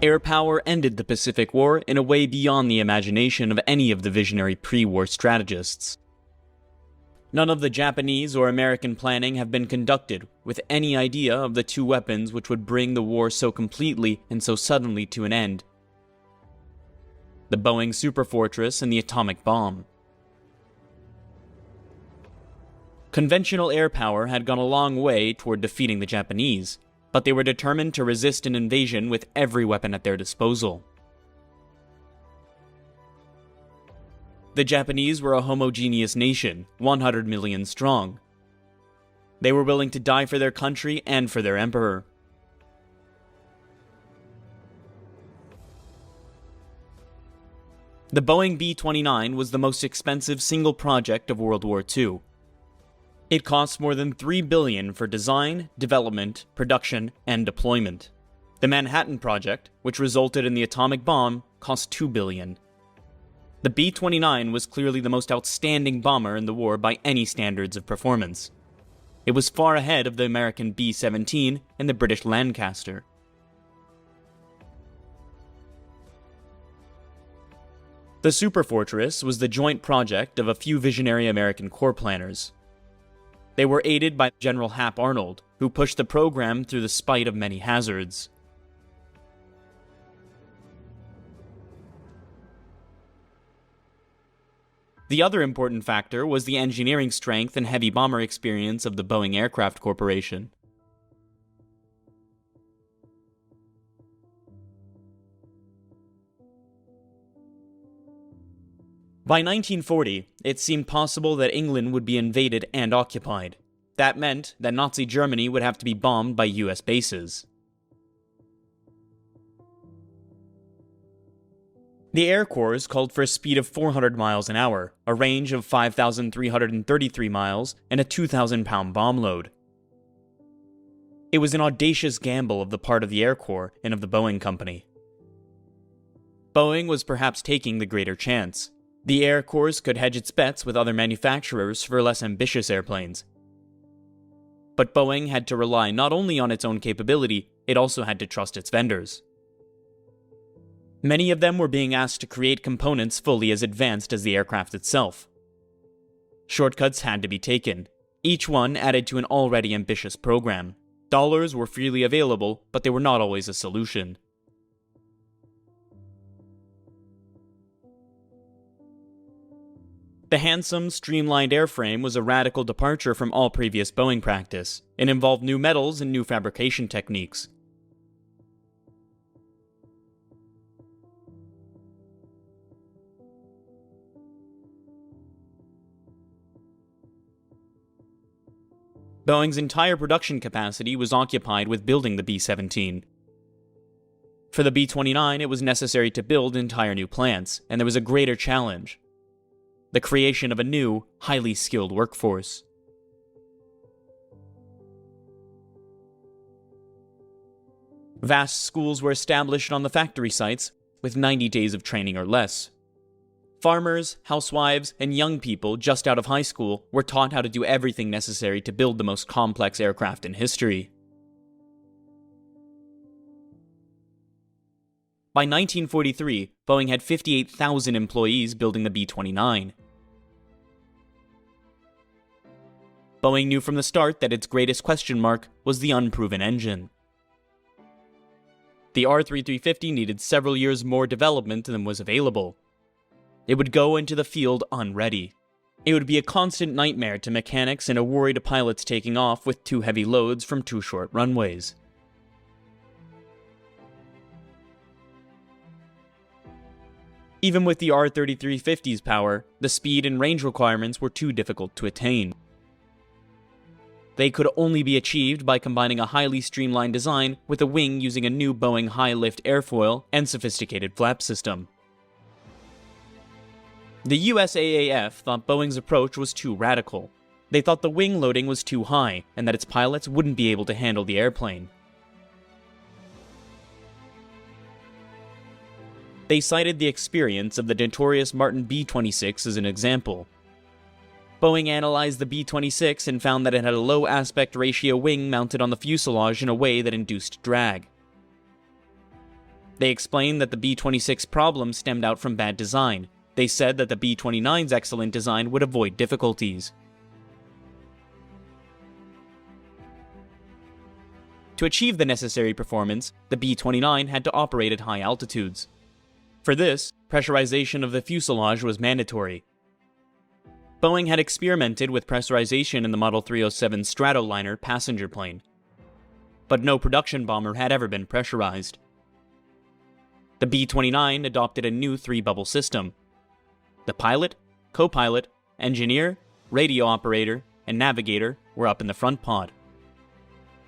Air power ended the Pacific War in a way beyond the imagination of any of the visionary pre-war strategists. None of the Japanese or American planning have been conducted with any idea of the two weapons which would bring the war so completely and so suddenly to an end: the Boeing Superfortress and the atomic bomb. Conventional air power had gone a long way toward defeating the Japanese, but they were determined to resist an invasion with every weapon at their disposal. The Japanese were a homogeneous nation, 100 million strong. They were willing to die for their country and for their emperor. The Boeing B-29 was the most expensive single project of World War II. It cost more than $3 billion for design, development, production, and deployment. The Manhattan Project, which resulted in the atomic bomb, cost $2 billion. The B-29 was clearly the most outstanding bomber in the war by any standards of performance. It was far ahead of the American B-17 and the British Lancaster. The Superfortress was the joint project of a few visionary American corps planners. They were aided by General Hap Arnold, who pushed the program through the spite of many hazards. The other important factor was the engineering strength and heavy bomber experience of the Boeing Aircraft Corporation. By 1940, it seemed possible that England would be invaded and occupied. That meant that Nazi Germany would have to be bombed by US bases. The Air Corps called for a speed of 400 miles an hour, a range of 5,333 miles, and a 2,000-pound bomb load. It was an audacious gamble of the part of the Air Corps and of the Boeing company. Boeing was perhaps taking the greater chance. The Air Corps could hedge its bets with other manufacturers for less ambitious airplanes. But Boeing had to rely not only on its own capability, it also had to trust its vendors. Many of them were being asked to create components fully as advanced as the aircraft itself. Shortcuts had to be taken. Each one added to an already ambitious program. Dollars were freely available, but they were not always a solution. The handsome, streamlined airframe was a radical departure from all previous Boeing practice. It involved new metals and new fabrication techniques. Boeing's entire production capacity was occupied with building the B-17. For the B-29, it was necessary to build entire new plants, and there was a greater challenge: the creation of a new, highly skilled workforce. Vast schools were established on the factory sites, with 90 days of training or less. Farmers, housewives, and young people just out of high school were taught how to do everything necessary to build the most complex aircraft in history. By 1943, Boeing had 58,000 employees building the B-29. Boeing knew from the start that its greatest question mark was the unproven engine. The R-3350 needed several years more development than was available. It would go into the field unready. It would be a constant nightmare to mechanics and a worry to pilots taking off with too heavy loads from too short runways. Even with the R-3350's power, the speed and range requirements were too difficult to attain. They could only be achieved by combining a highly streamlined design with a wing using a new Boeing high-lift airfoil and sophisticated flap system. The USAAF thought Boeing's approach was too radical. They thought the wing loading was too high, and that its pilots wouldn't be able to handle the airplane. They cited the experience of the notorious Martin B-26 as an example. Boeing analyzed the B-26 and found that it had a low aspect ratio wing mounted on the fuselage in a way that induced drag. They explained that the B-26 problem stemmed out from bad design. They said that the B-29's excellent design would avoid difficulties. To achieve the necessary performance, the B-29 had to operate at high altitudes. For this, pressurization of the fuselage was mandatory. Boeing had experimented with pressurization in the Model 307 Stratoliner passenger plane, but no production bomber had ever been pressurized. The B-29 adopted a new three-bubble system. The pilot, co-pilot, engineer, radio operator, and navigator were up in the front pod.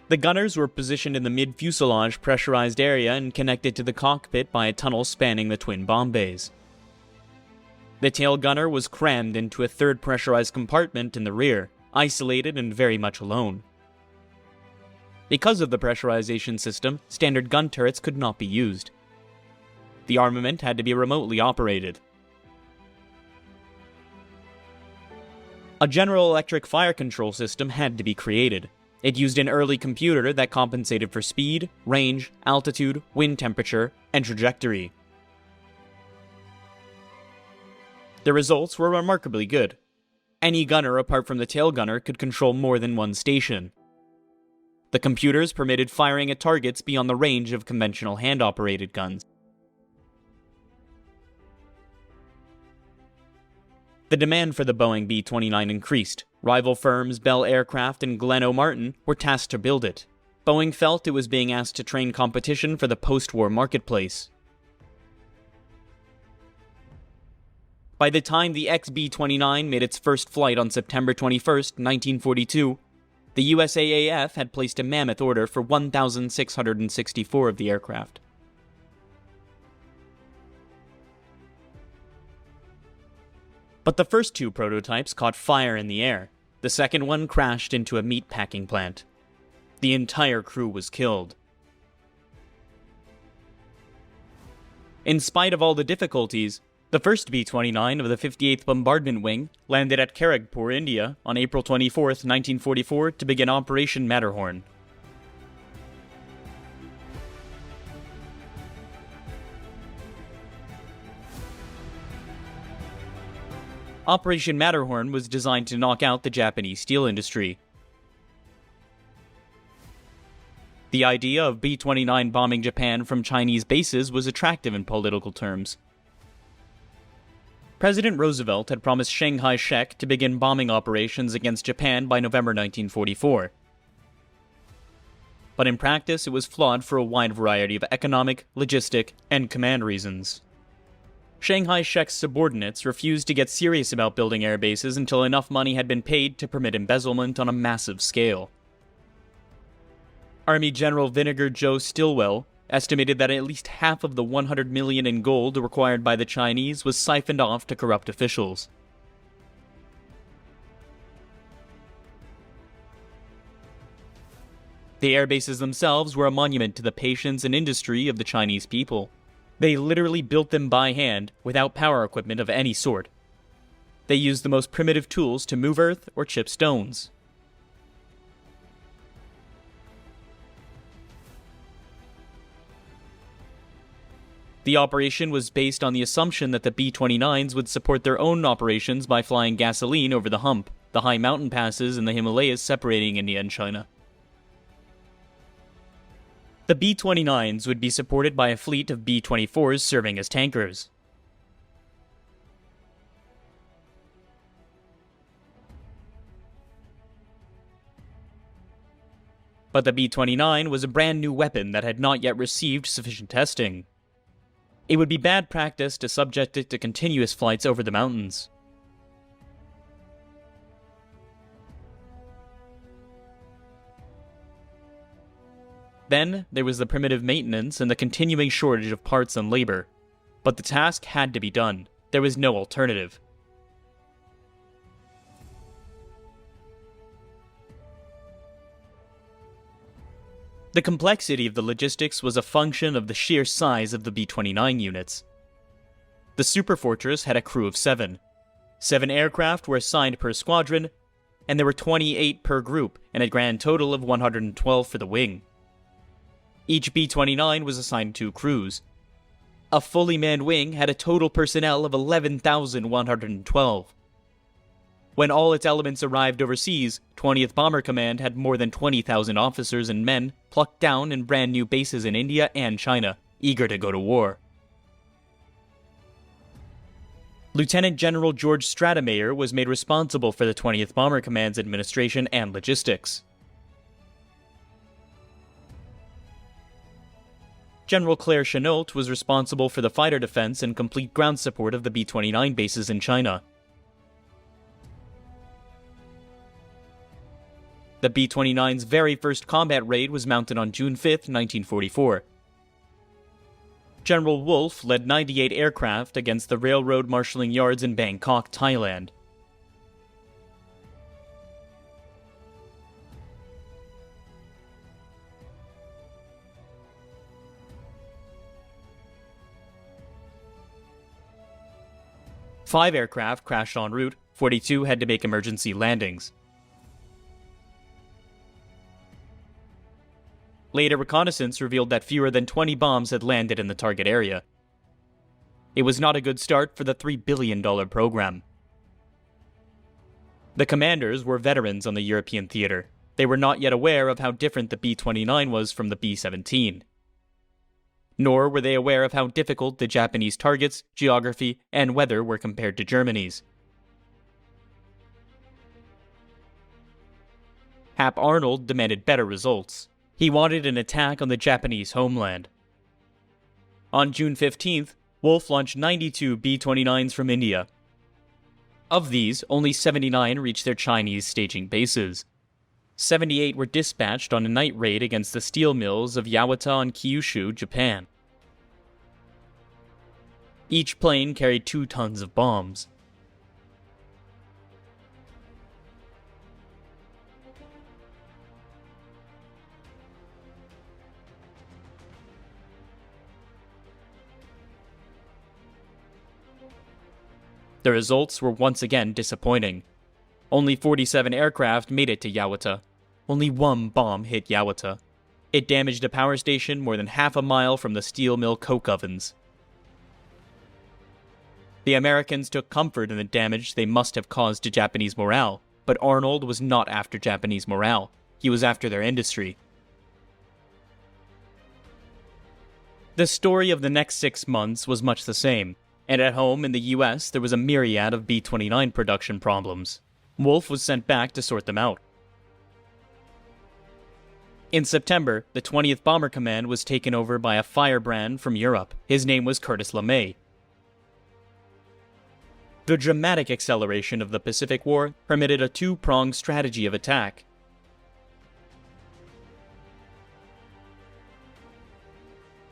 The gunners were positioned in the mid-fuselage pressurized area and connected to the cockpit by a tunnel spanning the twin bomb bays. The tail gunner was crammed into a third pressurized compartment in the rear, isolated and very much alone. Because of the pressurization system, standard gun turrets could not be used. The armament had to be remotely operated. A General Electric fire control system had to be created. It used an early computer that compensated for speed, range, altitude, wind temperature, and trajectory. The results were remarkably good. Any gunner apart from the tail gunner could control more than one station. The computers permitted firing at targets beyond the range of conventional hand-operated guns. The demand for the Boeing B-29 increased. Rival firms Bell Aircraft and Glen O. Martin were tasked to build it. Boeing felt it was being asked to train competition for the post-war marketplace. By the time the XB-29 made its first flight on September 21, 1942, the USAAF had placed a mammoth order for 1,664 of the aircraft. But the first two prototypes caught fire in the air. The second one crashed into a meat packing plant. The entire crew was killed. In spite of all the difficulties, the first B-29 of the 58th Bombardment Wing landed at Kharagpur, India on April 24, 1944 to begin Operation Matterhorn. Operation Matterhorn was designed to knock out the Japanese steel industry. The idea of B-29 bombing Japan from Chinese bases was attractive in political terms. President Roosevelt had promised Chiang Kai-shek to begin bombing operations against Japan by November 1944. But in practice, it was flawed for a wide variety of economic, logistic, and command reasons. Chiang Kai-shek's subordinates refused to get serious about building air bases until enough money had been paid to permit embezzlement on a massive scale. Army General Vinegar Joe Stilwell estimated that at least half of the $100 million in gold required by the Chinese was siphoned off to corrupt officials. The air bases themselves were a monument to the patience and industry of the Chinese people. They literally built them by hand, without power equipment of any sort. They used the most primitive tools to move earth or chip stones. The operation was based on the assumption that the B-29s would support their own operations by flying gasoline over the hump, the high mountain passes in the Himalayas separating India and China. The B-29s would be supported by a fleet of B-24s serving as tankers. But the B-29 was a brand new weapon that had not yet received sufficient testing. It would be bad practice to subject it to continuous flights over the mountains. Then, there was the primitive maintenance and the continuing shortage of parts and labor. But the task had to be done. There was no alternative. The complexity of the logistics was a function of the sheer size of the B-29 units. The Superfortress had a crew of 7. 7 aircraft were assigned per squadron, and there were 28 per group, and a grand total of 112 for the wing. Each B-29 was assigned 2 crews. A fully manned wing had a total personnel of 11,112. When all its elements arrived overseas, 20th Bomber Command had more than 20,000 officers and men plucked down in brand new bases in India and China, eager to go to war. Lieutenant General George Stratomayor was made responsible for the 20th Bomber Command's administration and logistics. General Claire Chennault was responsible for the fighter defense and complete ground support of the B-29 bases in China. The B-29's very first combat raid was mounted on June 5, 1944. General Wolfe led 98 aircraft against the railroad marshalling yards in Bangkok, Thailand. Five aircraft crashed en route, 42 had to make emergency landings. Later reconnaissance revealed that fewer than 20 bombs had landed in the target area. It was not a good start for the $3 billion program. The commanders were veterans on the European theater. They were not yet aware of how different the B-29 was from the B-17. Nor were they aware of how difficult the Japanese targets, geography, and weather were compared to Germany's. Hap Arnold demanded better results. He wanted an attack on the Japanese homeland. On June 15th, Wolfe launched 92 B-29s from India. Of these, only 79 reached their Chinese staging bases. 78 were dispatched on a night raid against the steel mills of Yawata and Kyushu, Japan. Each plane carried 2 tons of bombs. The results were once again disappointing. Only 47 aircraft made it to Yawata. Only one bomb hit Yawata. It damaged a power station more than half a mile from the steel mill coke ovens. The Americans took comfort in the damage they must have caused to Japanese morale, but Arnold was not after Japanese morale. He was after their industry. The story of the next 6 months was much the same. And at home in the US, there was a myriad of B-29 production problems. Wolfe was sent back to sort them out. In September, the 20th Bomber Command was taken over by a firebrand from Europe. His name was Curtis LeMay. The dramatic acceleration of the Pacific War permitted a two-pronged strategy of attack.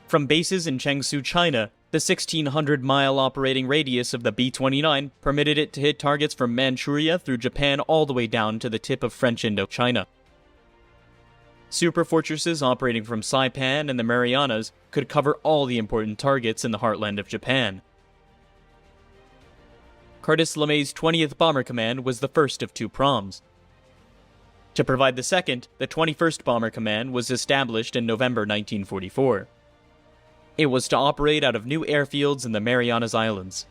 From bases in Chengsu, China, the 1,600-mile operating radius of the B-29 permitted it to hit targets from Manchuria through Japan all the way down to the tip of French Indochina. Superfortresses operating from Saipan and the Marianas could cover all the important targets in the heartland of Japan. Curtis LeMay's 20th Bomber Command was the first of 2 proms. To provide the second, the 21st Bomber Command was established in November 1944. It was to operate out of new airfields in the Marianas Islands.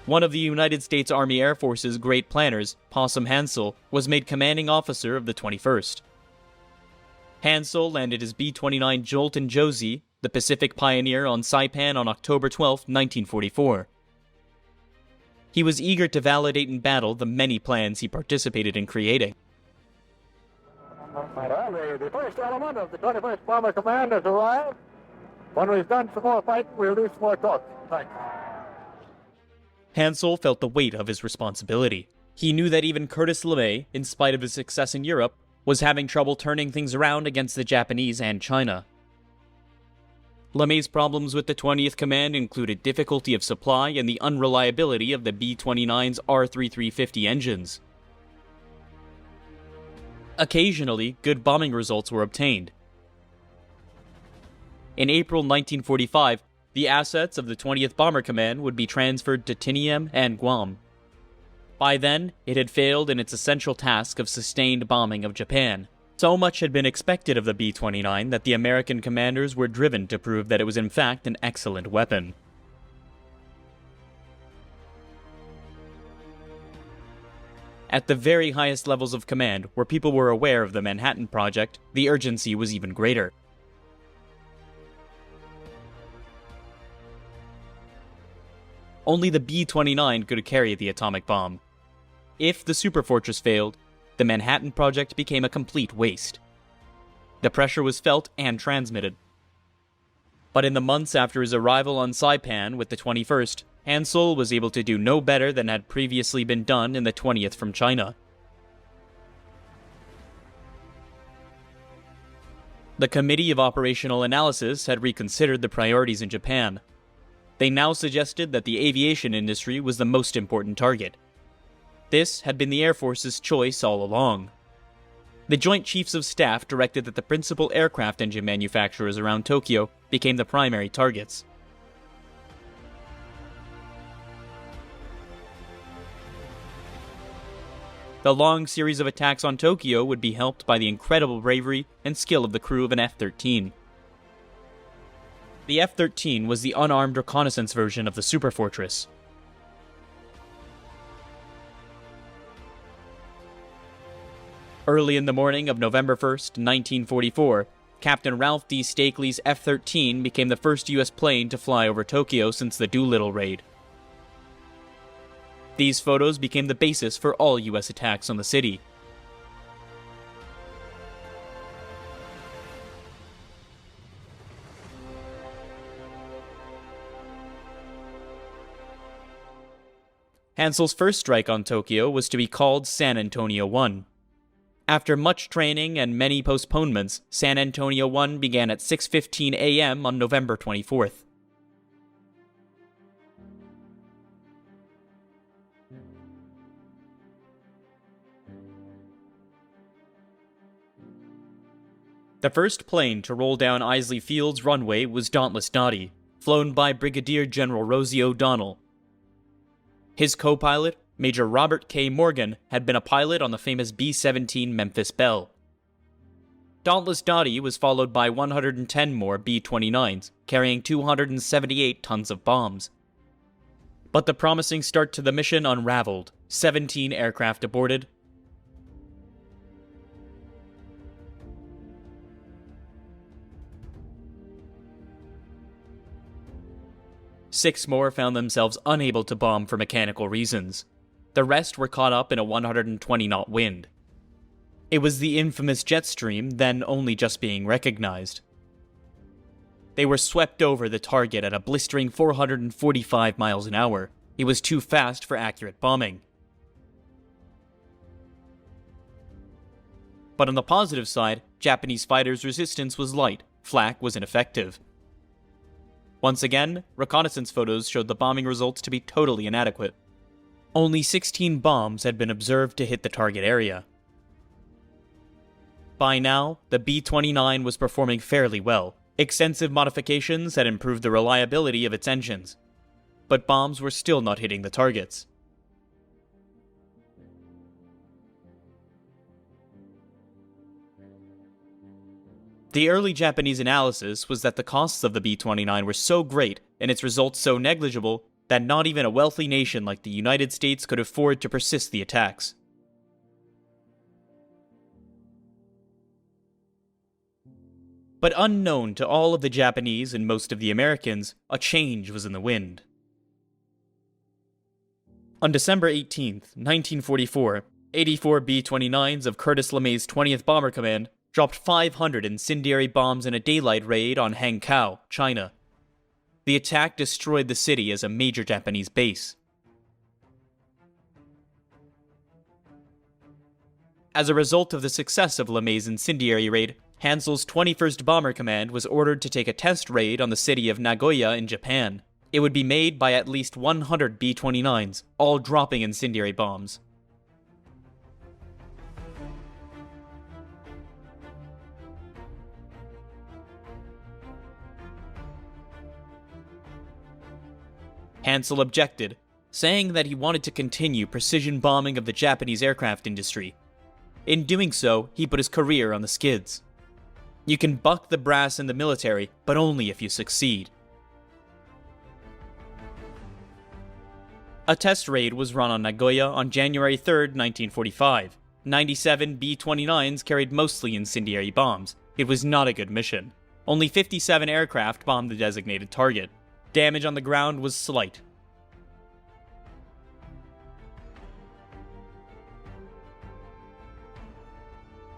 One of the United States Army Air Force's great planners, Possum Hansel, was made commanding officer of the 21st. Hansel landed his B-29 Jolt and Josie, the Pacific Pioneer, on Saipan on October 12, 1944. He was eager to validate in battle the many plans he participated in creating. The first element of the 21st Bomber Command has arrived. When we've done some more fighting, we'll do some more talking. Thanks. Hansel felt the weight of his responsibility. He knew that even Curtis LeMay, in spite of his success in Europe, was having trouble turning things around against the Japanese and China. LeMay's problems with the 20th Command included difficulty of supply and the unreliability of the B-29's R-3350 engines. Occasionally, good bombing results were obtained. In April 1945, the assets of the 20th Bomber Command would be transferred to Tinian and Guam. By then, it had failed in its essential task of sustained bombing of Japan. So much had been expected of the B-29 that the American commanders were driven to prove that it was in fact an excellent weapon. At the very highest levels of command, where people were aware of the Manhattan Project, the urgency was even greater. Only the B-29 could carry the atomic bomb. If the Superfortress failed, the Manhattan Project became a complete waste. The pressure was felt and transmitted. But in the months after his arrival on Saipan with the 21st, Hansel was able to do no better than had previously been done in the 20th from China. The Committee of Operational Analysis had reconsidered the priorities in Japan. They now suggested that the aviation industry was the most important target. This had been the Air Force's choice all along. The Joint Chiefs of Staff directed that the principal aircraft engine manufacturers around Tokyo became the primary targets. The long series of attacks on Tokyo would be helped by the incredible bravery and skill of the crew of an F-13. The F-13 was the unarmed reconnaissance version of the Superfortress. Early in the morning of November 1st, 1944, Captain Ralph D. Stakely's F-13 became the first U.S. plane to fly over Tokyo since the Doolittle raid. These photos became the basis for all U.S. attacks on the city. Hansel's first strike on Tokyo was to be called San Antonio 1. After much training and many postponements, San Antonio 1 began at 6:15 a.m. on November 24th. The first plane to roll down Isley Field's runway was Dauntless Dottie, flown by Brigadier General Rosie O'Donnell. His co-pilot, Major Robert K. Morgan, had been a pilot on the famous B-17 Memphis Belle. Dauntless Dottie was followed by 110 more B-29s, carrying 278 tons of bombs. But the promising start to the mission unraveled. 17 aircraft aborted. Six more found themselves unable to bomb for mechanical reasons. The rest were caught up in a 120-knot wind. It was the infamous jet stream, then only just being recognized. They were swept over the target at a blistering 445 miles an hour. It was too fast for accurate bombing. But on the positive side, Japanese fighters' resistance was light. Flak was ineffective. Once again, reconnaissance photos showed the bombing results to be totally inadequate. Only 16 bombs had been observed to hit the target area. By now, the B-29 was performing fairly well. Extensive modifications had improved the reliability of its engines. But bombs were still not hitting the targets. The early Japanese analysis was that the costs of the B-29 were so great and its results so negligible that not even a wealthy nation like the United States could afford to persist the attacks. But unknown to all of the Japanese and most of the Americans, a change was in the wind. On December 18th, 1944, 84 B-29s of Curtis LeMay's 20th Bomber Command dropped 500 incendiary bombs in a daylight raid on Hankow, China. The attack destroyed the city as a major Japanese base. As a result of the success of LeMay's incendiary raid, Hansel's 21st Bomber Command was ordered to take a test raid on the city of Nagoya in Japan. It would be made by at least 100 B-29s, all dropping incendiary bombs. Hansel objected, saying that he wanted to continue precision bombing of the Japanese aircraft industry. In doing so, he put his career on the skids. You can buck the brass in the military, but only if you succeed. A test raid was run on Nagoya on January 3, 1945. 97 B-29s carried mostly incendiary bombs. It was not a good mission. Only 57 aircraft bombed the designated target. Damage on the ground was slight.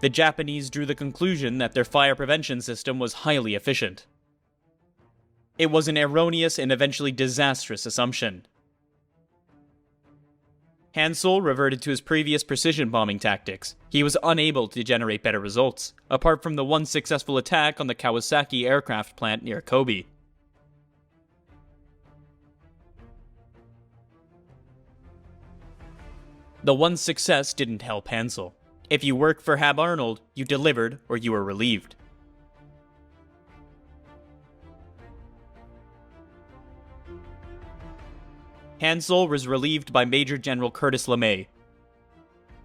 The Japanese drew the conclusion that their fire prevention system was highly efficient. It was an erroneous and eventually disastrous assumption. Hansel reverted to his previous precision bombing tactics. He was unable to generate better results, apart from the one successful attack on the Kawasaki aircraft plant near Kobe. The one success didn't help Hansel. If you worked for Hab Arnold, you delivered or you were relieved. Hansel was relieved by Major General Curtis LeMay.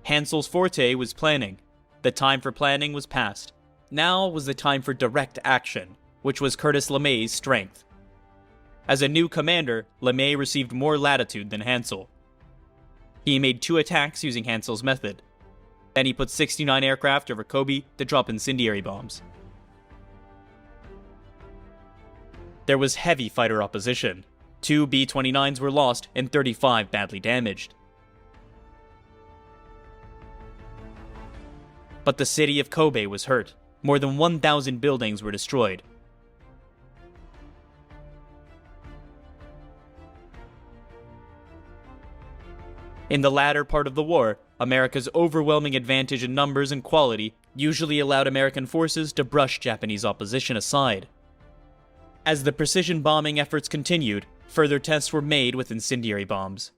Hansel's forte was planning. The time for planning was past. Now was the time for direct action, which was Curtis LeMay's strength. As a new commander, LeMay received more latitude than Hansel. He made 2 attacks using Hansel's method. Then he put 69 aircraft over Kobe to drop incendiary bombs. There was heavy fighter opposition. 2 B-29s were lost and 35 badly damaged. But the city of Kobe was hurt. More than 1,000 buildings were destroyed. In the latter part of the war, America's overwhelming advantage in numbers and quality usually allowed American forces to brush Japanese opposition aside. As the precision bombing efforts continued, further tests were made with incendiary bombs.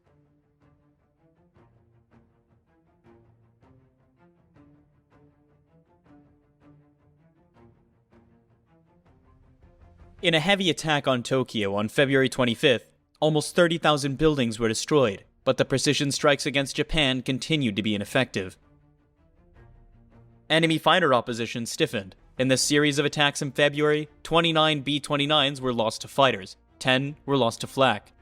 In a heavy attack on Tokyo on February 25th, almost 30,000 buildings were destroyed, but the precision strikes against Japan continued to be ineffective. Enemy fighter opposition stiffened. In the series of attacks in February, 29 B-29s were lost to fighters, 10 were lost to flak.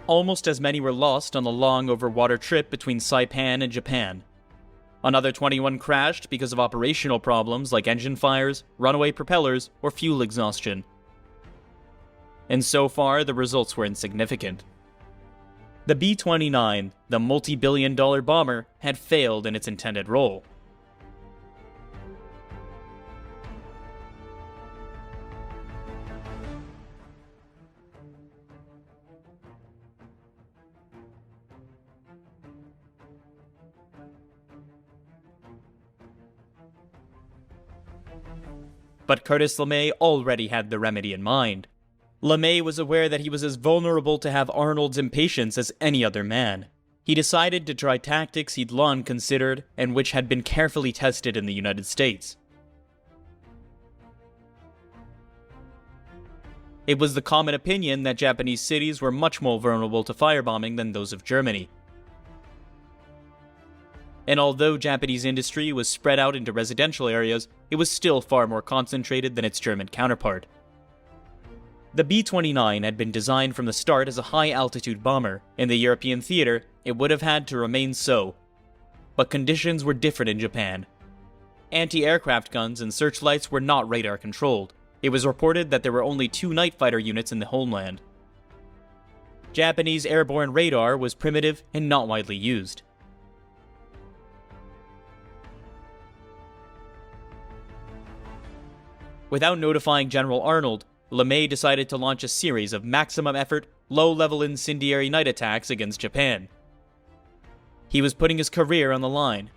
Almost as many were lost on the long over-water trip between Saipan and Japan. Another 21 crashed because of operational problems like engine fires, runaway propellers, or fuel exhaustion. And so far, the results were insignificant. The B-29, the multi-billion-dollar bomber, had failed in its intended role. But Curtis LeMay already had the remedy in mind. LeMay was aware that he was as vulnerable to have Arnold's impatience as any other man. He decided to try tactics he'd long considered and which had been carefully tested in the United States. It was the common opinion that Japanese cities were much more vulnerable to firebombing than those of Germany. And although Japanese industry was spread out into residential areas, it was still far more concentrated than its German counterpart. The B-29 had been designed from the start as a high-altitude bomber. In the European theater, it would have had to remain so. But conditions were different in Japan. Anti-aircraft guns and searchlights were not radar-controlled. It was reported that there were only 2 night fighter units in the homeland. Japanese airborne radar was primitive and not widely used. Without notifying General Arnold, LeMay decided to launch a series of maximum-effort, low-level incendiary night attacks against Japan. He was putting his career on the line.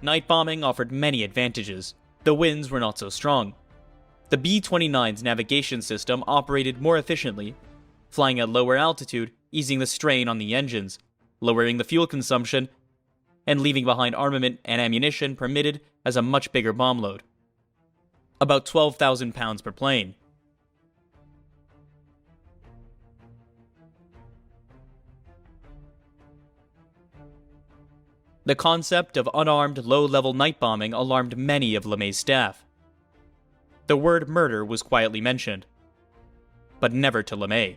Night bombing offered many advantages. The winds were not so strong. The B-29's navigation system operated more efficiently, flying at lower altitude, easing the strain on the engines, lowering the fuel consumption, and leaving behind armament and ammunition permitted as a much bigger bomb load. About 12,000 pounds per plane. The concept of unarmed, low-level night bombing alarmed many of LeMay's staff. The word murder was quietly mentioned, but never to LeMay.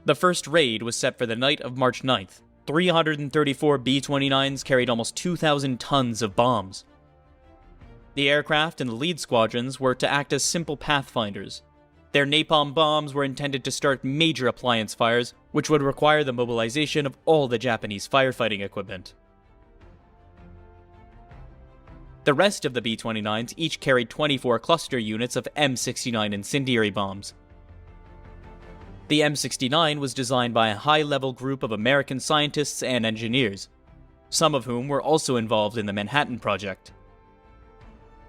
The first raid was set for the night of March 9th. 334 B-29s carried almost 2,000 tons of bombs. The aircraft in the lead squadrons were to act as simple pathfinders. Their napalm bombs were intended to start major appliance fires, which would require the mobilization of all the Japanese firefighting equipment. The rest of the B-29s each carried 24 cluster units of M69 incendiary bombs. The M69 was designed by a high-level group of American scientists and engineers, some of whom were also involved in the Manhattan Project.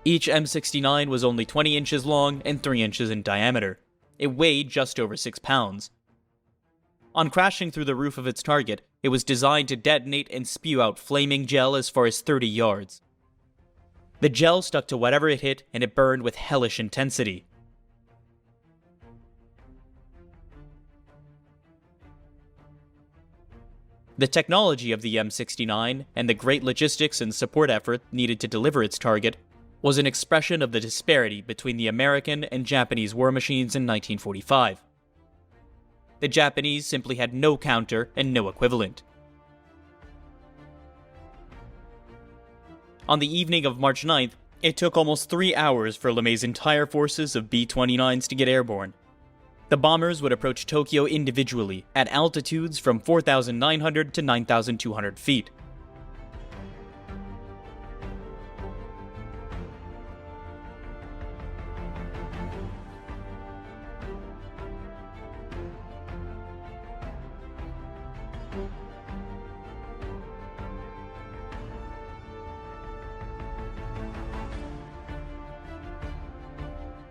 Each M69 was only 20 inches long and 3 inches in diameter. It weighed just over 6 pounds. On crashing through the roof of its target, it was designed to detonate and spew out flaming gel as far as 30 yards. The gel stuck to whatever it hit, and it burned with hellish intensity. The technology of the M69 and the great logistics and support effort needed to deliver its target was an expression of the disparity between the American and Japanese war machines in 1945. The Japanese simply had no counter and no equivalent. On the evening of March 9th, it took almost 3 hours for LeMay's entire forces of B-29s to get airborne. The bombers would approach Tokyo individually at altitudes from 4,900 to 9,200 feet.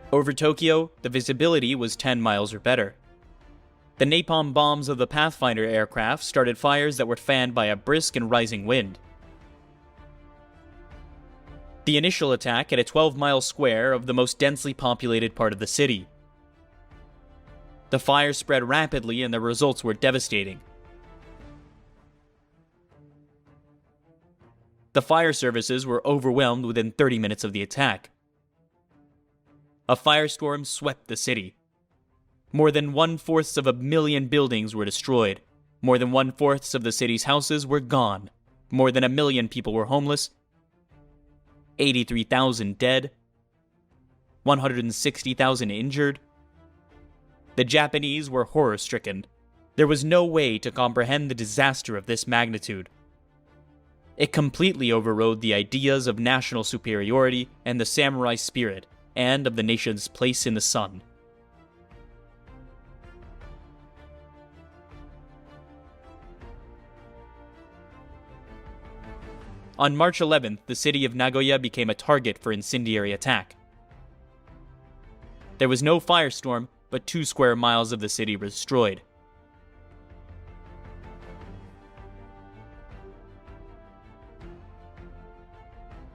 Over Tokyo, the visibility was 10 miles or better. The napalm bombs of the Pathfinder aircraft started fires that were fanned by a brisk and rising wind. The initial attack hit a 12-mile square of the most densely populated part of the city. The fire spread rapidly and the results were devastating. The fire services were overwhelmed within 30 minutes of the attack. A firestorm swept the city. More than 1/4 of a million buildings were destroyed. More than 1/4 of the city's houses were gone. More than 1 million people were homeless. 83,000 dead. 160,000 injured. The Japanese were horror-stricken. There was no way to comprehend the disaster of this magnitude. It completely overrode the ideas of national superiority and the samurai spirit, and of the nation's place in the sun. On March 11th, the city of Nagoya became a target for incendiary attack. There was no firestorm, but 2 square miles of the city were destroyed.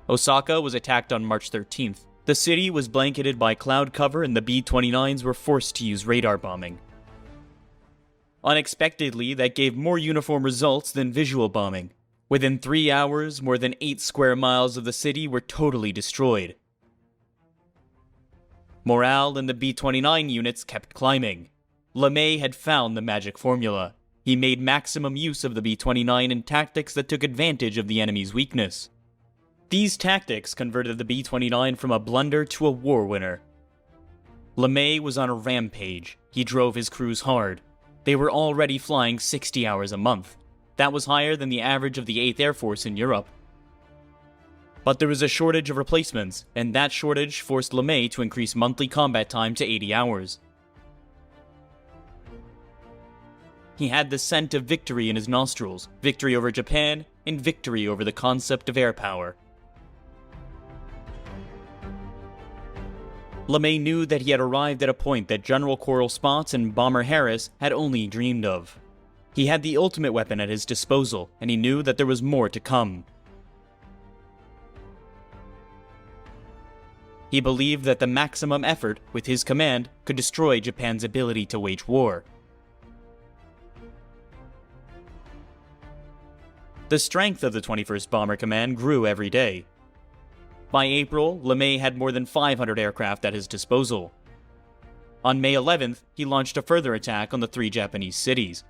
Osaka was attacked on March 13th. The city was blanketed by cloud cover and the B-29s were forced to use radar bombing. Unexpectedly, that gave more uniform results than visual bombing. Within 3 hours, more than 8 square miles of the city were totally destroyed. Morale in the B-29 units kept climbing. LeMay had found the magic formula. He made maximum use of the B-29 in tactics that took advantage of the enemy's weakness. These tactics converted the B-29 from a blunder to a war winner. LeMay was on a rampage. He drove his crews hard. They were already flying 60 hours a month. That was higher than the average of the 8th Air Force in Europe. But there was a shortage of replacements, and that shortage forced LeMay to increase monthly combat time to 80 hours. He had the scent of victory in his nostrils, victory over Japan, and victory over the concept of air power. LeMay knew that he had arrived at a point that General Coral Spots and Bomber Harris had only dreamed of. He had the ultimate weapon at his disposal, and he knew that there was more to come. He believed that the maximum effort with his command could destroy Japan's ability to wage war. The strength of the 21st Bomber Command grew every day. By April, LeMay had more than 500 aircraft at his disposal. On May 11th, he launched a further attack on the 3 Japanese cities.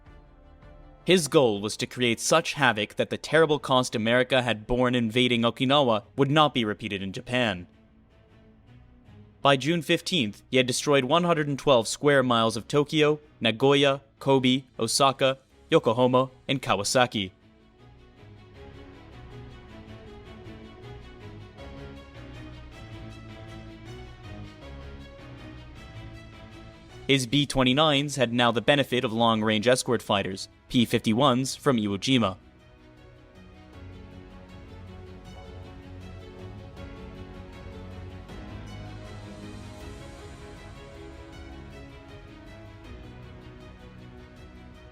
His goal was to create such havoc that the terrible cost America had borne invading Okinawa would not be repeated in Japan. By June 15th, he had destroyed 112 square miles of Tokyo, Nagoya, Kobe, Osaka, Yokohama, and Kawasaki. His B-29s had now the benefit of long-range escort fighters, P-51s from Iwo Jima.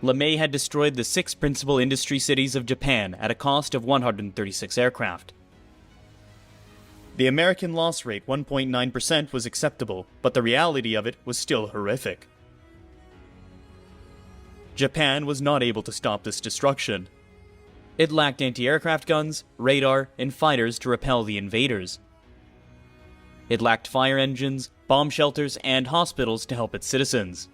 LeMay had destroyed the 6 principal industry cities of Japan at a cost of 136 aircraft. The American loss rate, 1.9%, was acceptable, but the reality of it was still horrific. Japan was not able to stop this destruction. It lacked anti-aircraft guns, radar, and fighters to repel the invaders. It lacked fire engines, bomb shelters, and hospitals to help its citizens.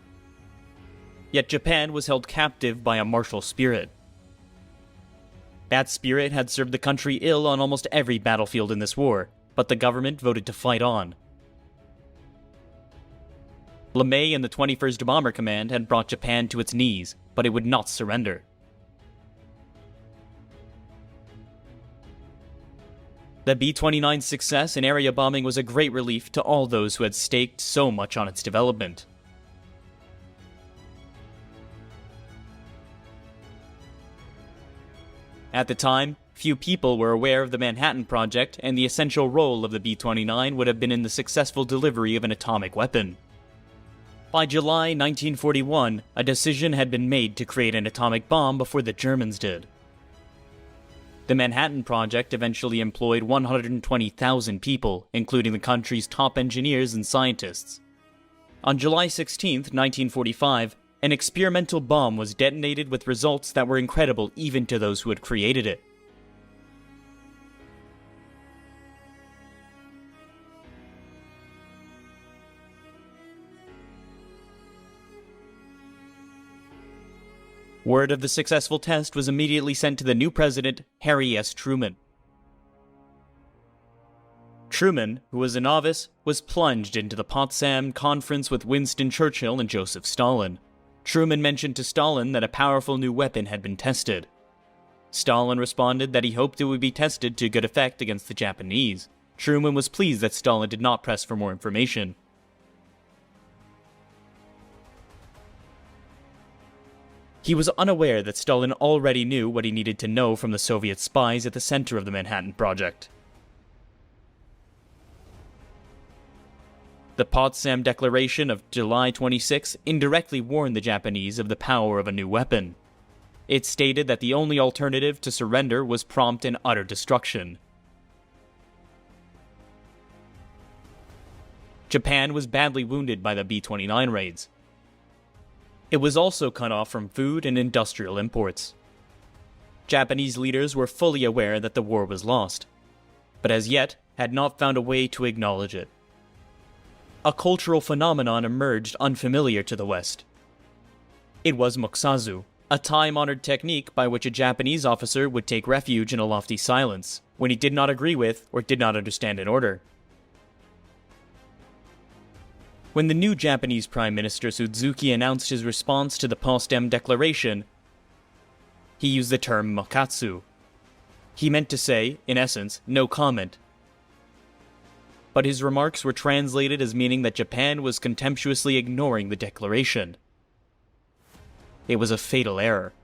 Yet Japan was held captive by a martial spirit. That spirit had served the country ill on almost every battlefield in this war, but the government voted to fight on. LeMay and the 21st Bomber Command had brought Japan to its knees, but it would not surrender. The B-29's success in area bombing was a great relief to all those who had staked so much on its development. At the time, few people were aware of the Manhattan Project, and the essential role of the B-29 would have been in the successful delivery of an atomic weapon. By July 1941, a decision had been made to create an atomic bomb before the Germans did. The Manhattan Project eventually employed 120,000 people, including the country's top engineers and scientists. On July 16, 1945, an experimental bomb was detonated with results that were incredible even to those who had created it. Word of the successful test was immediately sent to the new president, Harry S. Truman. Truman, who was a novice, was plunged into the Potsdam Conference with Winston Churchill and Joseph Stalin. Truman mentioned to Stalin that a powerful new weapon had been tested. Stalin responded that he hoped it would be tested to good effect against the Japanese. Truman was pleased that Stalin did not press for more information. He was unaware that Stalin already knew what he needed to know from the Soviet spies at the center of the Manhattan Project. The Potsdam Declaration of July 26 indirectly warned the Japanese of the power of a new weapon. It stated that the only alternative to surrender was prompt and utter destruction. Japan was badly wounded by the B-29 raids. It was also cut off from food and industrial imports. Japanese leaders were fully aware that the war was lost, but as yet had not found a way to acknowledge it. A cultural phenomenon emerged unfamiliar to the West. It was mokusazu, a time-honored technique by which a Japanese officer would take refuge in a lofty silence when he did not agree with or did not understand an order. When the new Japanese Prime Minister Suzuki announced his response to the Potsdam Declaration, he used the term mokatsu. He meant to say, in essence, no comment. But his remarks were translated as meaning that Japan was contemptuously ignoring the declaration. It was a fatal error.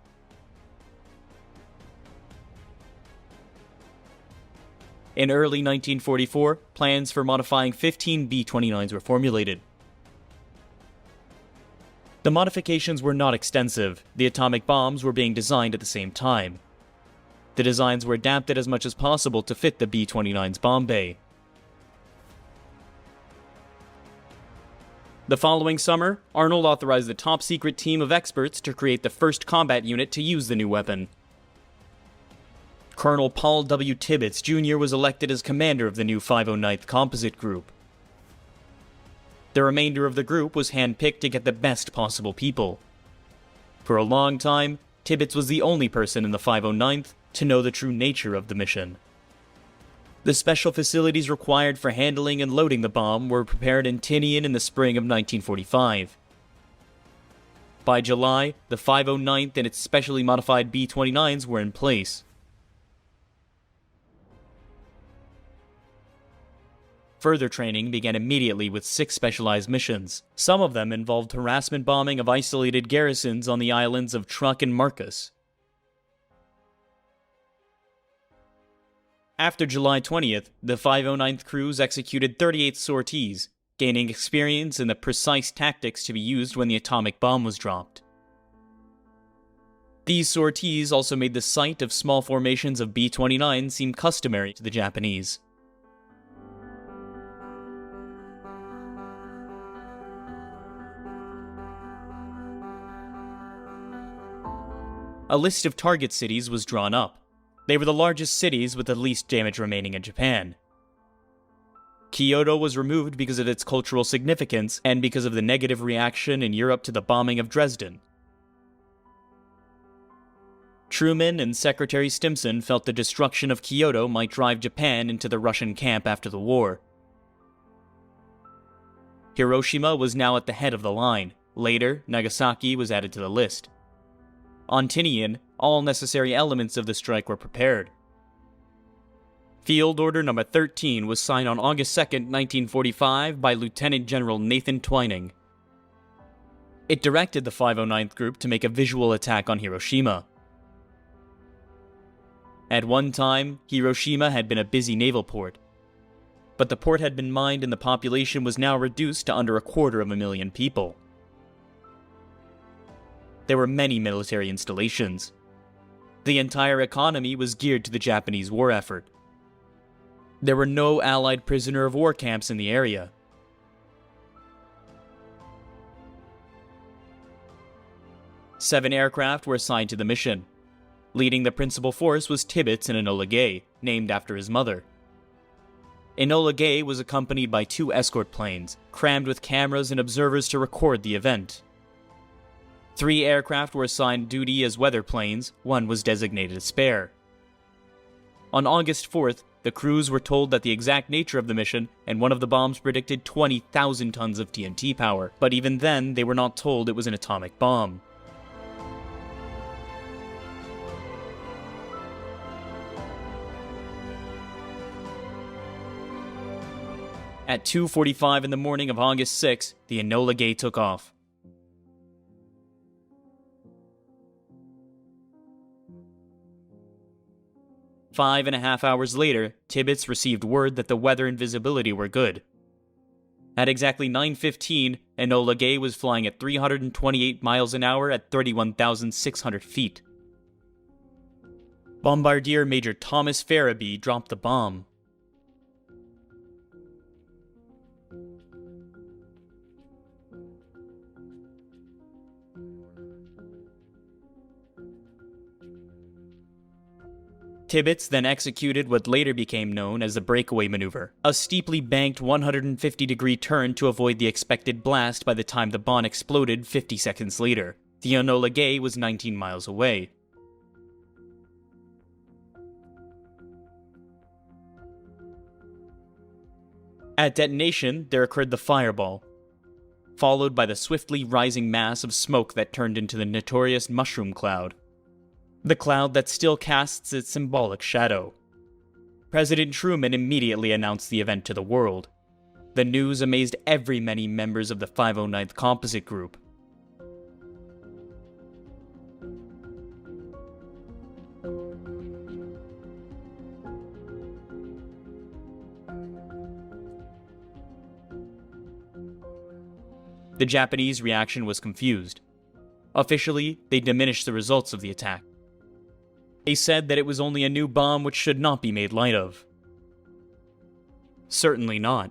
In early 1944, plans for modifying 15 B-29s were formulated. The modifications were not extensive. The atomic bombs were being designed at the same time. The designs were adapted as much as possible to fit the B-29's bomb bay. The following summer, Arnold authorized the top-secret team of experts to create the first combat unit to use the new weapon. Colonel Paul W. Tibbets Jr. was elected as commander of the new 509th Composite Group. The remainder of the group was handpicked to get the best possible people. For a long time, Tibbets was the only person in the 509th to know the true nature of the mission. The special facilities required for handling and loading the bomb were prepared in Tinian in the spring of 1945. By July, the 509th and its specially modified B-29s were in place. Further training began immediately with 6 specialized missions. Some of them involved harassment bombing of isolated garrisons on the islands of Truk and Marcus. After July 20th, the 509th crews executed 38 sorties, gaining experience in the precise tactics to be used when the atomic bomb was dropped. These sorties also made the sight of small formations of B-29 seem customary to the Japanese. A list of target cities was drawn up. They were the largest cities with the least damage remaining in Japan. Kyoto was removed because of its cultural significance and because of the negative reaction in Europe to the bombing of Dresden. Truman and Secretary Stimson felt the destruction of Kyoto might drive Japan into the Russian camp after the war. Hiroshima was now at the head of the line. Later, Nagasaki was added to the list. On Tinian, all necessary elements of the strike were prepared. Field Order No. 13 was signed on August 2, 1945 by Lieutenant General Nathan Twining. It directed the 509th Group to make a visual attack on Hiroshima. At one time, Hiroshima had been a busy naval port, but the port had been mined and the population was now reduced to under 250,000 people. There were many military installations. The entire economy was geared to the Japanese war effort. There were no Allied prisoner of war camps in the area. Seven aircraft were assigned to the mission. Leading the principal force was Tibbets and Enola Gay, named after his mother. Enola Gay was accompanied by 2 escort planes, crammed with cameras and observers to record the event. 3 aircraft were assigned duty as weather planes, 1 was designated a spare. On August 4th, the crews were told that the exact nature of the mission, and one of the bombs predicted 20,000 tons of TNT power, but even then they were not told it was an atomic bomb. At 2:45 in the morning of August 6, the Enola Gay took off. Five and a half hours later, Tibbets received word that the weather and visibility were good. At exactly 9:15, Enola Gay was flying at 328 miles an hour at 31,600 feet. Bombardier Major Thomas Farabee dropped the bomb. Tibbets then executed what later became known as the breakaway maneuver, a steeply banked 150-degree turn to avoid the expected blast by the time the bomb exploded 50 seconds later. The Enola Gay was 19 miles away. At detonation, there occurred the fireball, followed by the swiftly rising mass of smoke that turned into the notorious mushroom cloud. The cloud that still casts its symbolic shadow. President Truman immediately announced the event to the world. The news amazed every many members of the 509th Composite Group. The Japanese reaction was confused. Officially, they diminished the results of the attack. They said that it was only a new bomb which should not be made light of. Certainly not.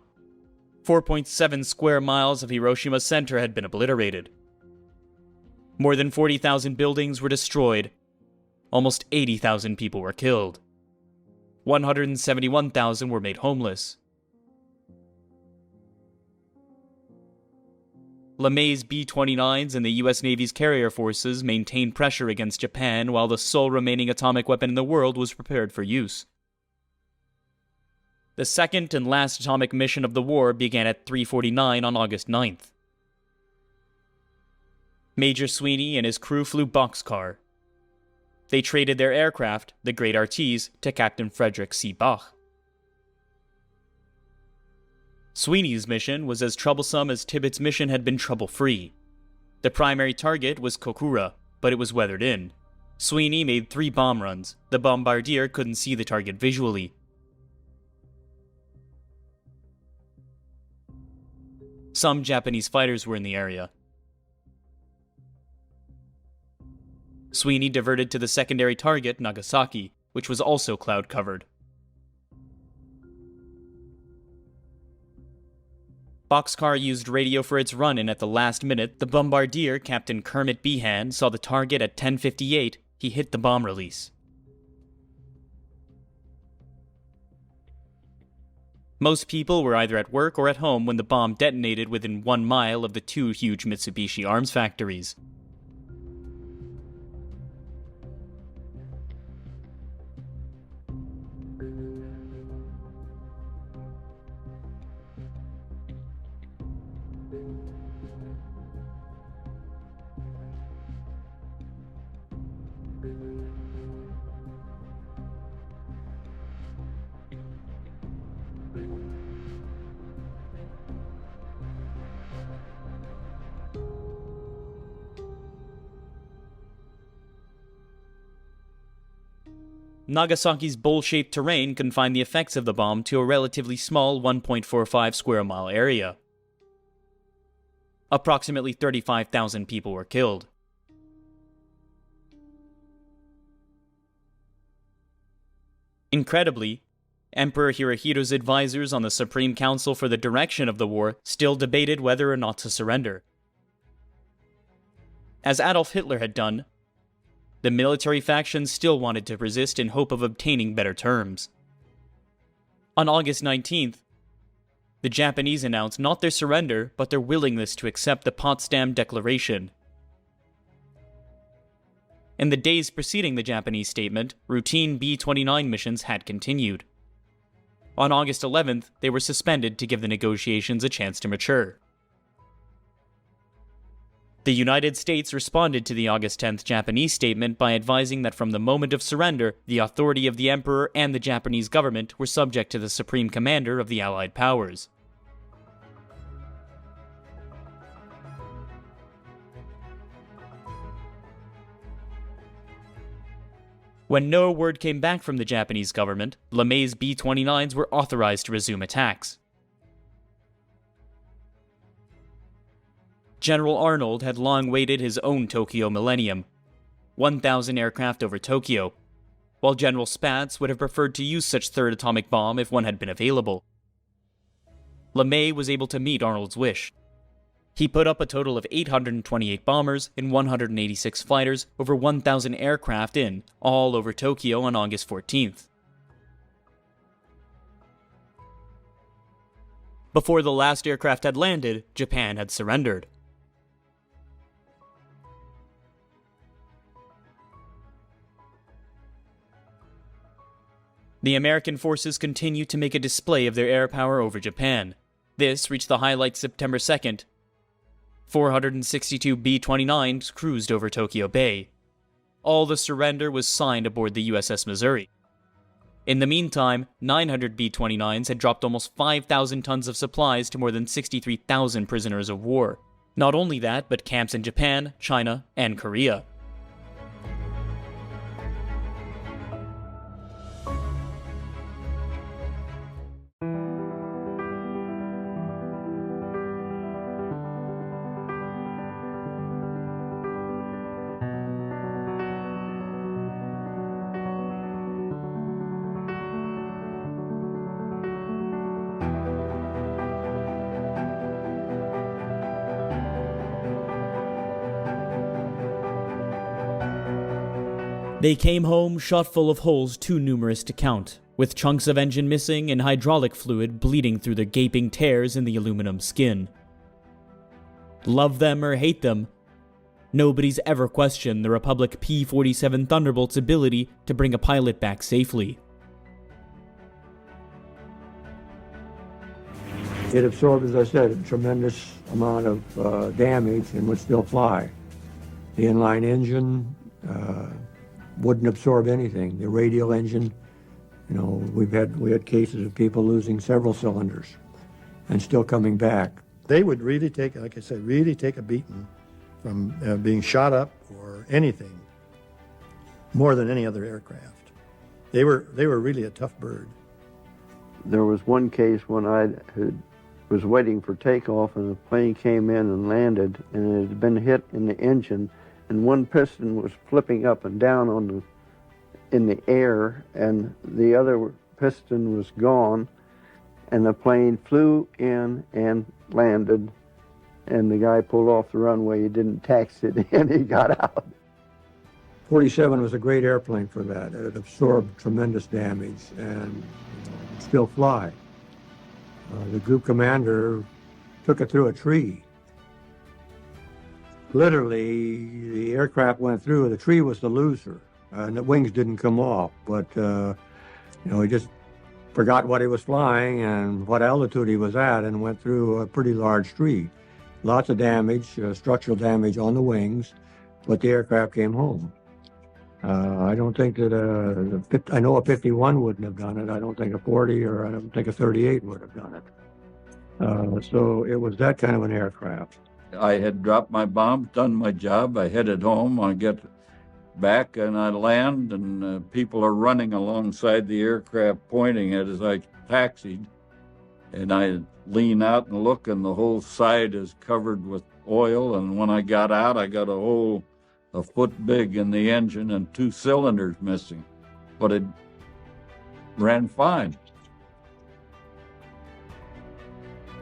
4.7 square miles of Hiroshima Center had been obliterated. More than 40,000 buildings were destroyed. Almost 80,000 people were killed. 171,000 were made homeless. LeMay's B-29s and the US Navy's carrier forces maintained pressure against Japan while the sole remaining atomic weapon in the world was prepared for use. The second and last atomic mission of the war began at 3:49 on August 9th. Major Sweeney and his crew flew boxcar. They traded their aircraft, the Great Artise, to Captain Frederick C. Bach. Sweeney's mission was as troublesome as Tibbet's mission had been trouble-free. The primary target was Kokura, but it was weathered in. Sweeney made 3 bomb runs. The bombardier couldn't see the target visually. Some Japanese fighters were in the area. Sweeney diverted to the secondary target, Nagasaki, which was also cloud-covered. Boxcar used radio for its run-in at the last minute. The bombardier, Captain Kermit Behan, saw the target at 10:58. He hit the bomb release. Most people were either at work or at home when the bomb detonated within 1 mile of the 2 huge Mitsubishi arms factories. Nagasaki's bowl-shaped terrain confined the effects of the bomb to a relatively small 1.45 square mile area. Approximately 35,000 people were killed. Incredibly, Emperor Hirohito's advisors on the Supreme Council for the direction of the war still debated whether or not to surrender. As Adolf Hitler had done, the military faction still wanted to resist in hope of obtaining better terms. On August 19th, the Japanese announced not their surrender, but their willingness to accept the Potsdam Declaration. In the days preceding the Japanese statement, routine B-29 missions had continued. On August 11th, they were suspended to give the negotiations a chance to mature. The United States responded to the August 10th Japanese statement by advising that from the moment of surrender, the authority of the Emperor and the Japanese government were subject to the Supreme Commander of the Allied powers. When no word came back from the Japanese government, LeMay's B-29s were authorized to resume attacks. General Arnold had long waited his own Tokyo Millennium, 1,000 aircraft over Tokyo, while General Spaatz would have preferred to use such third atomic bomb if one had been available. LeMay was able to meet Arnold's wish. He put up a total of 828 bombers and 186 fighters over 1,000 aircraft all over Tokyo on August 14th. Before the last aircraft had landed, Japan had surrendered. The American forces continued to make a display of their air power over Japan. This reached the highlight September 2nd. 462 B-29s cruised over Tokyo Bay. All the surrender was signed aboard the USS Missouri. In the meantime, 900 B-29s had dropped almost 5,000 tons of supplies to more than 63,000 prisoners of war. Not only that, but camps in Japan, China, and Korea. They came home shot full of holes too numerous to count, with chunks of engine missing and hydraulic fluid bleeding through the gaping tears in the aluminum skin. Love them or hate them, nobody's ever questioned the Republic P-47 Thunderbolt's ability to bring a pilot back safely. It absorbed, as I said, a tremendous amount of damage and would still fly. The inline engine wouldn't absorb anything. The radial engine, you know, we had cases of people losing several cylinders and still coming back. They would really take, like I said, really take a beating from being shot up or anything, more than any other aircraft. They were really a tough bird. There was one case when I was waiting for takeoff and a plane came in and landed, and it had been hit in the engine, and one piston was flipping up and down in the air, and the other piston was gone, and the plane flew in and landed, and the guy pulled off the runway. He didn't taxi it, and he got out. 47 was a great airplane for that. It absorbed tremendous damage and still fly. The group commander took it through a tree. Literally, the aircraft went through, the tree was the loser, and the wings didn't come off, but he just forgot what he was flying and what altitude he was at and went through a pretty large tree. Lots of damage, structural damage on the wings, but the aircraft came home. I don't think that I know a 51 wouldn't have done it. I don't think a 40 or I don't think a 38 would have done it. So it was that kind of an aircraft. I had dropped my bomb, done my job. I headed home. I get back and I land, and people are running alongside the aircraft pointing at it as I taxied. And I lean out and look, and the whole side is covered with oil. And when I got out, I got a hole a foot big in the engine and 2 cylinders missing. But it ran fine.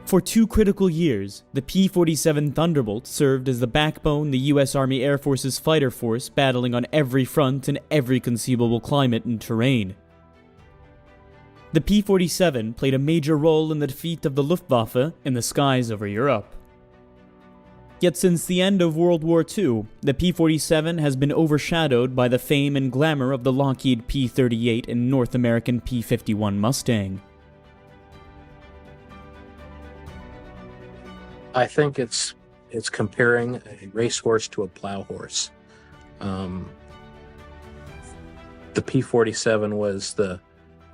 For 2 critical years, the P-47 Thunderbolt served as the backbone the U.S. Army Air Force's fighter force, battling on every front in every conceivable climate and terrain. The P-47 played a major role in the defeat of the Luftwaffe in the skies over Europe. Yet since the end of World War II, the P-47 has been overshadowed by the fame and glamour of the Lockheed P-38 and North American P-51 Mustang. I think it's comparing a racehorse to a plow horse. The P-47 was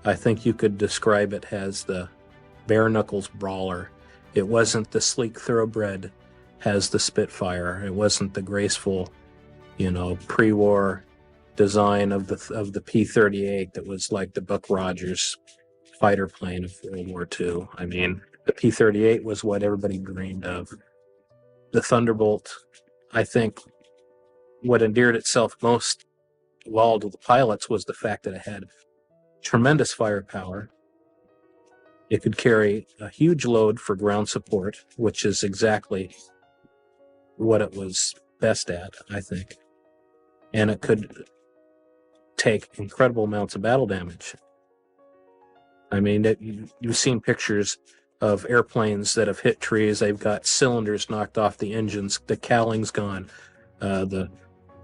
I think you could describe it as the bare knuckles brawler. It wasn't the sleek thoroughbred as the Spitfire. It wasn't the graceful, pre-war design of the P-38 that was like the Buck Rogers fighter plane of World War II. I mean, the P-38 was what everybody dreamed of. The Thunderbolt, I think, what endeared itself most of all to the pilots was the fact that it had tremendous firepower. It could carry a huge load for ground support, which is exactly what it was best at, I think. And it could take incredible amounts of battle damage. I mean, you've seen pictures of airplanes that have hit trees. They've got cylinders knocked off the engines. The cowling's gone. The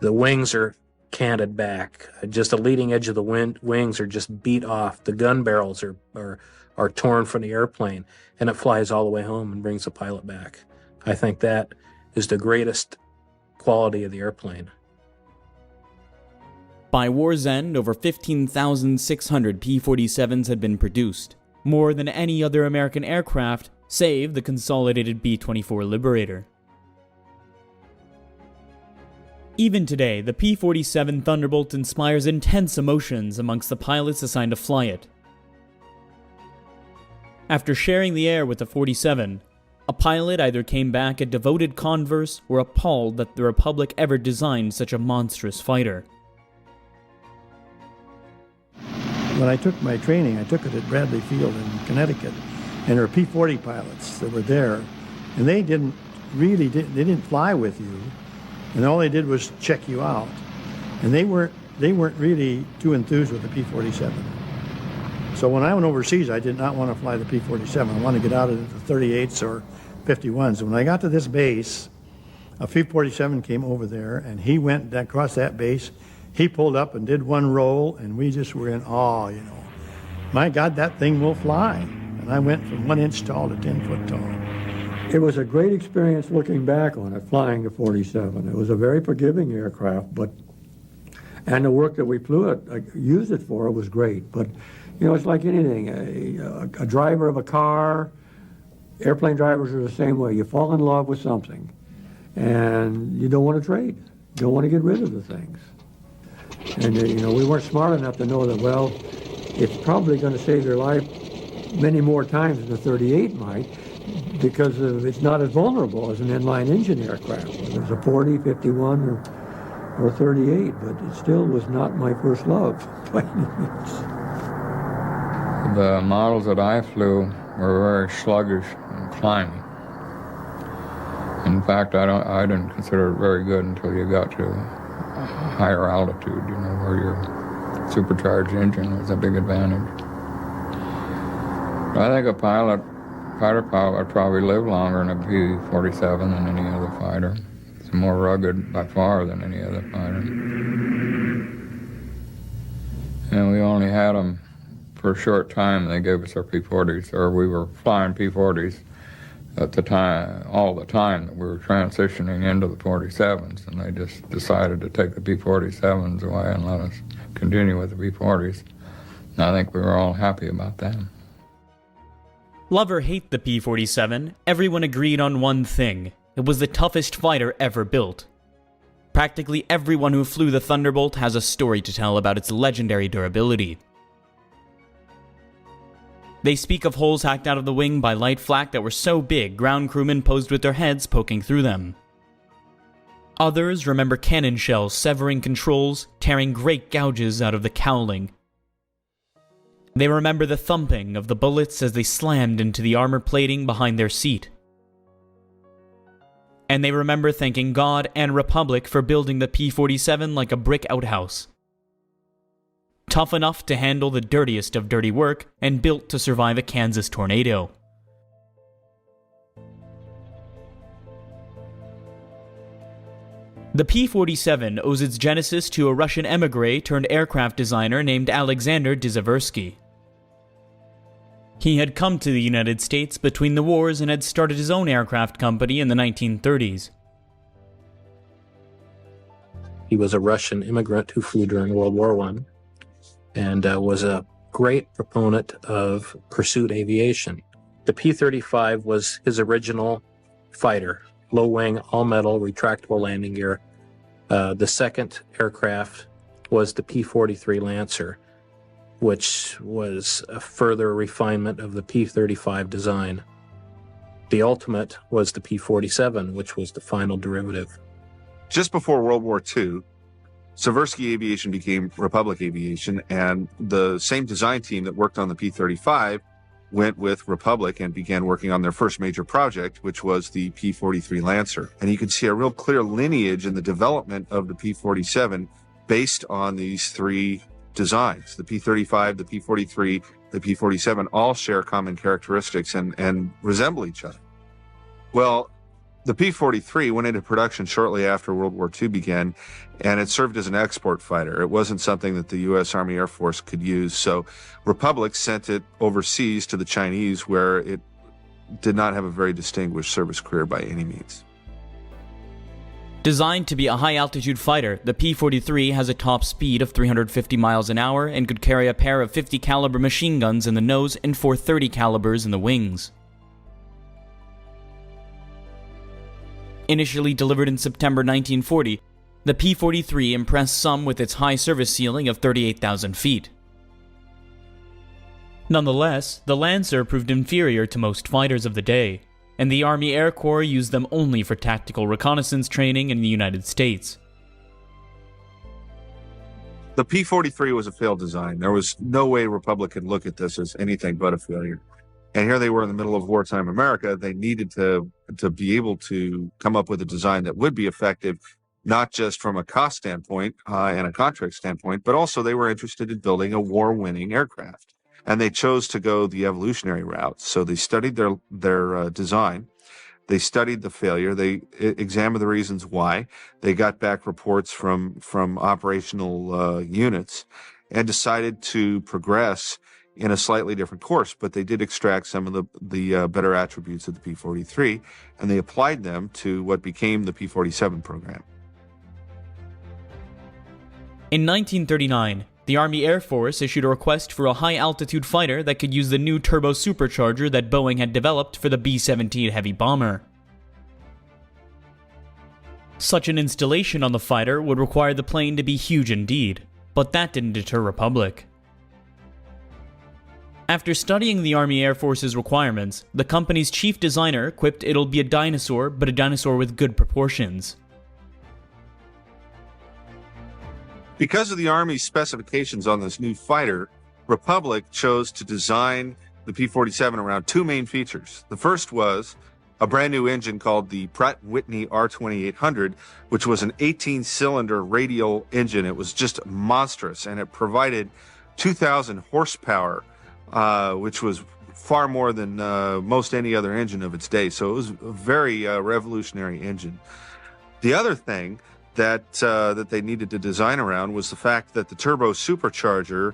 wings are canted back. Just the leading edge of the wings are just beat off. The gun barrels are torn from the airplane, and it flies all the way home and brings the pilot back. I think that is the greatest quality of the airplane. By war's end, over 15,600 P-47s had been produced, more than any other American aircraft, save the Consolidated B-24 Liberator. Even today, the P-47 Thunderbolt inspires intense emotions amongst the pilots assigned to fly it. After sharing the air with the 47, a pilot either came back a devoted converse or appalled that the Republic ever designed such a monstrous fighter. When I took my training, I took it at Bradley Field in Connecticut, and there were P-40 pilots that were there, and they didn't fly with you, and all they did was check you out. And they weren't weren't really too enthused with the P-47. So when I went overseas, I did not want to fly the P-47. I wanted to get out of the 38s or 51s. When I got to this base, a P-47 came over there, and he went across that base. He pulled up and did one roll, and we just were in awe, you know. My God, that thing will fly. And I went from 1 inch tall to 10 foot tall. It was a great experience looking back on it, flying the 47. It was a very forgiving aircraft, and the work that we flew it, used it for, was great. But, you know, it's like anything. A driver of a car, airplane drivers are the same way. You fall in love with something, and you don't want to trade. You don't want to get rid of the things. And, you know, we weren't smart enough to know that, well, it's probably going to save your life many more times than the 38 might, because it's not as vulnerable as an inline engine aircraft, whether it's a 40, 51, or 38, but it still was not my first love by any means. The models that I flew were very sluggish and climbing. In fact, I didn't consider it very good until you got to a higher altitude, you know, where your supercharged engine was a big advantage. I think a fighter pilot would probably live longer in a P-47 than any other fighter. It's more rugged by far than any other fighter. And we only had them for a short time. They gave us our P-40s, or we were flying P-40s at the time, all the time that we were transitioning into the 47s, and they just decided to take the P-47s away and let us continue with the P-40s. And I think we were all happy about that. Love or hate the P-47, everyone agreed on one thing. It was the toughest fighter ever built. Practically everyone who flew the Thunderbolt has a story to tell about its legendary durability. They speak of holes hacked out of the wing by light flak that were so big ground crewmen posed with their heads poking through them. Others remember cannon shells severing controls, tearing great gouges out of the cowling. They remember the thumping of the bullets as they slammed into the armor plating behind their seat. And they remember thanking God and Republic for building the P-47 like a brick outhouse. Tough enough to handle the dirtiest of dirty work, and built to survive a Kansas tornado. The P-47 owes its genesis to a Russian émigré turned aircraft designer named Alexander Dziaversky. He had come to the United States between the wars and had started his own aircraft company in the 1930s. He was a Russian immigrant who flew during World War I and was a great proponent of pursuit aviation. The P-35 was his original fighter, low wing, all metal, retractable landing gear. The second aircraft was the P-43 Lancer, which was a further refinement of the P-35 design. The ultimate was the P-47, which was the final derivative. Just before World War II, Dziaversky Aviation became Republic Aviation, and the same design team that worked on the P-35 went with Republic and began working on their first major project, which was the P-43 Lancer. And you can see a real clear lineage in the development of the P-47 based on these three designs. The P-35, the P-43, the P-47 all share common characteristics and resemble each other. Well, the P-43 went into production shortly after World War II began, and it served as an export fighter. It wasn't something that the U.S. Army Air Force could use, so Republic sent it overseas to the Chinese, where it did not have a very distinguished service career by any means. Designed to be a high-altitude fighter, the P-43 has a top speed of 350 miles an hour and could carry a pair of 50 caliber machine guns in the nose and 430 calibers in the wings. Initially delivered in September 1940, the P-43 impressed some with its high service ceiling of 38,000 feet. Nonetheless, the Lancer proved inferior to most fighters of the day, and the Army Air Corps used them only for tactical reconnaissance training in the United States. The P-43 was a failed design. There was no way Republic could look at this as anything but a failure. And here they were in the middle of wartime America. They needed to be able to come up with a design that would be effective not just from a cost standpoint and a contract standpoint, but also they were interested in building a war-winning aircraft. And they chose to go the evolutionary route. So they studied their design. They studied the failure. They examined the reasons why. They got back reports from operational units and decided to progress in a slightly different course. But they did extract some of the better attributes of the P-43, and they applied them to what became the P-47 program. In 1939, the Army Air Force issued a request for a high-altitude fighter that could use the new turbo supercharger that Boeing had developed for the B-17 heavy bomber. Such an installation on the fighter would require the plane to be huge indeed, but that didn't deter Republic. After studying the Army Air Force's requirements, the company's chief designer quipped it'll be a dinosaur, but a dinosaur with good proportions. Because of the Army's specifications on this new fighter, Republic chose to design the P-47 around two main features. The first was a brand new engine called the Pratt & Whitney R2800, which was an 18-cylinder radial engine. It was just monstrous, and it provided 2,000 horsepower, which was far more than most any other engine of its day. So it was a very revolutionary engine. The other thing that they needed to design around was the fact that the turbo supercharger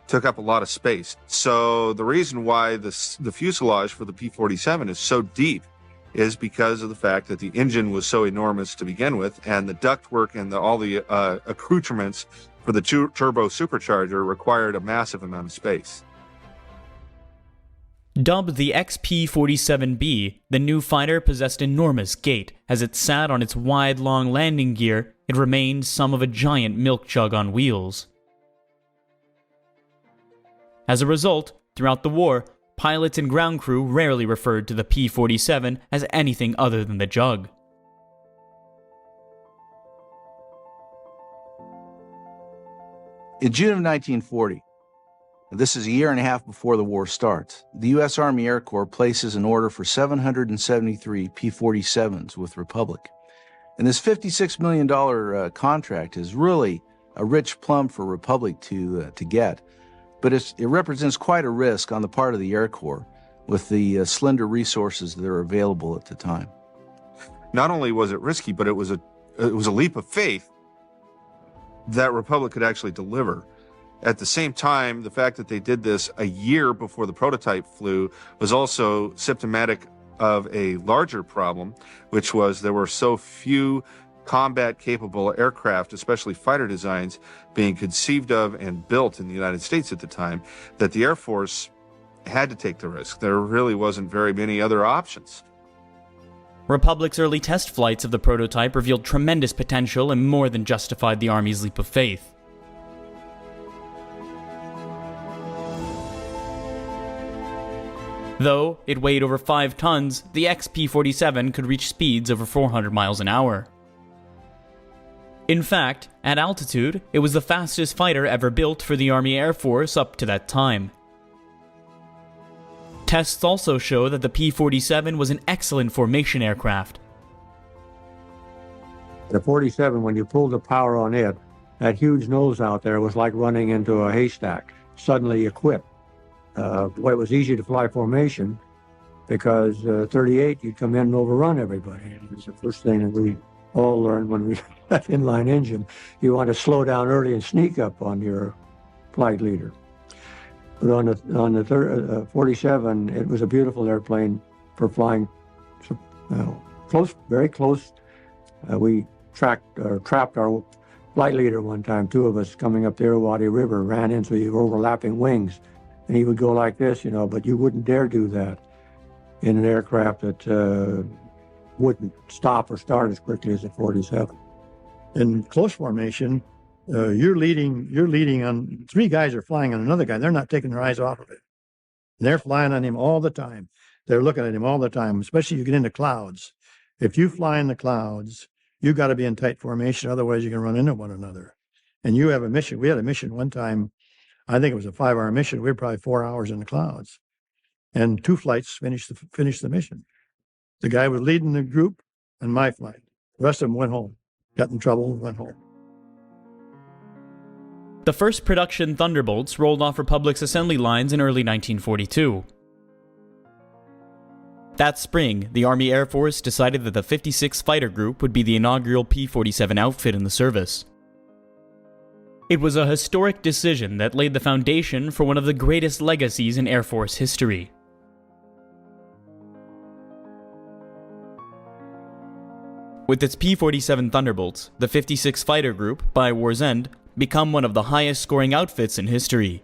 took up a lot of space. So the reason why the fuselage for the P-47 is so deep is because of the fact that the engine was so enormous to begin with, and the ductwork and all the accoutrements for the turbo supercharger required a massive amount of space. Dubbed the XP-47B, the new fighter possessed enormous gait. As it sat on its wide, long landing gear, it remained some of a giant milk jug on wheels. As a result, throughout the war, pilots and ground crew rarely referred to the P-47 as anything other than the jug. In June of 1940, this is a year and a half before the war starts, the U.S. Army Air Corps places an order for 773 P-47s with Republic. And this $56 million contract is really a rich plum for Republic to get. But it represents quite a risk on the part of the Air Corps with the slender resources that are available at the time. Not only was it risky, but it was a leap of faith that Republic could actually deliver. At the same time, the fact that they did this a year before the prototype flew was also symptomatic of a larger problem, which was there were so few combat-capable aircraft, especially fighter designs, being conceived of and built in the United States at the time, that the Air Force had to take the risk. There really wasn't very many other options. Republic's early test flights of the prototype revealed tremendous potential and more than justified the Army's leap of faith. Though it weighed over 5 tons, the XP-47 could reach speeds over 400 miles an hour. In fact, at altitude, it was the fastest fighter ever built for the Army Air Force up to that time. Tests also show that the P-47 was an excellent formation aircraft. The 47, when you pulled the power on it, that huge nose out there was like running into a haystack, suddenly equipped. It was easy to fly formation because 38, you'd come in and overrun everybody. It was the first thing that we all learned when we had inline engine. You want to slow down early and sneak up on your flight leader. But on the 47, it was a beautiful airplane for flying close, very close. We trapped our flight leader one time. Two of us coming up the Irrawaddy River ran into the overlapping wings. And he would go like this, but you wouldn't dare do that in an aircraft that wouldn't stop or start as quickly as a 47. In close formation, you're leading on, 3 guys are flying on another guy. They're not taking their eyes off of it. They're flying on him all the time. They're looking at him all the time, especially you get into clouds. If you fly in the clouds, you got to be in tight formation, otherwise you can run into one another. And you have a mission. We had a mission one time, I think it was a 5-hour mission. We were probably 4 hours in the clouds. And 2 flights finished the mission. The guy was leading the group and my flight. The rest of them went home. got in trouble, and went home. The first production Thunderbolts rolled off Republic's assembly lines in early 1942. That spring, the Army Air Force decided that the 56 Fighter Group would be the inaugural P-47 outfit in the service. It was a historic decision that laid the foundation for one of the greatest legacies in Air Force history. With its P-47 Thunderbolts, the 56 Fighter Group, by war's end, become one of the highest scoring outfits in history.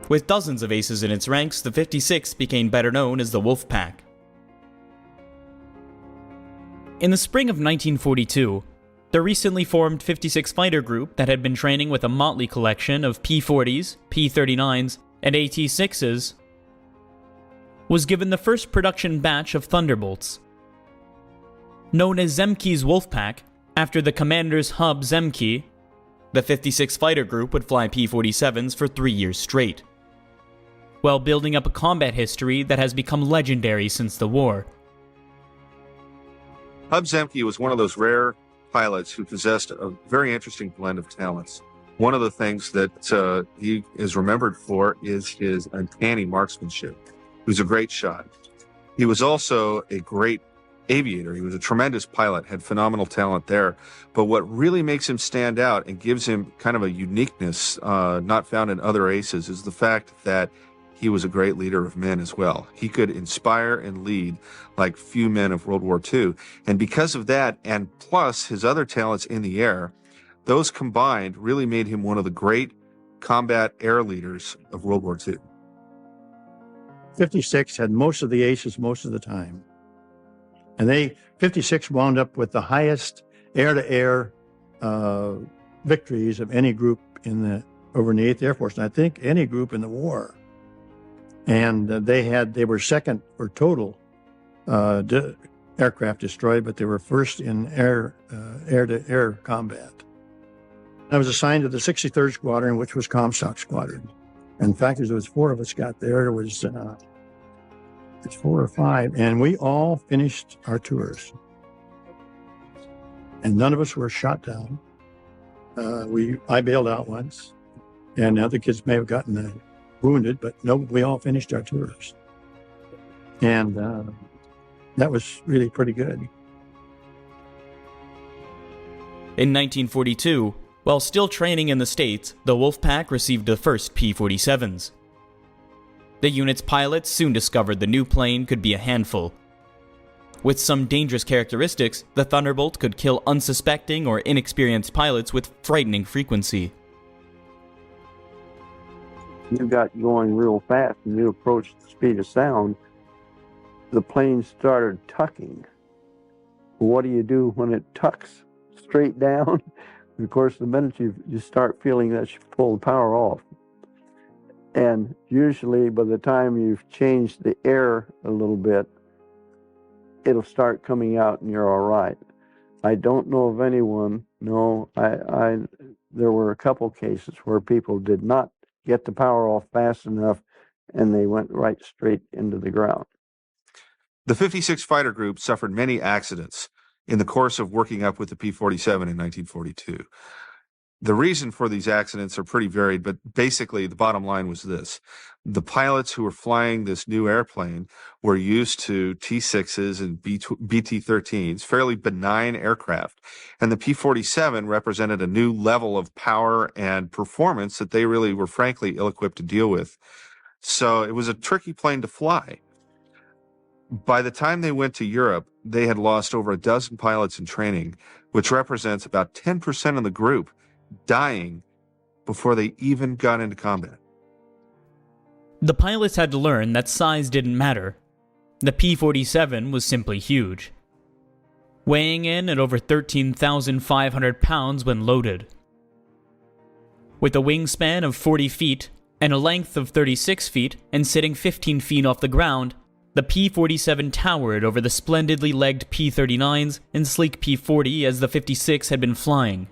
With dozens of aces in its ranks, the 56 became better known as the Wolf Pack. In the spring of 1942, the recently formed 56 Fighter Group that had been training with a motley collection of P-40s, P-39s, and AT-6s was given the first production batch of Thunderbolts. Known as Zemke's Wolfpack, after the commander's hub Zemke, the 56 Fighter Group would fly P-47s for 3 years straight, while building up a combat history that has become legendary since the war. Hub Zemke was one of those rare pilots who possessed a very interesting blend of talents. One of the things that he is remembered for is his uncanny marksmanship. He was a great shot. He was also a great aviator. He was a tremendous pilot, had phenomenal talent there. But what really makes him stand out and gives him kind of a uniqueness not found in other aces is the fact that he was a great leader of men as well. He could inspire and lead like few men of World War II. And because of that, and plus his other talents in the air, those combined really made him one of the great combat air leaders of World War II. 56 had most of the aces most of the time. And 56 wound up with the highest air-to-air victories of any group over in the 8th Air Force, and I think any group in the war. And they were second for total aircraft destroyed, but they were first in air-to-air combat. I was assigned to the 63rd Squadron, which was Comstock Squadron. In fact, there was 4 of us got there. There was it's 4 or 5, and we all finished our tours. And none of us were shot down. I bailed out once, and other kids may have gotten wounded, but no, we all finished our tours. And that was really pretty good. In 1942, while still training in the States, the Wolfpack received the first P-47s. The unit's pilots soon discovered the new plane could be a handful. With some dangerous characteristics, the Thunderbolt could kill unsuspecting or inexperienced pilots with frightening frequency. You got going real fast and you approached the speed of sound, the plane started tucking. What do you do when it tucks straight down? Of course, the minute you start feeling that, you pull the power off. And usually by the time you've changed the air a little bit, it'll start coming out and you're all right. I don't know of anyone, there were a couple cases where people did not get the power off fast enough and they went right straight into the ground. The 56 Fighter Group suffered many accidents in the course of working up with the P-47 in 1942. The reason for these accidents are pretty varied, but basically the bottom line was this. The pilots who were flying this new airplane were used to T-6s and BT-13s, fairly benign aircraft, and the P-47 represented a new level of power and performance that they really were frankly ill-equipped to deal with. So it was a tricky plane to fly. By the time they went to Europe, they had lost over a dozen pilots in training, which represents about 10% of the group dying before they even got into combat. The pilots had to learn that size didn't matter. The P-47 was simply huge, weighing in at over 13,500 pounds when loaded. With a wingspan of 40 feet and a length of 36 feet and sitting 15 feet off the ground, the P-47 towered over the splendidly legged P-39s and sleek P-40 as the 56 had been flying.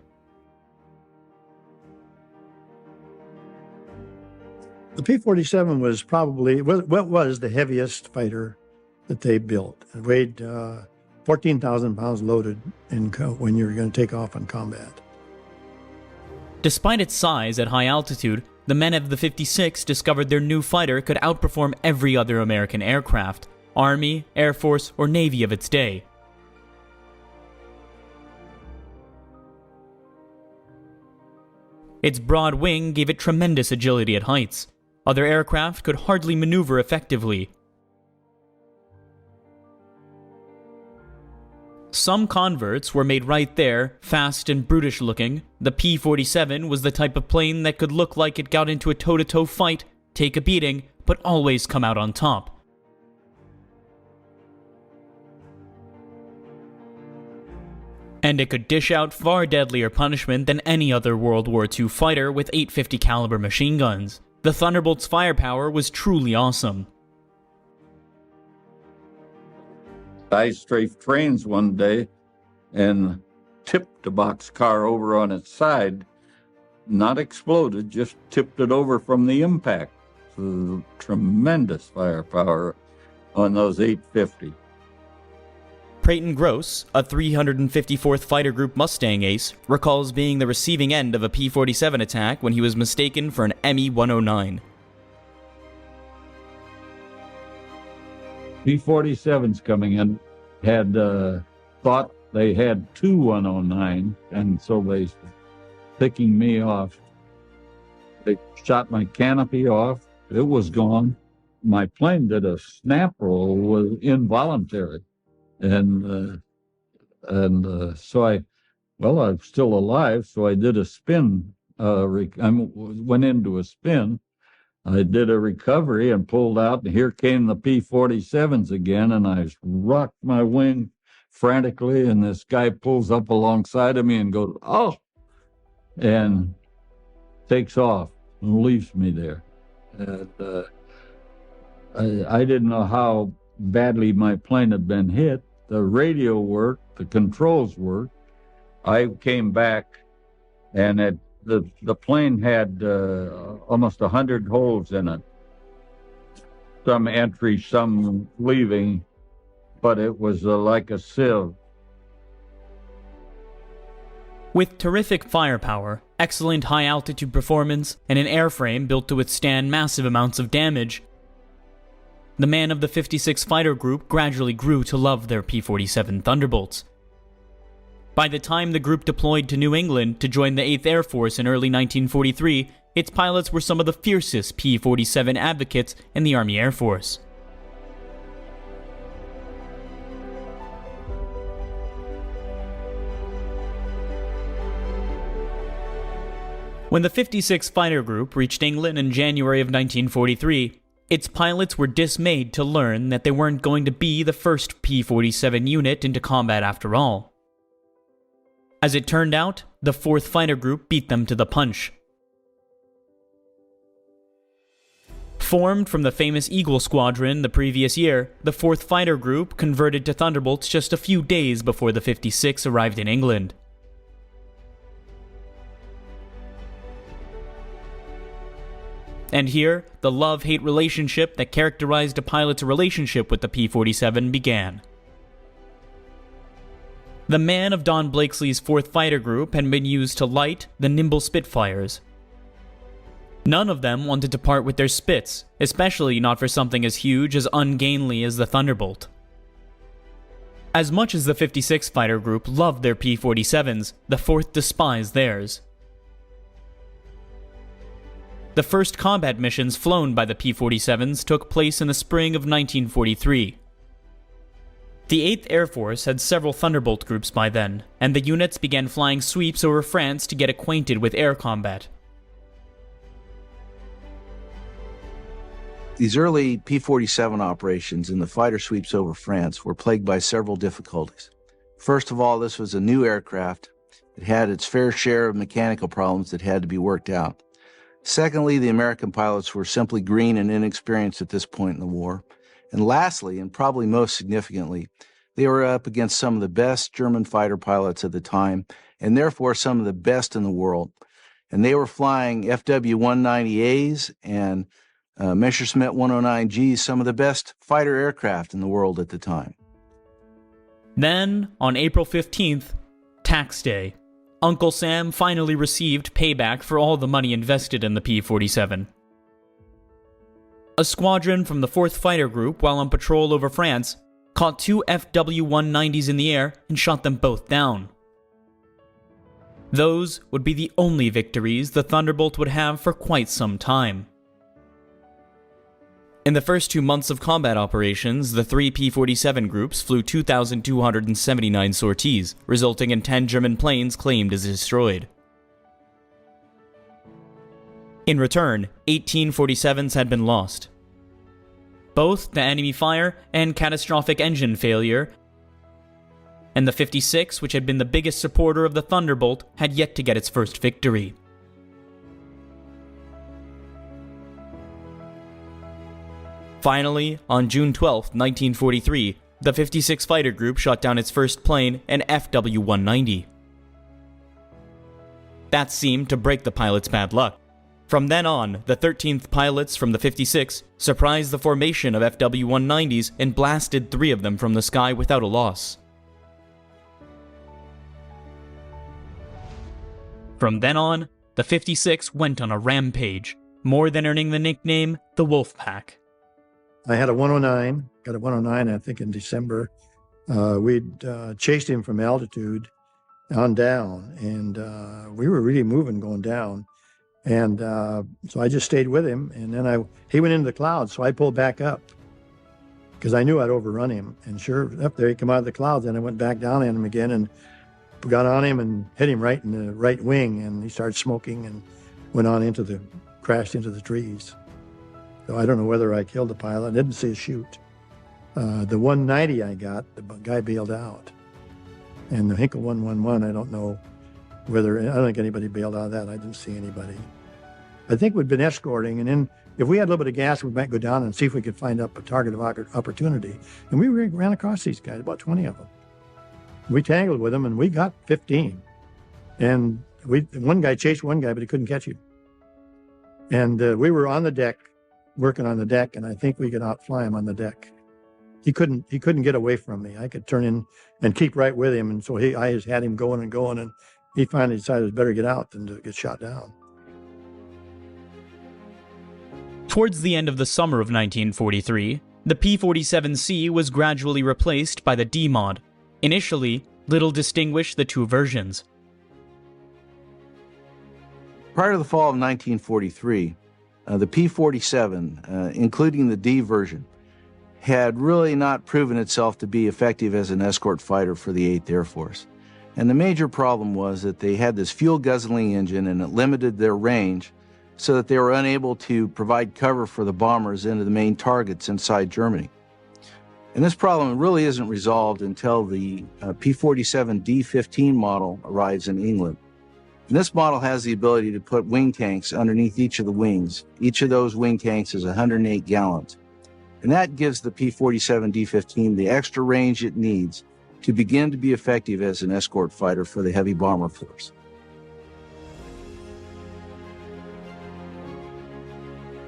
The P-47 was probably what was the heaviest fighter that they built. It weighed 14,000 pounds loaded when you were going to take off in combat. Despite its size at high altitude, the men of the 56 discovered their new fighter could outperform every other American aircraft, Army, Air Force, or Navy of its day. Its broad wing gave it tremendous agility at heights. Other aircraft could hardly maneuver effectively. Some converts were made right there, fast and brutish looking. The P-47 was the type of plane that could look like it got into a toe-to-toe fight, take a beating, but always come out on top. And it could dish out far deadlier punishment than any other World War II fighter with 850 caliber machine guns. The Thunderbolt's firepower was truly awesome. I strafed trains one day and tipped a boxcar over on its side. Not exploded, just tipped it over from the impact. So tremendous firepower on those 850. Preyton Gross, a 354th Fighter Group Mustang ace, recalls being the receiving end of a P-47 attack when he was mistaken for an Me-109. P-47s coming in had thought they had two 109, and so they picking me off. They shot my canopy off. It was gone. My plane did a snap roll, was involuntary. And so I'm still alive, so I did a spin. I went into a spin. I did a recovery and pulled out, and here came the P-47s again, and I rocked my wing frantically, and this guy pulls up alongside of me and goes, "Oh!" and takes off and leaves me there. And I didn't know how badly my plane had been hit. The radio worked, the controls worked. I came back, and the plane had almost 100 holes in it. Some entry, some leaving, but it was like a sieve. With terrific firepower, excellent high-altitude performance, and an airframe built to withstand massive amounts of damage, the men of the 56 Fighter Group gradually grew to love their P-47 Thunderbolts. By the time the group deployed to New England to join the 8th Air Force in early 1943, its pilots were some of the fiercest P-47 advocates in the Army Air Force. When the 56 Fighter Group reached England in January of 1943, its pilots were dismayed to learn that they weren't going to be the first P-47 unit into combat after all. As it turned out, the 4th Fighter Group beat them to the punch. Formed from the famous Eagle Squadron the previous year, the 4th Fighter Group converted to Thunderbolts just a few days before the 56 arrived in England. And here, the love-hate relationship that characterized a pilot's relationship with the P-47 began. The man of Don Blakesley's 4th Fighter Group had been used to light the nimble Spitfires. None of them wanted to part with their Spits, especially not for something as huge as ungainly as the Thunderbolt. As much as the 56 Fighter Group loved their P-47s, the 4th despised theirs. The first combat missions flown by the P-47s took place in the spring of 1943. The 8th Air Force had several Thunderbolt groups by then, and the units began flying sweeps over France to get acquainted with air combat. These early P-47 operations in the fighter sweeps over France were plagued by several difficulties. First of all, this was a new aircraft. It had its fair share of mechanical problems that had to be worked out. Secondly, the American pilots were simply green and inexperienced at this point in the war. And lastly, and probably most significantly, they were up against some of the best German fighter pilots at the time, and therefore some of the best in the world. And they were flying FW-190As and Messerschmitt 109Gs, some of the best fighter aircraft in the world at the time. Then, on April 15th, Tax Day, Uncle Sam finally received payback for all the money invested in the P-47. A squadron from the 4th Fighter Group, while on patrol over France, caught 2 FW-190s in the air and shot them both down. Those would be the only victories the Thunderbolt would have for quite some time. In the first 2 months of combat operations, the 3 P-47 groups flew 2,279 sorties, resulting in 10 German planes claimed as destroyed. In return, 18 47s had been lost. Both the enemy fire and catastrophic engine failure, and the 56, which had been the biggest supporter of the Thunderbolt, had yet to get its first victory. Finally, on June 12, 1943, the 56 Fighter Group shot down its first plane, an FW-190. That seemed to break the pilot's bad luck. From then on, the 13th pilots from the 56 surprised the formation of FW-190s and blasted 3 of them from the sky without a loss. From then on, the 56 went on a rampage, more than earning the nickname the Wolfpack. I had a 109, got a 109, I think, in December. We'd chased him from altitude on down, and we were really moving going down. And so I just stayed with him, and then he went into the clouds, so I pulled back up because I knew I'd overrun him. And sure, up there he came out of the clouds, and I went back down on him again and got on him and hit him right in the right wing, and he started smoking and went on crashed into the trees. So I don't know whether I killed the pilot. I didn't see a shoot. The 190 I got, the guy bailed out. And the Hinkle 111, I don't know whether, I don't think anybody bailed out of that. I didn't see anybody. I think we'd been escorting, and then if we had a little bit of gas, we might go down and see if we could find up a target of opportunity. And we ran across these guys, about 20 of them. We tangled with them, and we got 15. And one guy chased one guy, but he couldn't catch him. And we were on the deck, working on the deck, and I think we could outfly him on the deck. He couldn't get away from me. I could turn in and keep right with him, and so I just had him going and going, and he finally decided it was better get out than to get shot down. Towards the end of the summer of 1943, the P-47C was gradually replaced by the D-Mod. Initially, little distinguished the 2 versions. Prior to the fall of 1943, the P-47, including the D version, had really not proven itself to be effective as an escort fighter for the 8th Air Force. And the major problem was that they had this fuel-guzzling engine, and it limited their range so that they were unable to provide cover for the bombers into the main targets inside Germany. And this problem really isn't resolved until the P-47 D-15 model arrives in England. And this model has the ability to put wing tanks underneath each of the wings. Each of those wing tanks is 108 gallons. And that gives the P-47 D-15 the extra range it needs to begin to be effective as an escort fighter for the heavy bomber force.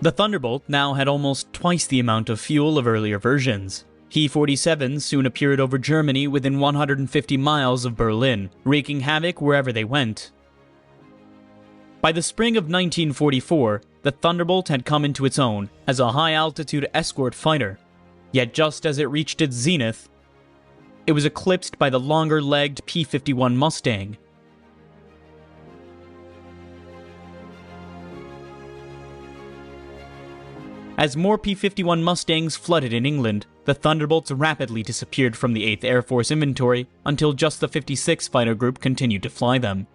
The Thunderbolt now had almost twice the amount of fuel of earlier versions. P-47s soon appeared over Germany within 150 miles of Berlin, wreaking havoc wherever they went. By the spring of 1944, the Thunderbolt had come into its own as a high-altitude escort fighter. Yet just as it reached its zenith, it was eclipsed by the longer-legged P-51 Mustang. As more P-51 Mustangs flooded in England, the Thunderbolts rapidly disappeared from the 8th Air Force inventory until just the 56 Fighter Group continued to fly them.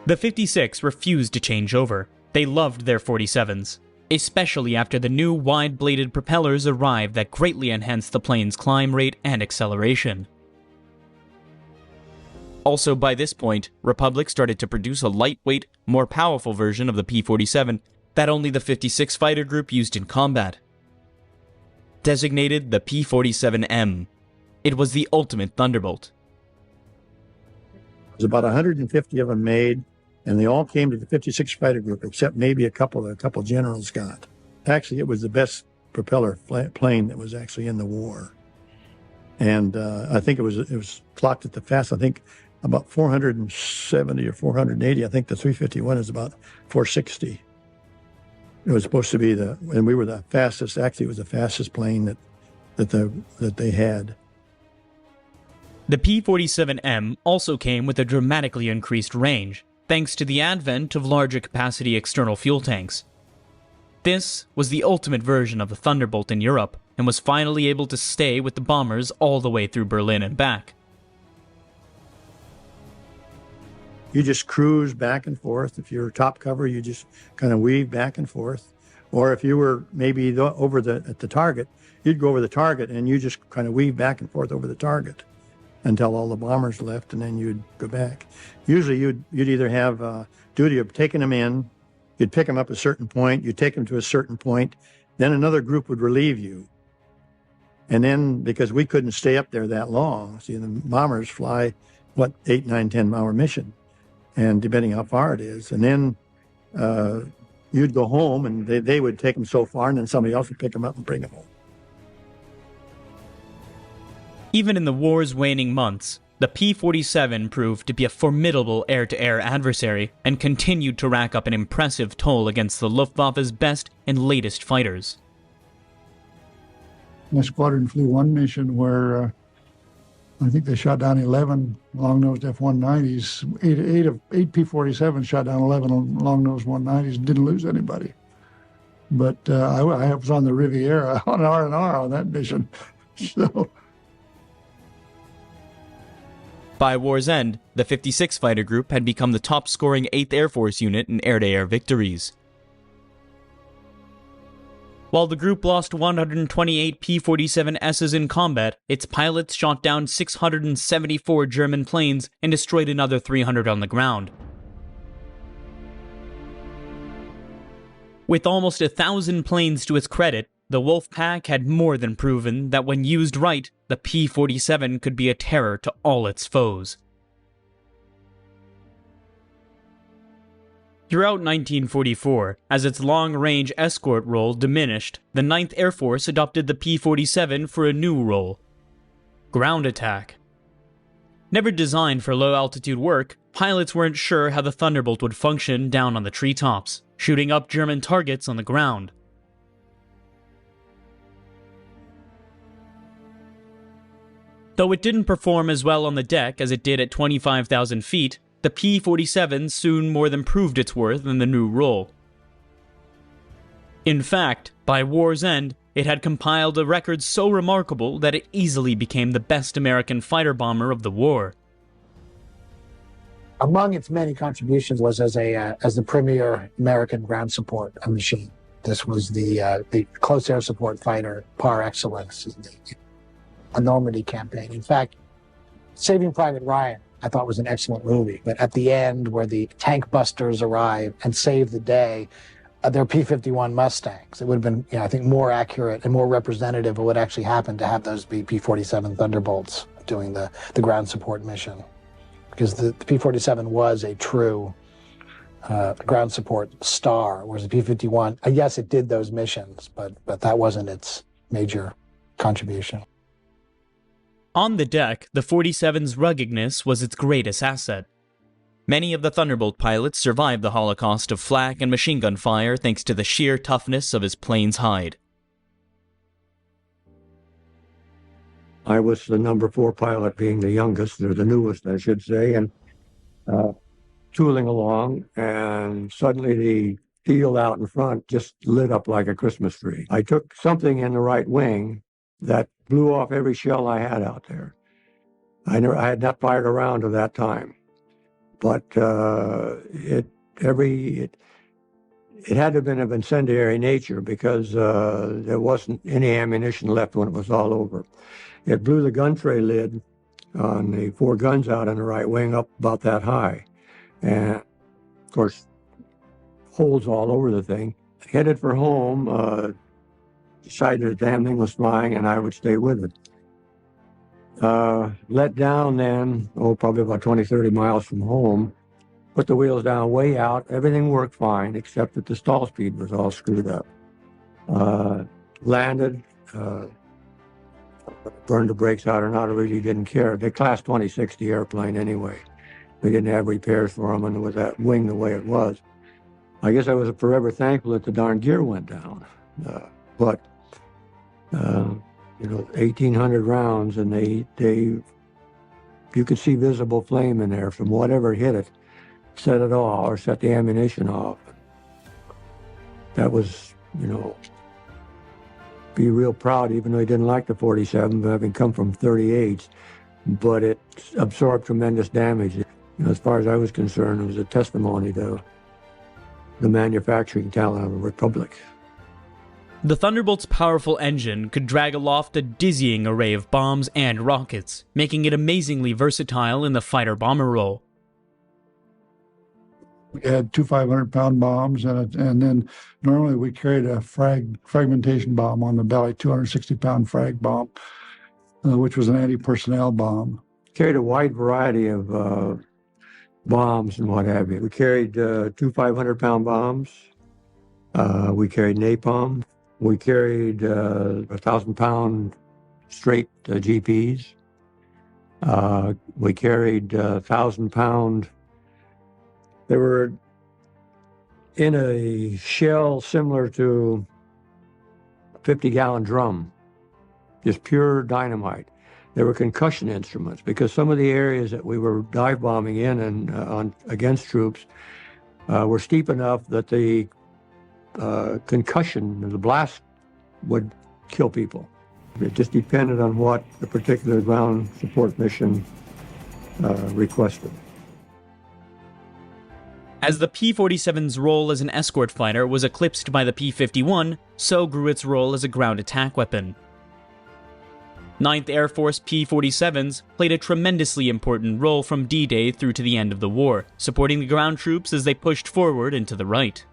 The 56 refused to change over. They loved their 47s, especially after the new wide-bladed propellers arrived that greatly enhanced the plane's climb rate and acceleration. Also by this point, Republic started to produce a lightweight, more powerful version of the P-47 that only the 56 Fighter Group used in combat. Designated the P-47M, it was the ultimate Thunderbolt. There's about 150 of them made. And they all came to the 56 fighter group, except maybe a couple generals got. Actually, it was the best propeller plane that was actually in the war. And I think it was clocked at the fast, I think about 470 or 480. I think the 351 is about 460. It was supposed to be and we were the fastest, actually it was the fastest plane that they had. The P-47M also came with a dramatically increased range, thanks to the advent of larger capacity external fuel tanks. This was the ultimate version of the Thunderbolt in Europe, and was finally able to stay with the bombers all the way through Berlin and back. You just cruise back and forth. If you're top cover, you just kind of weave back and forth. Or if you were maybe at the target, you'd go over the target and you just kind of weave back and forth over the target until all the bombers left, and then you'd go back. Usually you'd either have duty of taking them in, you'd pick them up at a certain point, you'd take them to a certain point, then another group would relieve you. And then, because we couldn't stay up there that long, see, the bombers fly, 8, 9, 10-hour mission, and depending how far it is. And then you'd go home, and they would take them so far, and then somebody else would pick them up and bring them home. Even in the war's waning months, the P-47 proved to be a formidable air-to-air adversary and continued to rack up an impressive toll against the Luftwaffe's best and latest fighters. My squadron flew one mission where I think they shot down 11 long-nosed F-190s. Eight P-47s shot down 11 long-nosed 190s and didn't lose anybody. But I was on the Riviera on R&R on that mission. So. By war's end, the 56 Fighter Group had become the top-scoring 8th Air Force unit in air-to-air victories. While the group lost 128 P-47Ss in combat, its pilots shot down 674 German planes and destroyed another 300 on the ground. With almost 1,000 planes to its credit, the Wolfpack had more than proven that when used right, the P-47 could be a terror to all its foes. Throughout 1944, as its long-range escort role diminished, the 9th Air Force adopted the P-47 for a new role: ground attack. Never designed for low-altitude work, pilots weren't sure how the Thunderbolt would function down on the treetops, shooting up German targets on the ground. Though it didn't perform as well on the deck as it did at 25,000 feet, the P-47 soon more than proved its worth in the new role. In fact, by war's end, it had compiled a record so remarkable that it easily became the best American fighter bomber of the war. Among its many contributions was as the premier American ground support machine. This was the close air support fighter par excellence in the Normandy campaign. In fact, Saving Private Ryan, I thought, was an excellent movie. But at the end, where the tank busters arrive and save the day, they're P-51 Mustangs. It would have been, I think, more accurate and more representative of what actually happened to have those be P-47 Thunderbolts doing the ground support mission. Because the P-47 was a true ground support star, whereas the P-51, yes, it did those missions, but that wasn't its major contribution. On the deck, the 47's ruggedness was its greatest asset. Many of the Thunderbolt pilots survived the holocaust of flak and machine gun fire thanks to the sheer toughness of his plane's hide. I was the number 4 pilot, being the youngest, or the newest, I should say, and tooling along, and suddenly the field out in front just lit up like a Christmas tree. I took something in the right wing that blew off every shell I had out there. I had not fired a round at that time, but it had to have been of incendiary nature because there wasn't any ammunition left when it was all over. It blew the gun tray lid on the 4 guns out in the right wing up about that high, and of course holes all over the thing. Headed for home. Decided the damn thing was flying and I would stay with it. Let down then, probably about 20, 30 miles from home, put the wheels down way out. Everything worked fine, except that the stall speed was all screwed up. Landed, burned the brakes out or not, I really didn't care. They class 2060 airplane anyway. We didn't have repairs for them, and with that wing the way it was, I guess I was forever thankful that the darn gear went down. But 1,800 rounds, and you could see visible flame in there from whatever hit it, set it off or set the ammunition off. That was, be real proud, even though he didn't like the 47, but having come from 38s, but it absorbed tremendous damage. As far as I was concerned, it was a testimony to the manufacturing talent of the Republic. The Thunderbolt's powerful engine could drag aloft a dizzying array of bombs and rockets, making it amazingly versatile in the fighter-bomber role. We had two 500-pound bombs, and then normally we carried a fragmentation bomb on the belly, 260-pound frag bomb, which was an anti-personnel bomb. Carried a wide variety of bombs and what have you. We carried two 500-pound bombs. We carried napalm. We carried 1,000-pound straight GPs. We carried 1,000-pound. They were in a shell similar to a 50-gallon drum, just pure dynamite. They were concussion instruments because some of the areas that we were dive bombing in and against troops were steep enough that the concussion, the blast, would kill people. It just depended on what the particular ground support mission requested. As the P-47's role as an escort fighter was eclipsed by the P-51, so grew its role as a ground attack weapon. 9th Air Force P-47s played a tremendously important role from D-Day through to the end of the war, supporting the ground troops as they pushed forward and to the right.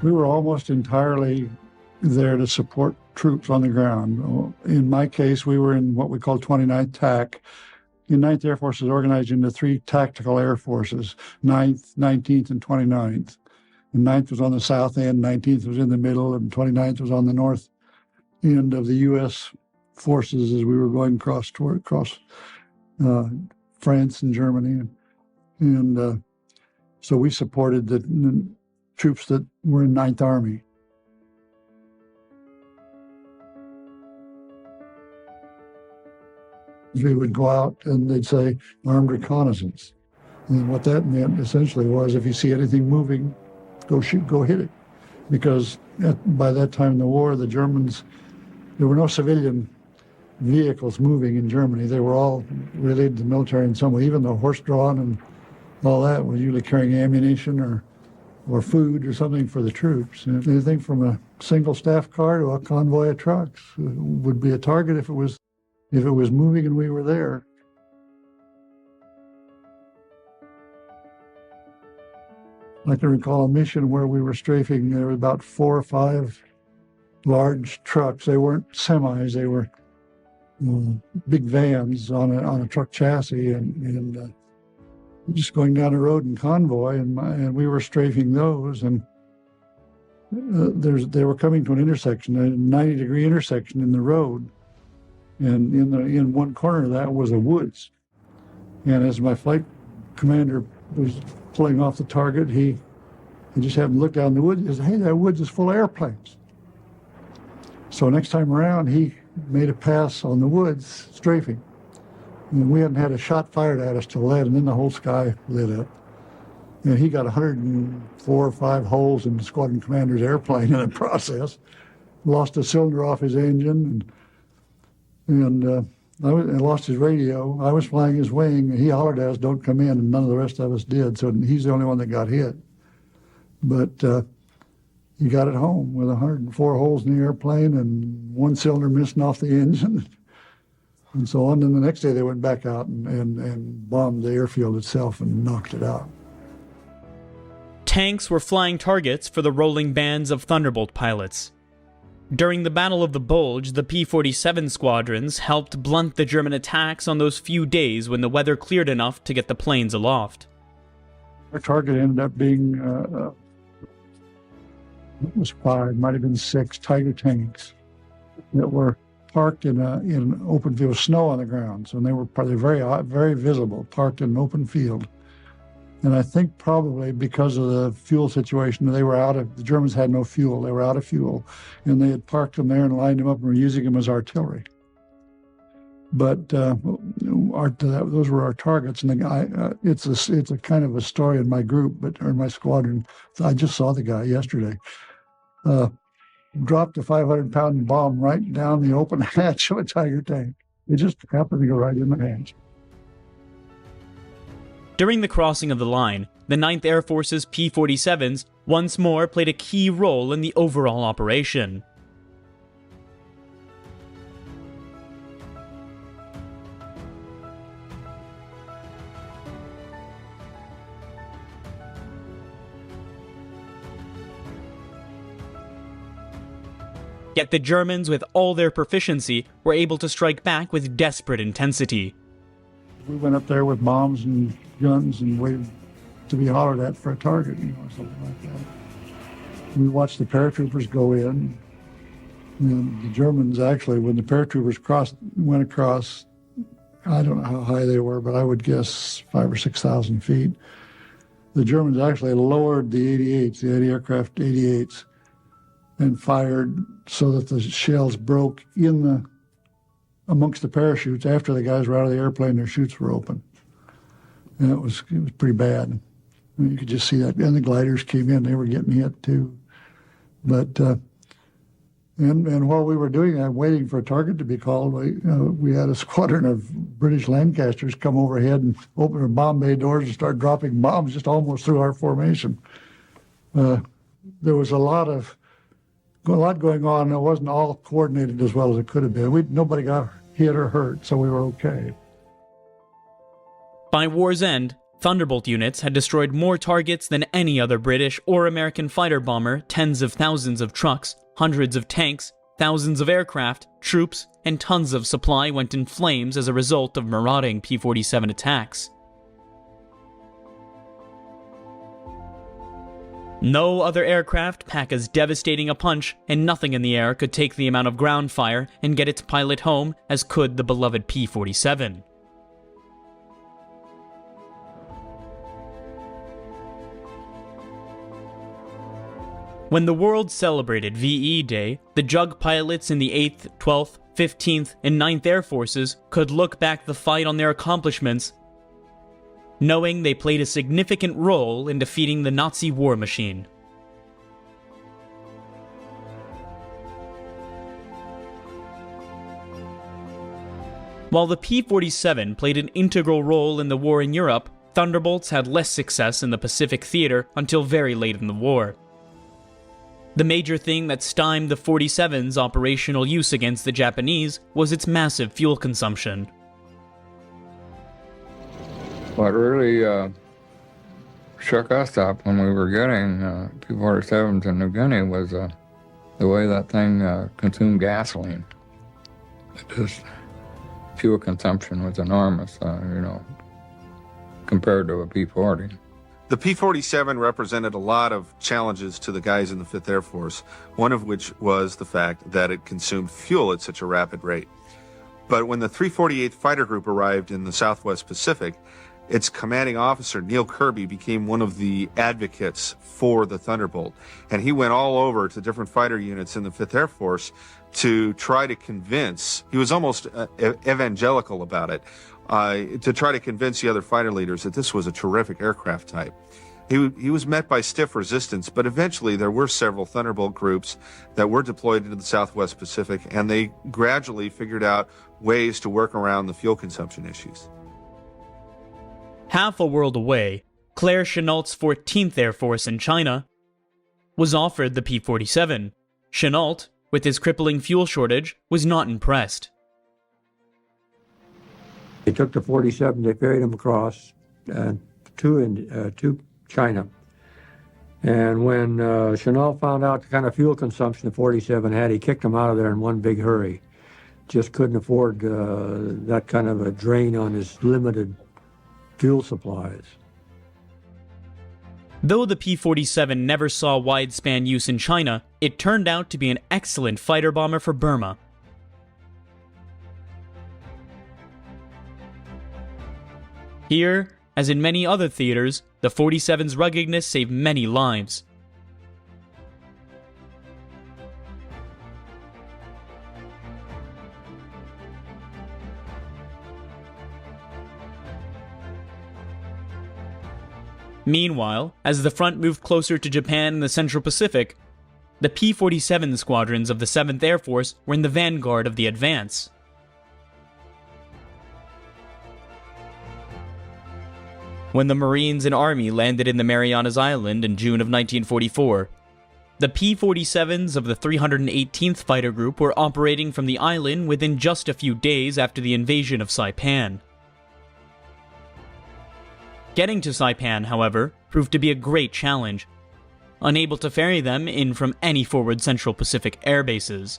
We were almost entirely there to support troops on the ground. In my case, we were in what we call 29th TAC. The 9th Air Force is organized into three tactical air forces, 9th, 19th, and 29th. And 9th was on the south end, 19th was in the middle, and 29th was on the north end of the U.S. forces as we were going across France and Germany. And so we supported the troops that were in 9th Army. We would go out and they'd say armed reconnaissance. And what that meant essentially was if you see anything moving, go shoot, go hit it. Because by that time in the war, the Germans, there were no civilian vehicles moving in Germany. They were all related to the military in some way. Even the horse-drawn and all that was usually carrying ammunition or food or something for the troops. And anything from a single staff car to a convoy of trucks would be a target if it was moving and we were there. I can recall a mission where we were strafing. There were about 4 or 5 large trucks. They weren't semis. They were big vans on a truck chassis, and just going down the road in convoy, and we were strafing those. And they were coming to an intersection, a 90-degree intersection in the road. And in one corner of that was a woods. And as my flight commander was pulling off the target, he just happened to look down the woods and said, "Hey, that woods is full of airplanes." So next time around, he made a pass on the woods, strafing. And we hadn't had a shot fired at us till then, and then the whole sky lit up. And he got 104 or 5 holes in the squadron commander's airplane in the process. Lost a cylinder off his engine, and I lost his radio. I was flying his wing, and he hollered at us, "Don't come in," and none of the rest of us did. So he's the only one that got hit. But he got it home with 104 holes in the airplane and 1 cylinder missing off the engine, and so on. And the next day they went back out and bombed the airfield itself and knocked it out. Tanks were flying targets for the rolling bands of Thunderbolt pilots. During the Battle of the Bulge, the P-47 squadrons helped blunt the German attacks on those few days when the weather cleared enough to get the planes aloft. Our target ended up being, it was 5, might have been 6 Tiger tanks that were parked in an open field, snow on the ground, so they were probably very visible, parked in an open field. And I think probably because of the fuel situation, the Germans had no fuel. They were out of fuel, and they had parked them there and lined them up and were using them as artillery. But those were our targets, and it's a kind of a story in my group, or in my squadron. I just saw the guy yesterday. Dropped a 500-pound bomb right down the open hatch of a Tiger tank. It just happened to go right in the hatch. During the crossing of the line, the 9th Air Force's P-47s once more played a key role in the overall operation. Yet the Germans, with all their proficiency, were able to strike back with desperate intensity. We went up there with bombs and guns and waited to be hollered at for a target, or something like that. We watched the paratroopers go in. And the Germans actually, when the paratroopers went across, I don't know how high they were, but I would guess 5,000 or 6,000 feet. The Germans actually lowered the 88s, the anti-aircraft 88s, and fired so that the shells broke amongst the parachutes. After the guys were out of the airplane, their chutes were open. And it was pretty bad. You could just see that. And the gliders came in, they were getting hit too. But, and while we were doing that, waiting for a target to be called, we had a squadron of British Lancasters come overhead and open their bomb bay doors and start dropping bombs just almost through our formation. There was a lot going on. It wasn't all coordinated as well as it could have been. Nobody got hit or hurt, so we were okay. By war's end, Thunderbolt units had destroyed more targets than any other British or American fighter bomber. Tens of thousands of trucks, hundreds of tanks, thousands of aircraft, troops, and tons of supply went in flames as a result of marauding P-47 attacks. No other aircraft pack as devastating a punch, and nothing in the air could take the amount of ground fire and get its pilot home as could the beloved P-47. When the world celebrated VE Day, the JUG pilots in the 8th, 12th, 15th, and 9th Air Forces could look back the fight on their accomplishments, knowing they played a significant role in defeating the Nazi war machine. While the P-47 played an integral role in the war in Europe, Thunderbolts had less success in the Pacific theater until very late in the war. The major thing that stymied the 47's operational use against the Japanese was its massive fuel consumption. What really shook us up when we were getting P-47s in New Guinea was the way that thing consumed gasoline. Fuel consumption was enormous, compared to a P-40. The P-47 represented a lot of challenges to the guys in the 5th Air Force, one of which was the fact that it consumed fuel at such a rapid rate. But when the 348th Fighter Group arrived in the Southwest Pacific, its commanding officer, Neil Kirby, became one of the advocates for the Thunderbolt. And he went all over to different fighter units in the 5th Air Force to try to convince, he was almost evangelical about it, to try to convince the other fighter leaders that this was a terrific aircraft type. He was met by stiff resistance, but eventually there were several Thunderbolt groups that were deployed into the Southwest Pacific, and they gradually figured out ways to work around the fuel consumption issues. Half a world away, Claire Chennault's 14th Air Force in China was offered the P-47. Chennault, with his crippling fuel shortage, was not impressed. They took the 47, they ferried them across to China. And when Chennault found out the kind of fuel consumption the 47 had, he kicked them out of there in one big hurry. Just couldn't afford that kind of a drain on his limited fuel supplies. Though the P-47 never saw wide-span use in China, it turned out to be an excellent fighter bomber for Burma. Here, as in many other theaters, the 47's ruggedness saved many lives. Meanwhile, as the front moved closer to Japan and the Central Pacific, the P-47 squadrons of the 7th Air Force were in the vanguard of the advance. When the Marines and Army landed in the Marianas Island in June of 1944, the P-47s of the 318th Fighter Group were operating from the island within just a few days after the invasion of Saipan. Getting to Saipan, however, proved to be a great challenge, unable to ferry them in from any forward Central Pacific air bases.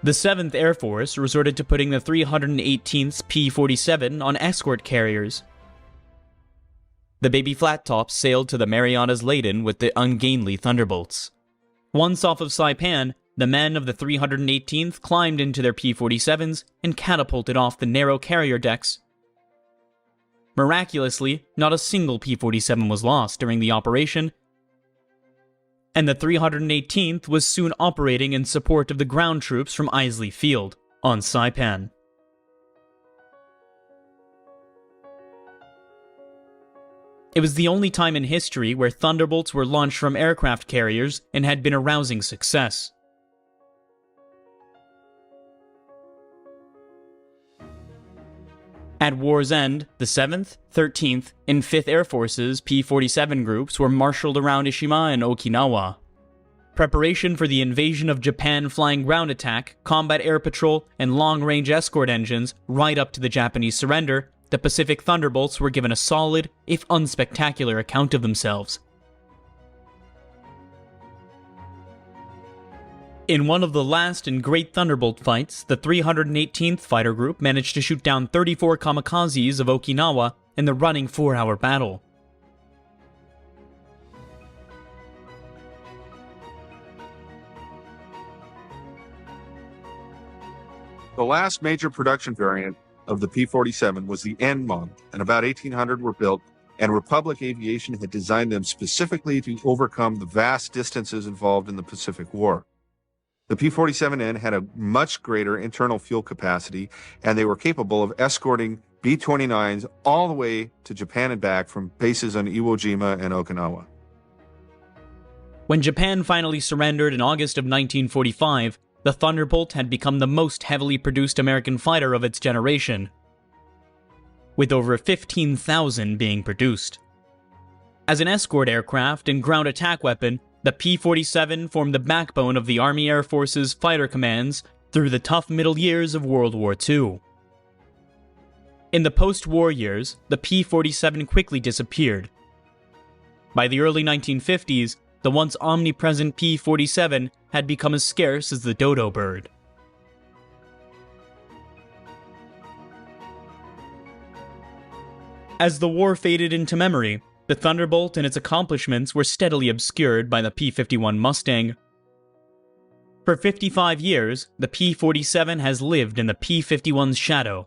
The 7th Air Force resorted to putting the 318th P-47 on escort carriers. The baby flat tops sailed to the Marianas laden with the ungainly Thunderbolts. Once off of Saipan, the men of the 318th climbed into their P-47s and catapulted off the narrow carrier decks. Miraculously, not a single P-47 was lost during the operation, and the 318th was soon operating in support of the ground troops from Isley Field, on Saipan. It was the only time in history where Thunderbolts were launched from aircraft carriers and had been a rousing success. At war's end, the 7th, 13th, and 5th Air Force's P-47 groups were marshaled around Ishima and Okinawa. Preparation for the invasion of Japan flying ground attack, combat air patrol, and long-range escort engines right up to the Japanese surrender, the Pacific Thunderbolts were given a solid, if unspectacular, account of themselves. In one of the last and great Thunderbolt fights, the 318th Fighter Group managed to shoot down 34 kamikazes of Okinawa in the running 4-hour battle. The last major production variant of the P-47 was the N model, and about 1,800 were built, and Republic Aviation had designed them specifically to overcome the vast distances involved in the Pacific War. The P-47N had a much greater internal fuel capacity, and they were capable of escorting B-29s all the way to Japan and back from bases on Iwo Jima and Okinawa. When Japan finally surrendered in August of 1945, the Thunderbolt had become the most heavily produced American fighter of its generation, with over 15,000 being produced. As an escort aircraft and ground attack weapon, the P-47 formed the backbone of the Army Air Force's fighter commands through the tough middle years of World War II. In the post-war years, the P-47 quickly disappeared. By the early 1950s, the once omnipresent P-47 had become as scarce as the dodo bird. As the war faded into memory, the Thunderbolt and its accomplishments were steadily obscured by the P-51 Mustang. For 55 years, the P-47 has lived in the P-51's shadow.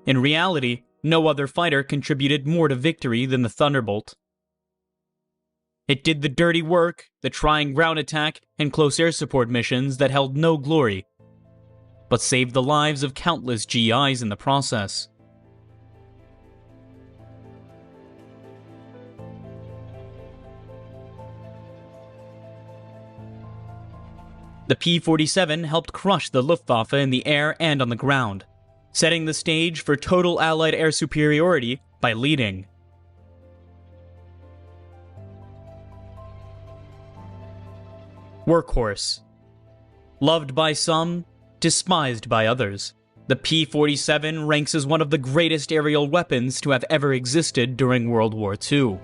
In reality, no other fighter contributed more to victory than the Thunderbolt. It did the dirty work, the trying ground attack, and close air support missions that held no glory, but saved the lives of countless GIs in the process. The P-47 helped crush the Luftwaffe in the air and on the ground, setting the stage for total Allied air superiority by leading. Workhorse. Loved by some, despised by others, the P-47 ranks as one of the greatest aerial weapons to have ever existed during World War II.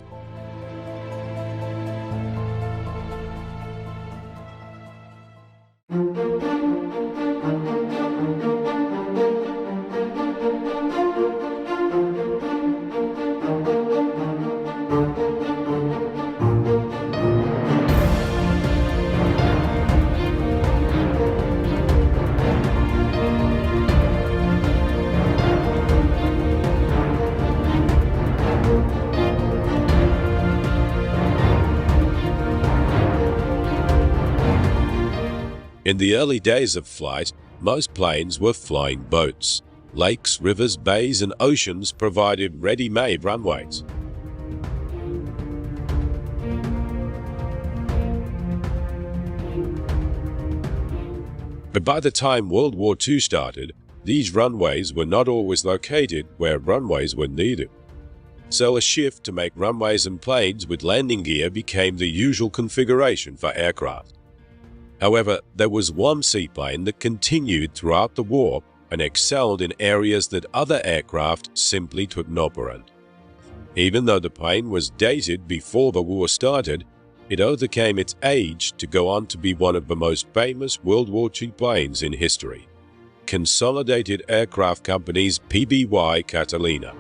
In the early days of flight, most planes were flying boats. Lakes, rivers, bays, and oceans provided ready-made runways. But by the time World War II started, these runways were not always located where runways were needed. So a shift to make runways and planes with landing gear became the usual configuration for aircraft. However, there was one seaplane that continued throughout the war and excelled in areas that other aircraft simply could not operate. Even though the plane was dated before the war started, it overcame its age to go on to be one of the most famous World War II planes in history. Consolidated Aircraft Company's PBY Catalina.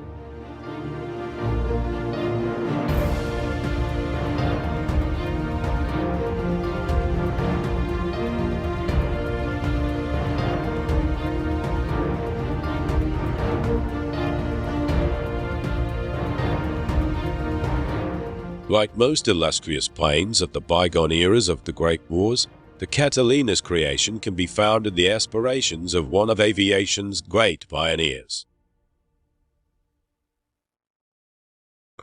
Like most illustrious planes of the bygone eras of the Great Wars, the Catalina's creation can be found in the aspirations of one of aviation's great pioneers.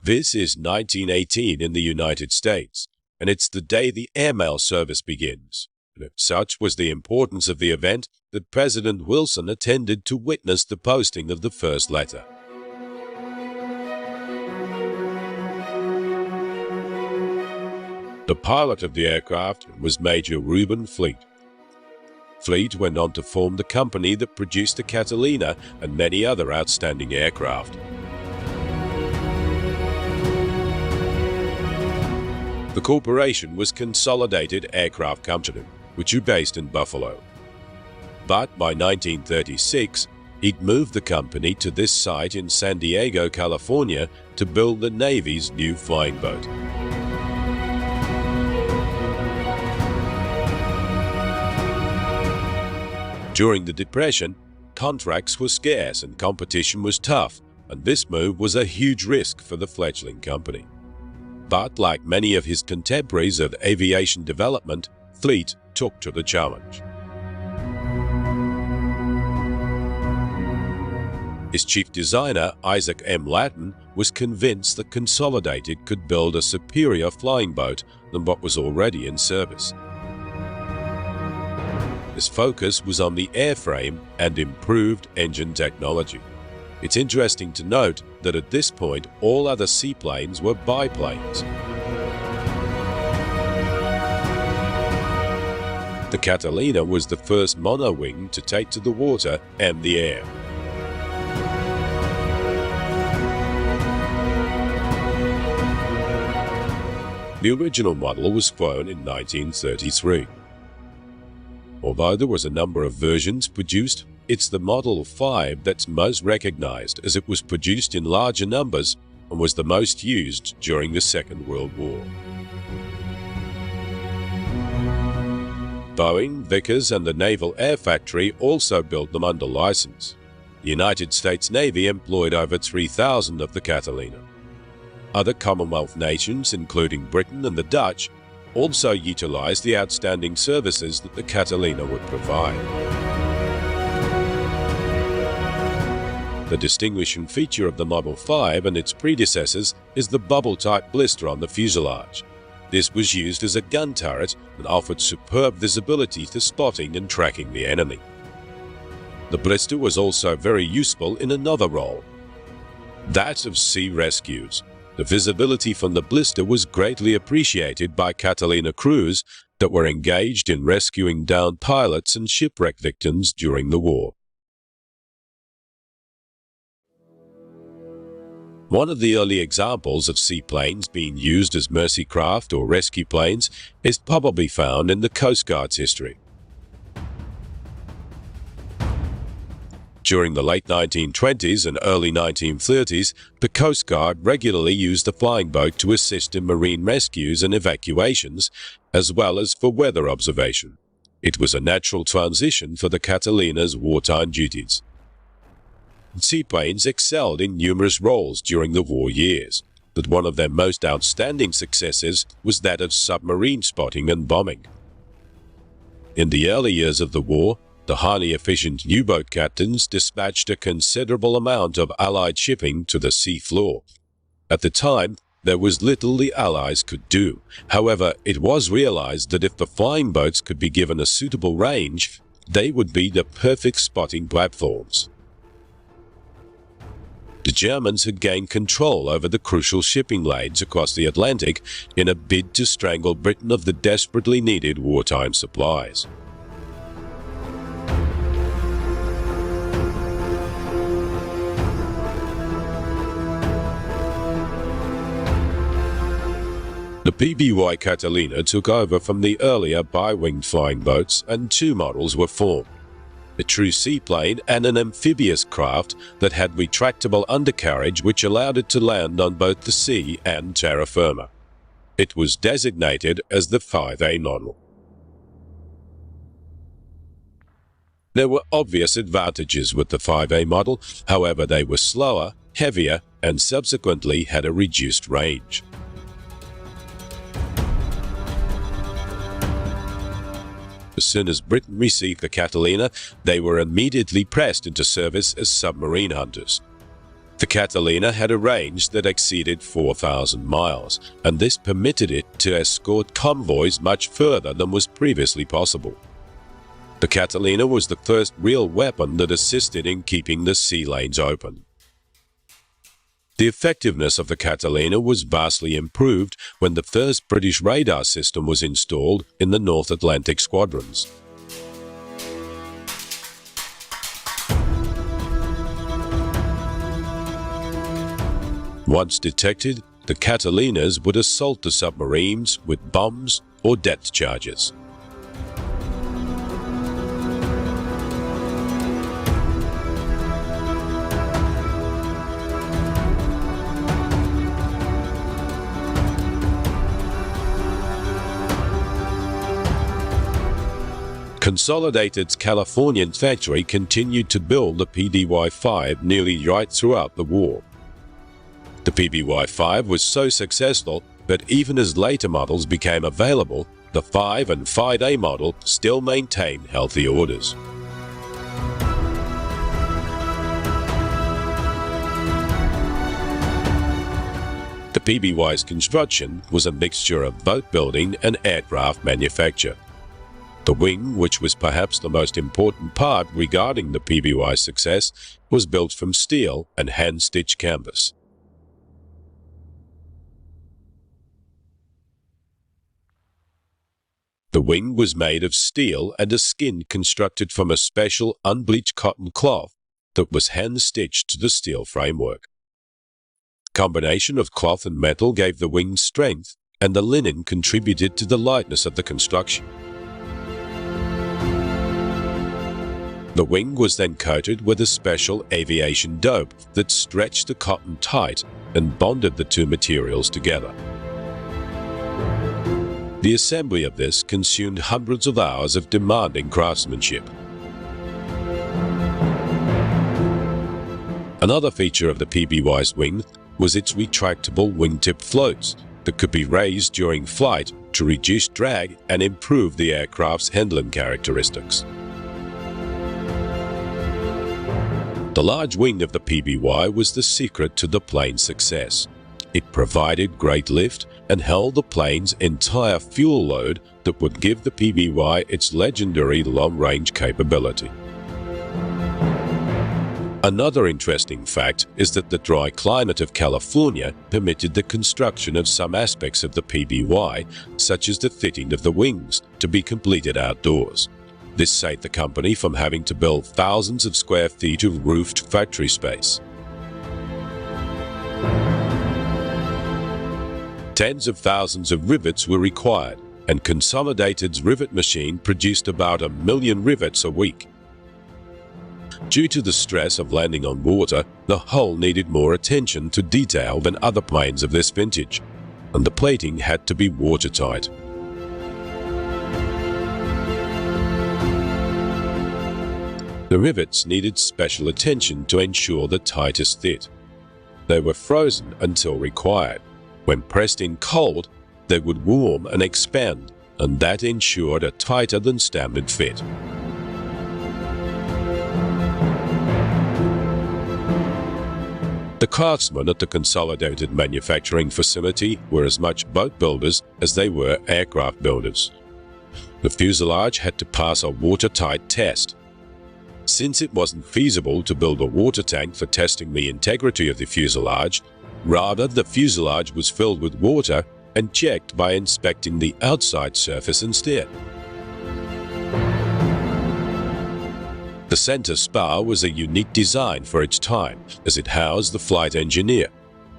This is 1918 in the United States, and it's the day the airmail service begins. And such was the importance of the event that President Wilson attended to witness the posting of the first letter. The pilot of the aircraft was Major Reuben Fleet. Fleet went on to form the company that produced the Catalina and many other outstanding aircraft. The corporation was Consolidated Aircraft Company, which was based in Buffalo. But by 1936, it moved the company to this site in San Diego, California, to build the Navy's new flying boat. During the Depression, contracts were scarce and competition was tough, and this move was a huge risk for the fledgling company. But like many of his contemporaries of aviation development, Fleet took to the challenge. His chief designer, Isaac M. Lattin, was convinced that Consolidated could build a superior flying boat than what was already in service. His focus was on the airframe and improved engine technology. It's interesting to note that at this point all other seaplanes were biplanes. The Catalina was the first monowing to take to the water and the air. The original model was flown in 1933. Although there was a number of versions produced, it's the Model 5 that's most recognized as it was produced in larger numbers and was the most used during the Second World War. Boeing, Vickers, and the Naval Air Factory also built them under license. The United States Navy employed over 3,000 of the Catalina. Other Commonwealth nations, including Britain and the Dutch, also utilized the outstanding services that the Catalina would provide. The distinguishing feature of the Model 5 and its predecessors is the bubble-type blister on the fuselage. This was used as a gun turret and offered superb visibility to spotting and tracking the enemy. The blister was also very useful in another role, that of sea rescues. The visibility from the blister was greatly appreciated by Catalina crews that were engaged in rescuing downed pilots and shipwreck victims during the war. One of the early examples of seaplanes being used as mercy craft or rescue planes is probably found in the Coast Guard's history. During the late 1920s and early 1930s, the Coast Guard regularly used the flying boat to assist in marine rescues and evacuations, as well as for weather observation. It was a natural transition for the Catalina's wartime duties. Seaplanes excelled in numerous roles during the war years, but one of their most outstanding successes was that of submarine spotting and bombing. In the early years of the war, the highly efficient U-boat captains dispatched a considerable amount of Allied shipping to the sea floor. At the time, there was little the Allies could do. However, it was realized that if the flying boats could be given a suitable range, they would be the perfect spotting platforms. The Germans had gained control over the crucial shipping lanes across the Atlantic in a bid to strangle Britain of the desperately needed wartime supplies. The PBY Catalina took over from the earlier bi-winged flying boats, and two models were formed: a true seaplane and an amphibious craft that had retractable undercarriage which allowed it to land on both the sea and terra firma. It was designated as the 5A model. There were obvious advantages with the 5A model, however they were slower, heavier, and subsequently had a reduced range. As soon as Britain received the Catalina, they were immediately pressed into service as submarine hunters. The Catalina had a range that exceeded 4,000 miles, and this permitted it to escort convoys much further than was previously possible. The Catalina was the first real weapon that assisted in keeping the sea lanes open. The effectiveness of the Catalina was vastly improved when the first British radar system was installed in the North Atlantic squadrons. Once detected, the Catalinas would assault the submarines with bombs or depth charges. Consolidated's Californian factory continued to build the PBY-5 nearly right throughout the war. The PBY-5 was so successful that even as later models became available, the 5 and 5A model still maintained healthy orders. The PBY's construction was a mixture of boat building and aircraft manufacture. The wing, which was perhaps the most important part regarding the PBY's success, was built from steel and hand-stitched canvas. The wing was made of steel and a skin constructed from a special unbleached cotton cloth that was hand-stitched to the steel framework. Combination of cloth and metal gave the wing strength, and the linen contributed to the lightness of the construction. The wing was then coated with a special aviation dope that stretched the cotton tight and bonded the two materials together. The assembly of this consumed hundreds of hours of demanding craftsmanship. Another feature of the PBY's wing was its retractable wingtip floats that could be raised during flight to reduce drag and improve the aircraft's handling characteristics. The large wing of the PBY was the secret to the plane's success. It provided great lift and held the plane's entire fuel load that would give the PBY its legendary long-range capability. Another interesting fact is that the dry climate of California permitted the construction of some aspects of the PBY, such as the fitting of the wings, to be completed outdoors. This saved the company from having to build thousands of square feet of roofed factory space. Tens of thousands of rivets were required, and Consolidated's rivet machine produced about 1 million rivets a week. Due to the stress of landing on water, the hull needed more attention to detail than other planes of this vintage, and the plating had to be watertight. The rivets needed special attention to ensure the tightest fit. They were frozen until required. When pressed in cold, they would warm and expand, and that ensured a tighter than standard fit. The craftsmen at the Consolidated manufacturing facility were as much boat builders as they were aircraft builders. The fuselage had to pass a watertight test. Since it wasn't feasible to build a water tank for testing the integrity of the fuselage, rather the fuselage was filled with water and checked by inspecting the outside surface instead. The center spar was a unique design for its time, as it housed the flight engineer.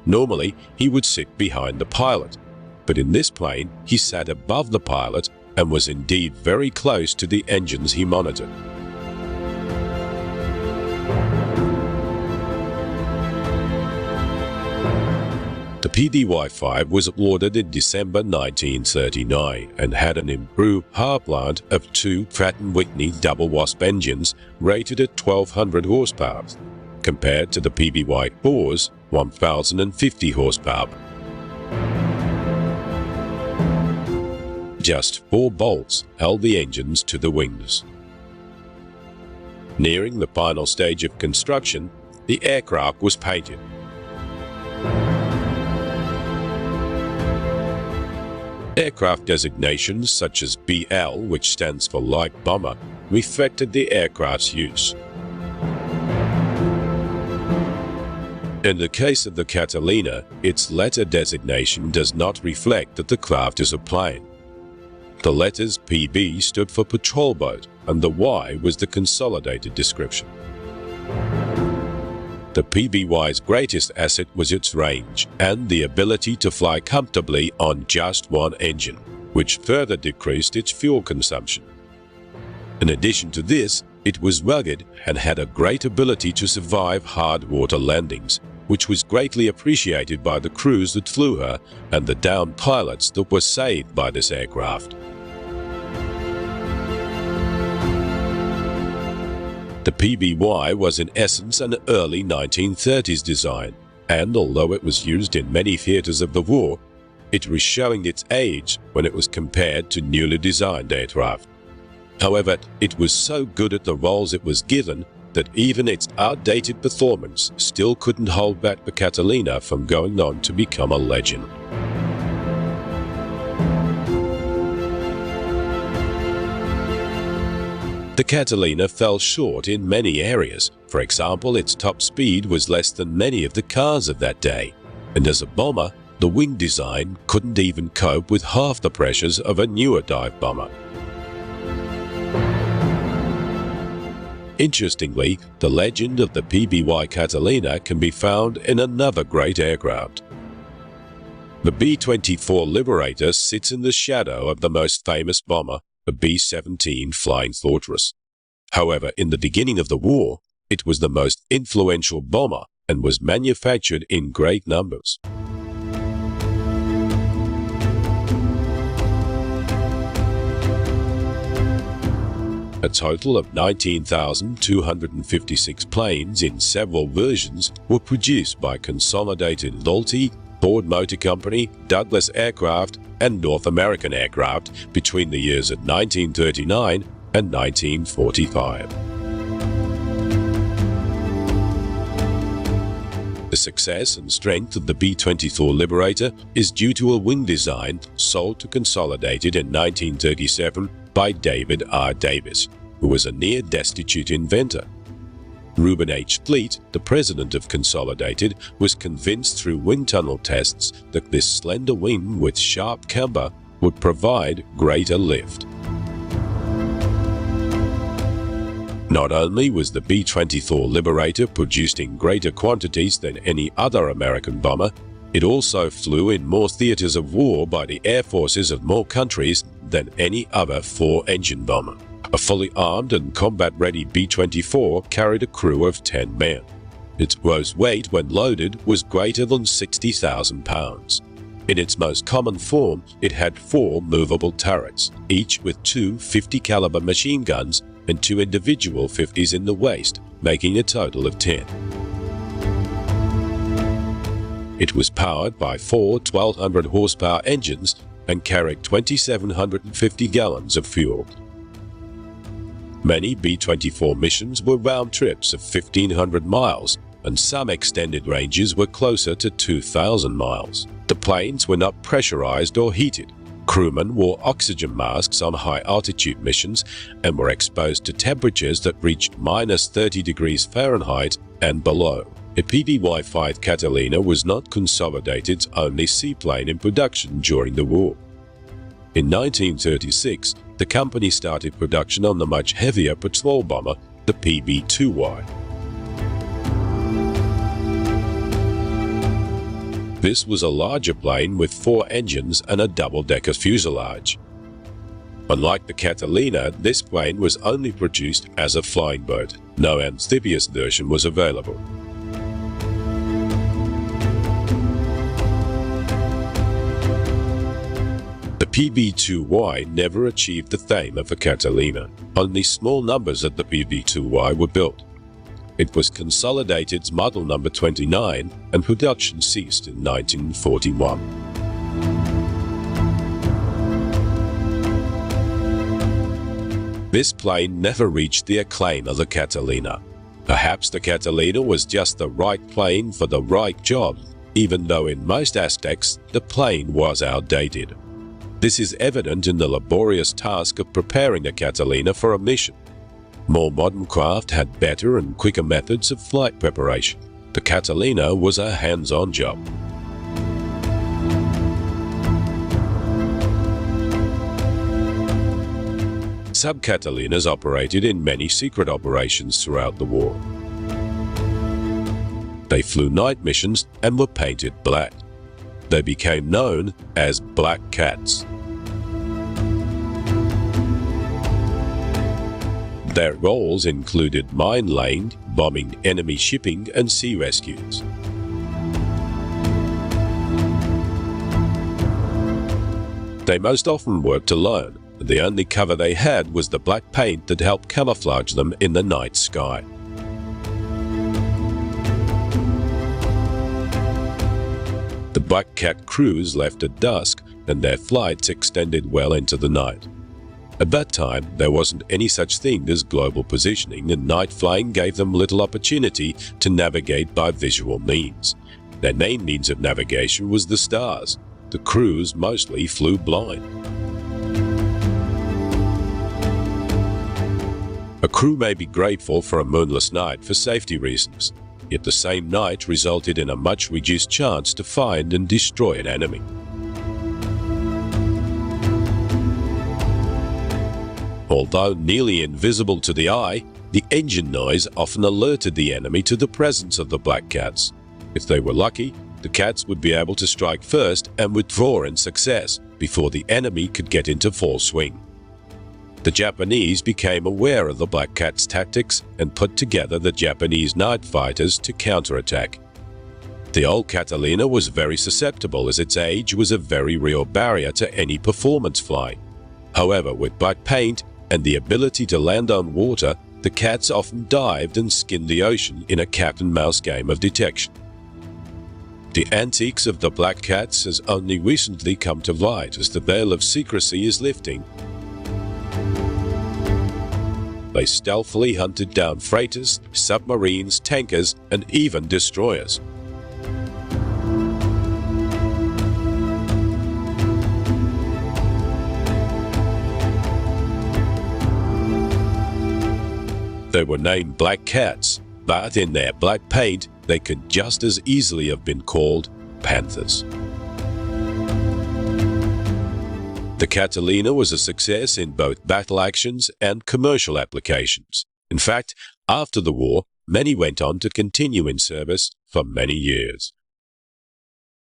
Normally, he would sit behind the pilot, but in this plane, he sat above the pilot and was indeed very close to the engines he monitored. The PBY-5 was ordered in December 1939 and had an improved power plant of 2 Pratt & Whitney double-wasp engines rated at 1,200 horsepower, compared to the PBY-4's 1,050 horsepower. Just 4 bolts held the engines to the wings. Nearing the final stage of construction, the aircraft was painted. Aircraft designations such as BL, which stands for light bomber, reflected the aircraft's use. In the case of the Catalina, its letter designation does not reflect that the craft is a plane. The letters PB stood for patrol boat, and the Y was the consolidated description. The PBY's greatest asset was its range and the ability to fly comfortably on just one engine, which further decreased its fuel consumption. In addition to this, it was rugged and had a great ability to survive hard water landings, which was greatly appreciated by the crews that flew her and the downed pilots that were saved by this aircraft. The PBY was in essence an early 1930s design, and although it was used in many theaters of the war, it was showing its age when it was compared to newly designed aircraft. However, it was so good at the roles it was given that even its outdated performance still couldn't hold back the Catalina from going on to become a legend. The Catalina fell short in many areas. For example, its top speed was less than many of the cars of that day, and as a bomber, the wing design couldn't even cope with half the pressures of a newer dive bomber. Interestingly, the legend of the PBY Catalina can be found in another great aircraft. The B-24 Liberator sits in the shadow of the most famous bomber, the B-17 Flying Fortress. However, in the beginning of the war, it was the most influential bomber and was manufactured in great numbers. A total of 19,256 planes in several versions were produced by Consolidated Loyalty, Ford Motor Company, Douglas Aircraft, and North American Aircraft between the years of 1939 and 1945. The success and strength of the B-24 Liberator is due to a wing design sold to Consolidated in 1937 by David R. Davis, who was a near-destitute inventor. Reuben H. Fleet, the president of Consolidated, was convinced through wind tunnel tests that this slender wing with sharp camber would provide greater lift. Not only was the B-24 Liberator produced in greater quantities than any other American bomber, it also flew in more theaters of war by the air forces of more countries than any other four-engine bomber. A fully armed and combat-ready B-24 carried a crew of 10 men. Its gross weight when loaded was greater than 60,000 pounds. In its most common form, it had 4 movable turrets, each with 2 50-caliber machine guns and 2 individual 50s in the waist, making a total of 10. It was powered by 4 1,200 horsepower engines and carried 2,750 gallons of fuel. Many B-24 missions were round trips of 1,500 miles, and some extended ranges were closer to 2,000 miles. The planes were not pressurized or heated. Crewmen wore oxygen masks on high-altitude missions and were exposed to temperatures that reached -30 degrees Fahrenheit and below. A PBY Catalina was not Consolidated's only seaplane in production during the war. In 1936, the company started production on the much heavier patrol bomber, the PB-2Y. This was a larger plane with 4 engines and a double-decker fuselage. Unlike the Catalina, this plane was only produced as a flying boat. No amphibious version was available. The PB-2Y never achieved the fame of the Catalina. Only small numbers of the PB-2Y were built. It was Consolidated's model number 29, and production ceased in 1941. This plane never reached the acclaim of the Catalina. Perhaps the Catalina was just the right plane for the right job, even though in most aspects the plane was outdated. This is evident in the laborious task of preparing the Catalina for a mission. More modern craft had better and quicker methods of flight preparation. The Catalina was a hands-on job. Sub-Catalinas operated in many secret operations throughout the war. They flew night missions and were painted black. They became known as Black Cats. Their roles included mine laying, bombing enemy shipping, and sea rescues. They most often worked alone. The only cover they had was the black paint that helped camouflage them in the night sky. The Black Cat crews left at dusk, and their flights extended well into the night. At that time, there wasn't any such thing as global positioning, and night flying gave them little opportunity to navigate by visual means. Their main means of navigation was the stars. The crews mostly flew blind. A crew may be grateful for a moonless night for safety reasons, yet the same night resulted in a much reduced chance to find and destroy an enemy. Although nearly invisible to the eye, the engine noise often alerted the enemy to the presence of the Black Cats. If they were lucky, the Cats would be able to strike first and withdraw in success before the enemy could get into full swing. The Japanese became aware of the Black Cat's tactics and put together the Japanese night fighters to counterattack. The old Catalina was very susceptible as its age was a very real barrier to any performance flying. However, with black paint and the ability to land on water, the Cats often dived and skinned the ocean in a cat-and-mouse game of detection. The antics of the Black Cats has only recently come to light as the veil of secrecy is lifting. They stealthily hunted down freighters, submarines, tankers, and even destroyers. They were named Black Cats, but in their black paint, they could just as easily have been called Panthers. The Catalina was a success in both battle actions and commercial applications. In fact, after the war, many went on to continue in service for many years.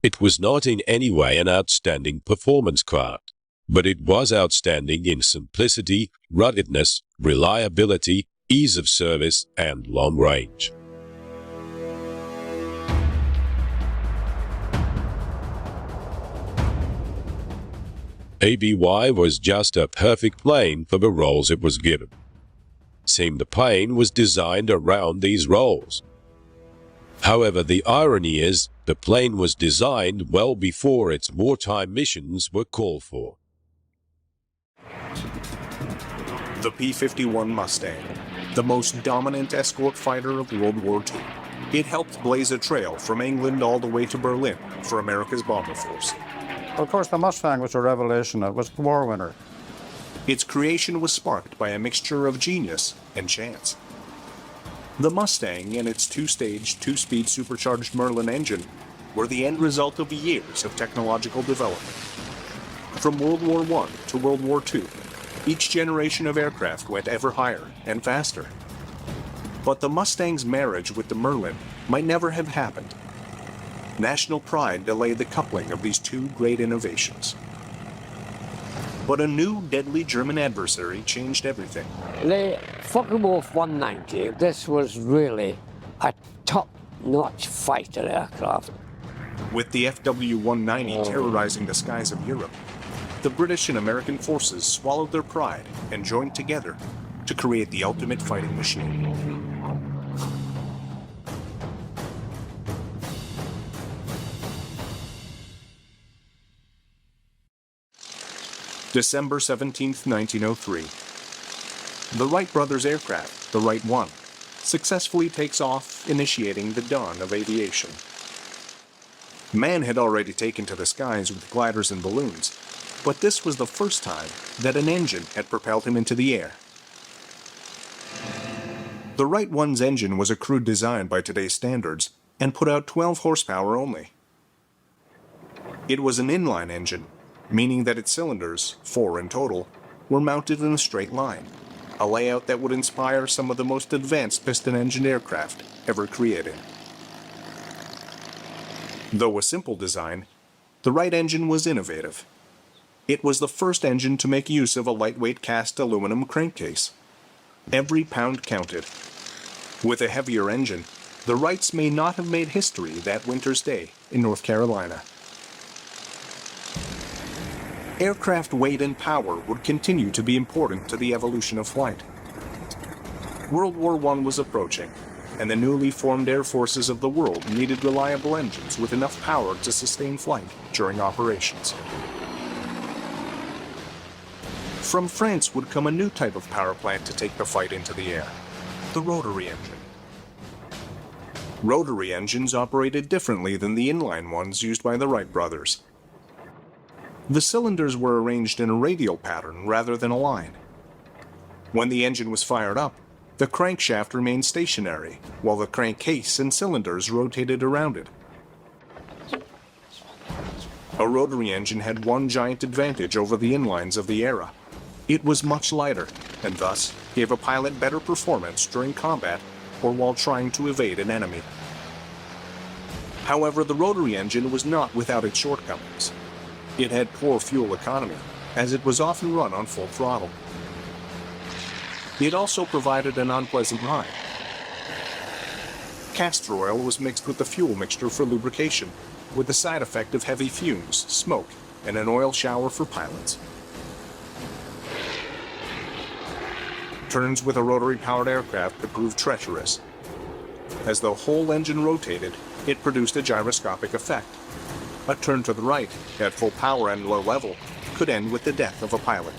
It was not in any way an outstanding performance craft, but it was outstanding in simplicity, ruggedness, reliability, ease of service, and long range. PBY was just a perfect plane for the roles it was given. It seemed the plane was designed around these roles. However, the irony is, The plane was designed well before its wartime missions were called for. The P-51 Mustang, the most dominant escort fighter of World War II. It helped blaze a trail from England all the way to Berlin for America's bomber force. Of course, the Mustang was a revelation. It was the war winner. Its creation was sparked by a mixture of genius and chance. The Mustang and its two-stage, two-speed supercharged Merlin engine were the end result of years of technological development. From World War I to World War II, each generation of aircraft went ever higher and faster. But the Mustang's marriage with the Merlin might never have happened. National pride delayed the coupling of these two great innovations. But a new, deadly German adversary changed everything. The Focke-Wulf 190, this was really a top-notch fighter aircraft. With the FW-190 terrorizing the skies of Europe, the British and American forces swallowed their pride and joined together to create the ultimate fighting machine. December 17, 1903. The Wright brothers' aircraft, the Wright 1, successfully takes off, initiating the dawn of aviation. Man had already taken to the skies with gliders and balloons, but this was the first time that an engine had propelled him into the air. The Wright 1's engine was a crude design by today's standards and put out 12 horsepower only. It was an inline engine, meaning that its cylinders, 4 in total, were mounted in a straight line, a layout that would inspire some of the most advanced piston-engined aircraft ever created. Though a simple design, the Wright engine was innovative. It was the first engine to make use of a lightweight cast aluminum crankcase. Every pound counted. With a heavier engine, the Wrights may not have made history that winter's day in North Carolina. Aircraft weight and power would continue to be important to the evolution of flight. World War I was approaching, and the newly formed air forces of the world needed reliable engines with enough power to sustain flight during operations. From France would come a new type of power plant to take the fight into the air, the rotary engine. Rotary engines operated differently than the inline ones used by the Wright brothers. The cylinders were arranged in a radial pattern rather than a line. When the engine was fired up, the crankshaft remained stationary, while the crankcase and cylinders rotated around it. A rotary engine had one giant advantage over the inlines of the era. It was much lighter, and thus gave a pilot better performance during combat or while trying to evade an enemy. However, the rotary engine was not without its shortcomings. It had poor fuel economy, as it was often run on full throttle. It also provided an unpleasant ride. Castor oil was mixed with the fuel mixture for lubrication, with the side effect of heavy fumes, smoke, and an oil shower for pilots. Turns with a rotary-powered aircraft could prove treacherous. As the whole engine rotated, it produced a gyroscopic effect. A turn to the right, at full power and low level, could end with the death of a pilot.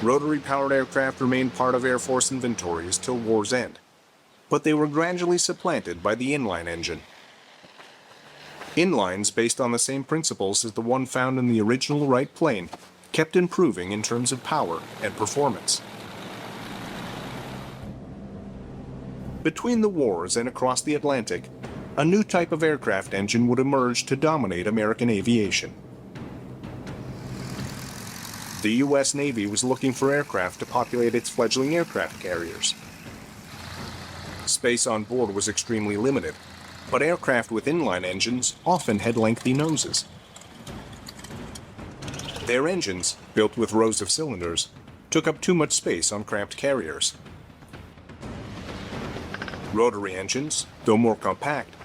Rotary-powered aircraft remained part of Air Force inventories till war's end, but they were gradually supplanted by the inline engine. Inlines based on the same principles as the one found in the original Wright plane kept improving in terms of power and performance. Between the wars and across the Atlantic, a new type of aircraft engine would emerge to dominate American aviation. The U.S. Navy was looking for aircraft to populate its fledgling aircraft carriers. Space on board was extremely limited, but aircraft with inline engines often had lengthy noses. Their engines, built with rows of cylinders, took up too much space on cramped carriers. Rotary engines, though more compact,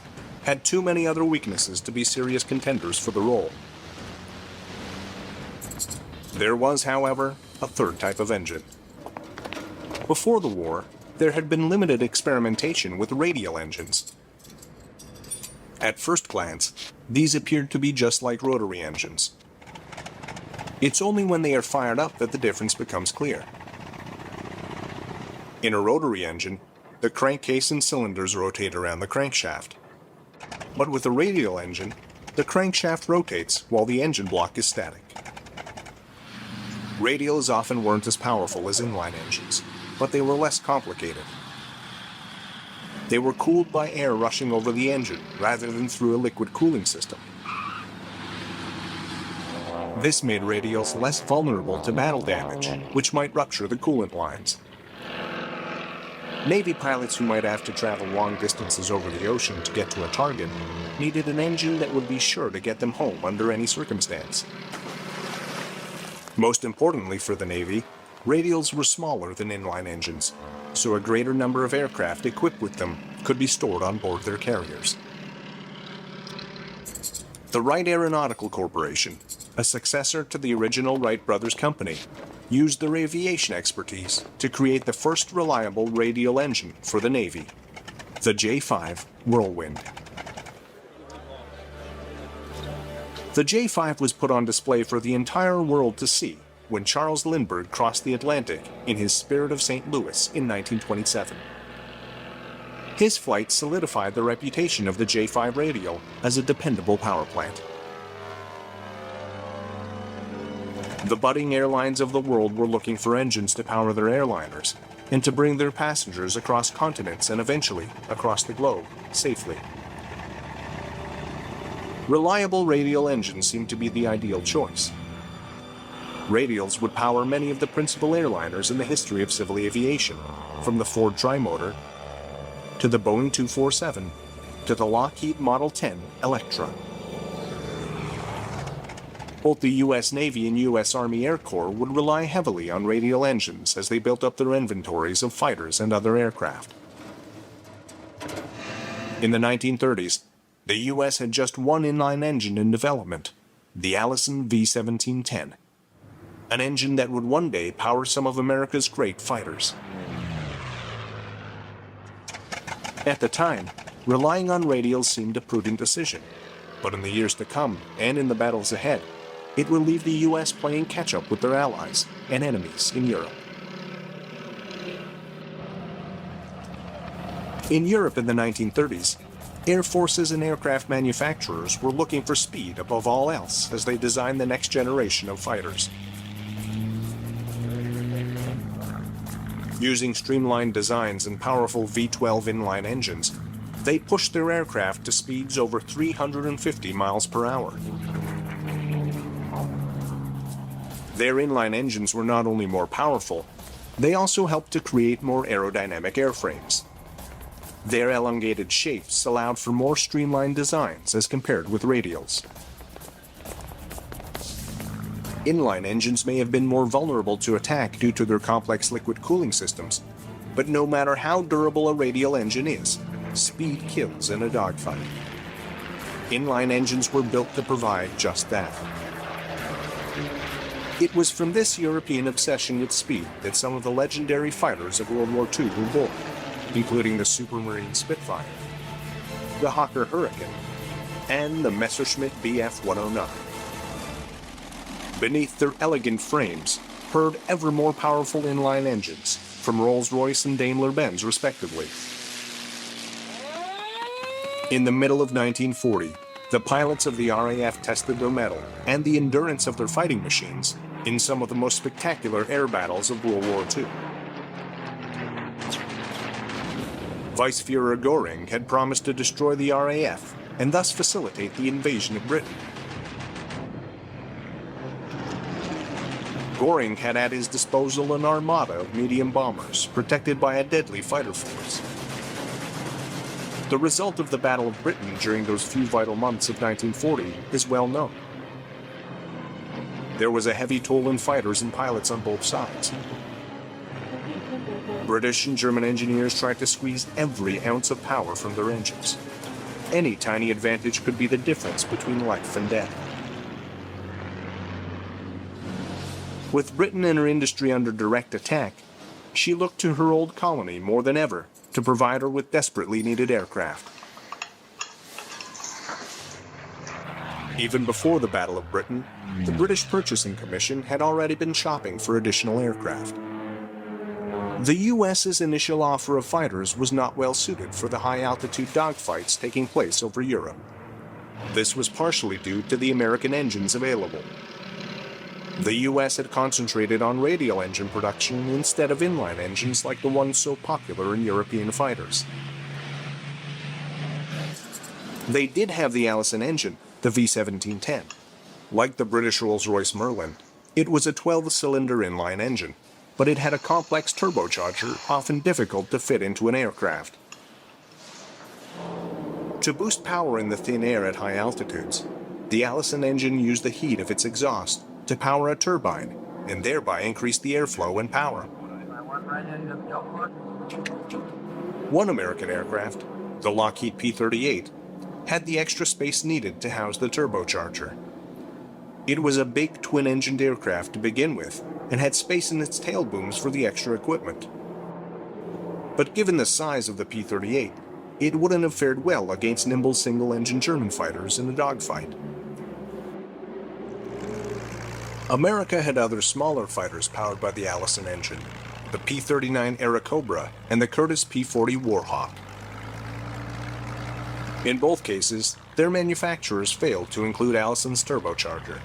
had too many other weaknesses to be serious contenders for the role. There was, however, a third type of engine. Before the war, there had been limited experimentation with radial engines. At first glance, these appeared to be just like rotary engines. It's only when they are fired up that the difference becomes clear. In a rotary engine, the crankcase and cylinders rotate around the crankshaft. But with a radial engine, the crankshaft rotates while the engine block is static. Radials often weren't as powerful as inline engines, but they were less complicated. They were cooled by air rushing over the engine rather than through a liquid cooling system. This made radials less vulnerable to battle damage, which might rupture the coolant lines. Navy pilots who might have to travel long distances over the ocean to get to a target needed an engine that would be sure to get them home under any circumstance. Most importantly for the Navy, radials were smaller than inline engines, so a greater number of aircraft equipped with them could be stored on board their carriers. The Wright Aeronautical Corporation, a successor to the original Wright Brothers Company, used their aviation expertise to create the first reliable radial engine for the Navy, the J-5 Whirlwind. The J-5 was put on display for the entire world to see when Charles Lindbergh crossed the Atlantic in his Spirit of St. Louis in 1927. His flight solidified the reputation of the J-5 Radial as a dependable power plant. The budding airlines of the world were looking for engines to power their airliners and to bring their passengers across continents and eventually across the globe safely. Reliable radial engines seemed to be the ideal choice. Radials would power many of the principal airliners in the history of civil aviation, from the Ford Trimotor to the Boeing 247 to the Lockheed Model 10 Electra. Both the U.S. Navy and U.S. Army Air Corps would rely heavily on radial engines as they built up their inventories of fighters and other aircraft. In the 1930s, the U.S. had just one inline engine in development, the Allison V-1710, an engine that would one day power some of America's great fighters. At the time, relying on radials seemed a prudent decision, but in the years to come, and in the battles ahead, it will leave the U.S. playing catch-up with their allies and enemies in Europe. In Europe in the 1930s, air forces and aircraft manufacturers were looking for speed above all else as they designed the next generation of fighters. Using streamlined designs and powerful V-12 inline engines, they pushed their aircraft to speeds over 350 miles per hour. Their inline engines were not only more powerful, they also helped to create more aerodynamic airframes. Their elongated shapes allowed for more streamlined designs as compared with radials. Inline engines may have been more vulnerable to attack due to their complex liquid cooling systems, but no matter how durable a radial engine is, speed kills in a dogfight. Inline engines were built to provide just that. It was from this European obsession with speed that some of the legendary fighters of World War II were born, including the Supermarine Spitfire, the Hawker Hurricane, and the Messerschmitt Bf-109. Beneath their elegant frames purred ever more powerful inline engines from Rolls-Royce and Daimler-Benz respectively. In the middle of 1940, the pilots of the RAF tested their mettle and the endurance of their fighting machines in some of the most spectacular air battles of World War II. Vice-Fuhrer Göring had promised to destroy the RAF and thus facilitate the invasion of Britain. Göring had at his disposal an armada of medium bombers protected by a deadly fighter force. The result of the Battle of Britain during those few vital months of 1940 is well known. There was a heavy toll in fighters and pilots on both sides. British and German engineers tried to squeeze every ounce of power from their engines. Any tiny advantage could be the difference between life and death. With Britain and her industry under direct attack, She looked to her old colony more than ever to provide her with desperately needed aircraft. Even before the Battle of Britain, the British Purchasing Commission had already been shopping for additional aircraft. The U.S.'s initial offer of fighters was not well suited for the high-altitude dogfights taking place over Europe. This was partially due to the American engines available. The U.S. had concentrated on radial engine production instead of inline engines like the ones so popular in European fighters. They did have the Allison engine, the V1710. Like the British Rolls-Royce Merlin, it was a 12-cylinder inline engine, but it had a complex turbocharger often difficult to fit into an aircraft. To boost power in the thin air at high altitudes, the Allison engine used the heat of its exhaust to power a turbine and thereby increase the airflow and power. One American aircraft, the Lockheed P-38, had the extra space needed to house the turbocharger. It was a big twin-engined aircraft to begin with and had space in its tail booms for the extra equipment. But given the size of the P-38, it wouldn't have fared well against nimble single-engine German fighters in a dogfight. America had other smaller fighters powered by the Allison engine, the P-39 Airacobra and the Curtiss P-40 Warhawk. In both cases, their manufacturers failed to include Allison's turbocharger.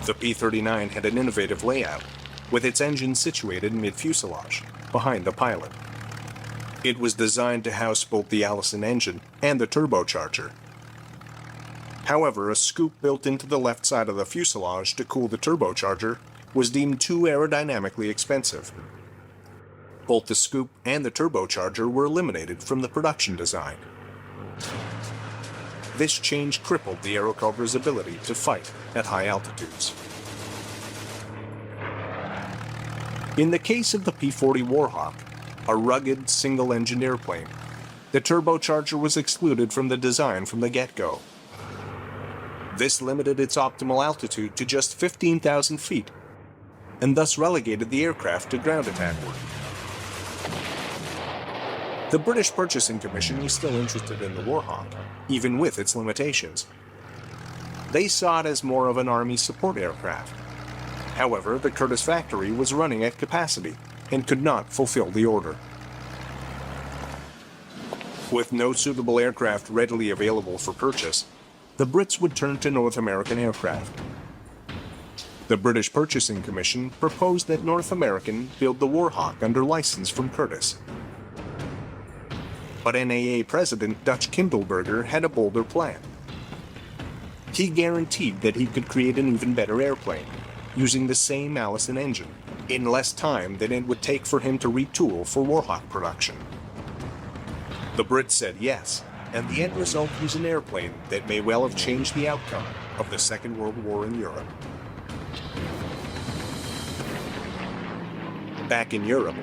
The P-39 had an innovative layout, with its engine situated mid-fuselage, behind the pilot. It was designed to house both the Allison engine and the turbocharger. However, a scoop built into the left side of the fuselage to cool the turbocharger was deemed too aerodynamically expensive. Both the scoop and the turbocharger were eliminated from the production design. This change crippled the Aerocobra's ability to fight at high altitudes. In the case of the P-40 Warhawk, a rugged, single-engine airplane, the turbocharger was excluded from the design from the get-go. This limited its optimal altitude to just 15,000 feet, and thus relegated the aircraft to ground attack work. The British Purchasing Commission was still interested in the Warhawk, even with its limitations. They saw it as more of an Army support aircraft. However, the Curtiss factory was running at capacity and could not fulfill the order. With no suitable aircraft readily available for purchase, the Brits would turn to North American aircraft. The British Purchasing Commission proposed that North American build the Warhawk under license from Curtiss. But NAA President Dutch Kindleberger had a bolder plan. He guaranteed that he could create an even better airplane, using the same Allison engine, in less time than it would take for him to retool for Warhawk production. The Brits said yes, and the end result was an airplane that may well have changed the outcome of the Second World War in Europe. Back in Europe,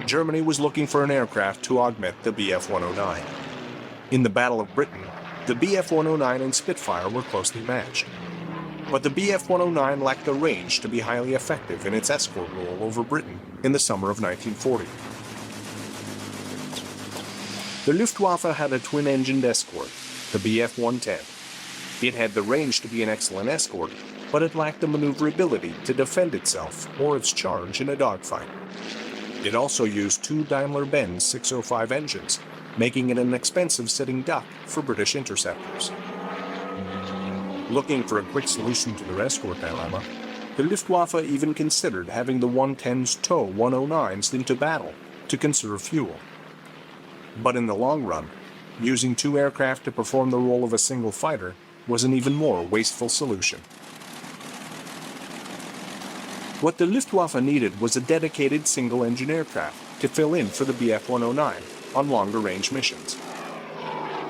Germany was looking for an aircraft to augment the Bf-109. In the Battle of Britain, the Bf-109 and Spitfire were closely matched. But the Bf-109 lacked the range to be highly effective in its escort role over Britain in the summer of 1940. The Luftwaffe had a twin-engined Escort, the Bf-110. It had the range to be an excellent escort, but it lacked the maneuverability to defend itself or its charge in a dogfight. It also used two Daimler-Benz 605 engines, making it an expensive sitting duck for British interceptors. Looking for a quick solution to their escort dilemma, the Luftwaffe even considered having the 110s tow 109s into battle to conserve fuel. But in the long run, using two aircraft to perform the role of a single fighter was an even more wasteful solution. What the Luftwaffe needed was a dedicated single-engine aircraft to fill in for the Bf-109 on longer-range missions,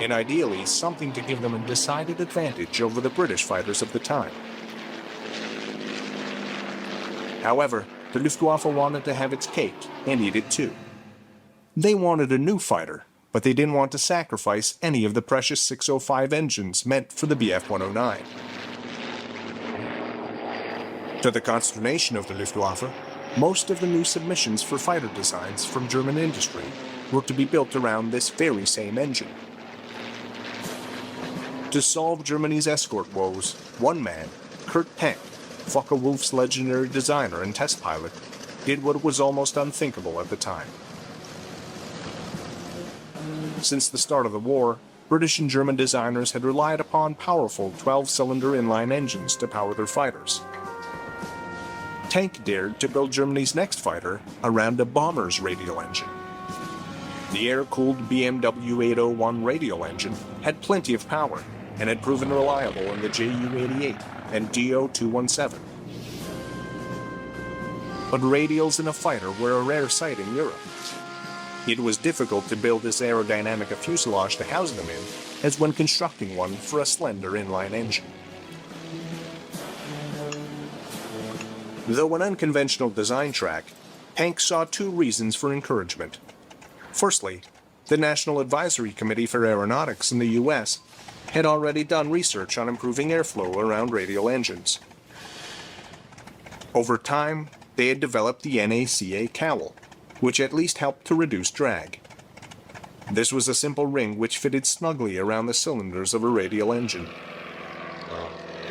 and ideally something to give them a decided advantage over the British fighters of the time. However, the Luftwaffe wanted to have its cake and eat it too. They wanted a new fighter, but they didn't want to sacrifice any of the precious 605 engines meant for the Bf-109. To the consternation of the Luftwaffe, Most of the new submissions for fighter designs from German industry were to be built around this very same engine. To solve Germany's Escort woes, one man, Kurt Tank, Focke-Wulf's legendary designer and test pilot, did what was almost unthinkable at the time. Since the start of the war, British and German designers had relied upon powerful 12-cylinder inline engines to power their fighters. Tank dared to build Germany's next fighter around a bomber's radial engine. The air-cooled BMW 801 radial engine had plenty of power and had proven reliable in the Ju-88 and Do-217. But radials in a fighter were a rare sight in Europe. It was difficult to build as aerodynamic a fuselage to house them in as when constructing one for a slender inline engine. Though an unconventional design track, Tank saw two reasons for encouragement. Firstly, the National Advisory Committee for Aeronautics in the U.S. had already done research on improving airflow around radial engines. Over time, they had developed the NACA cowl, which at least helped to reduce drag. This was a simple ring which fitted snugly around the cylinders of a radial engine.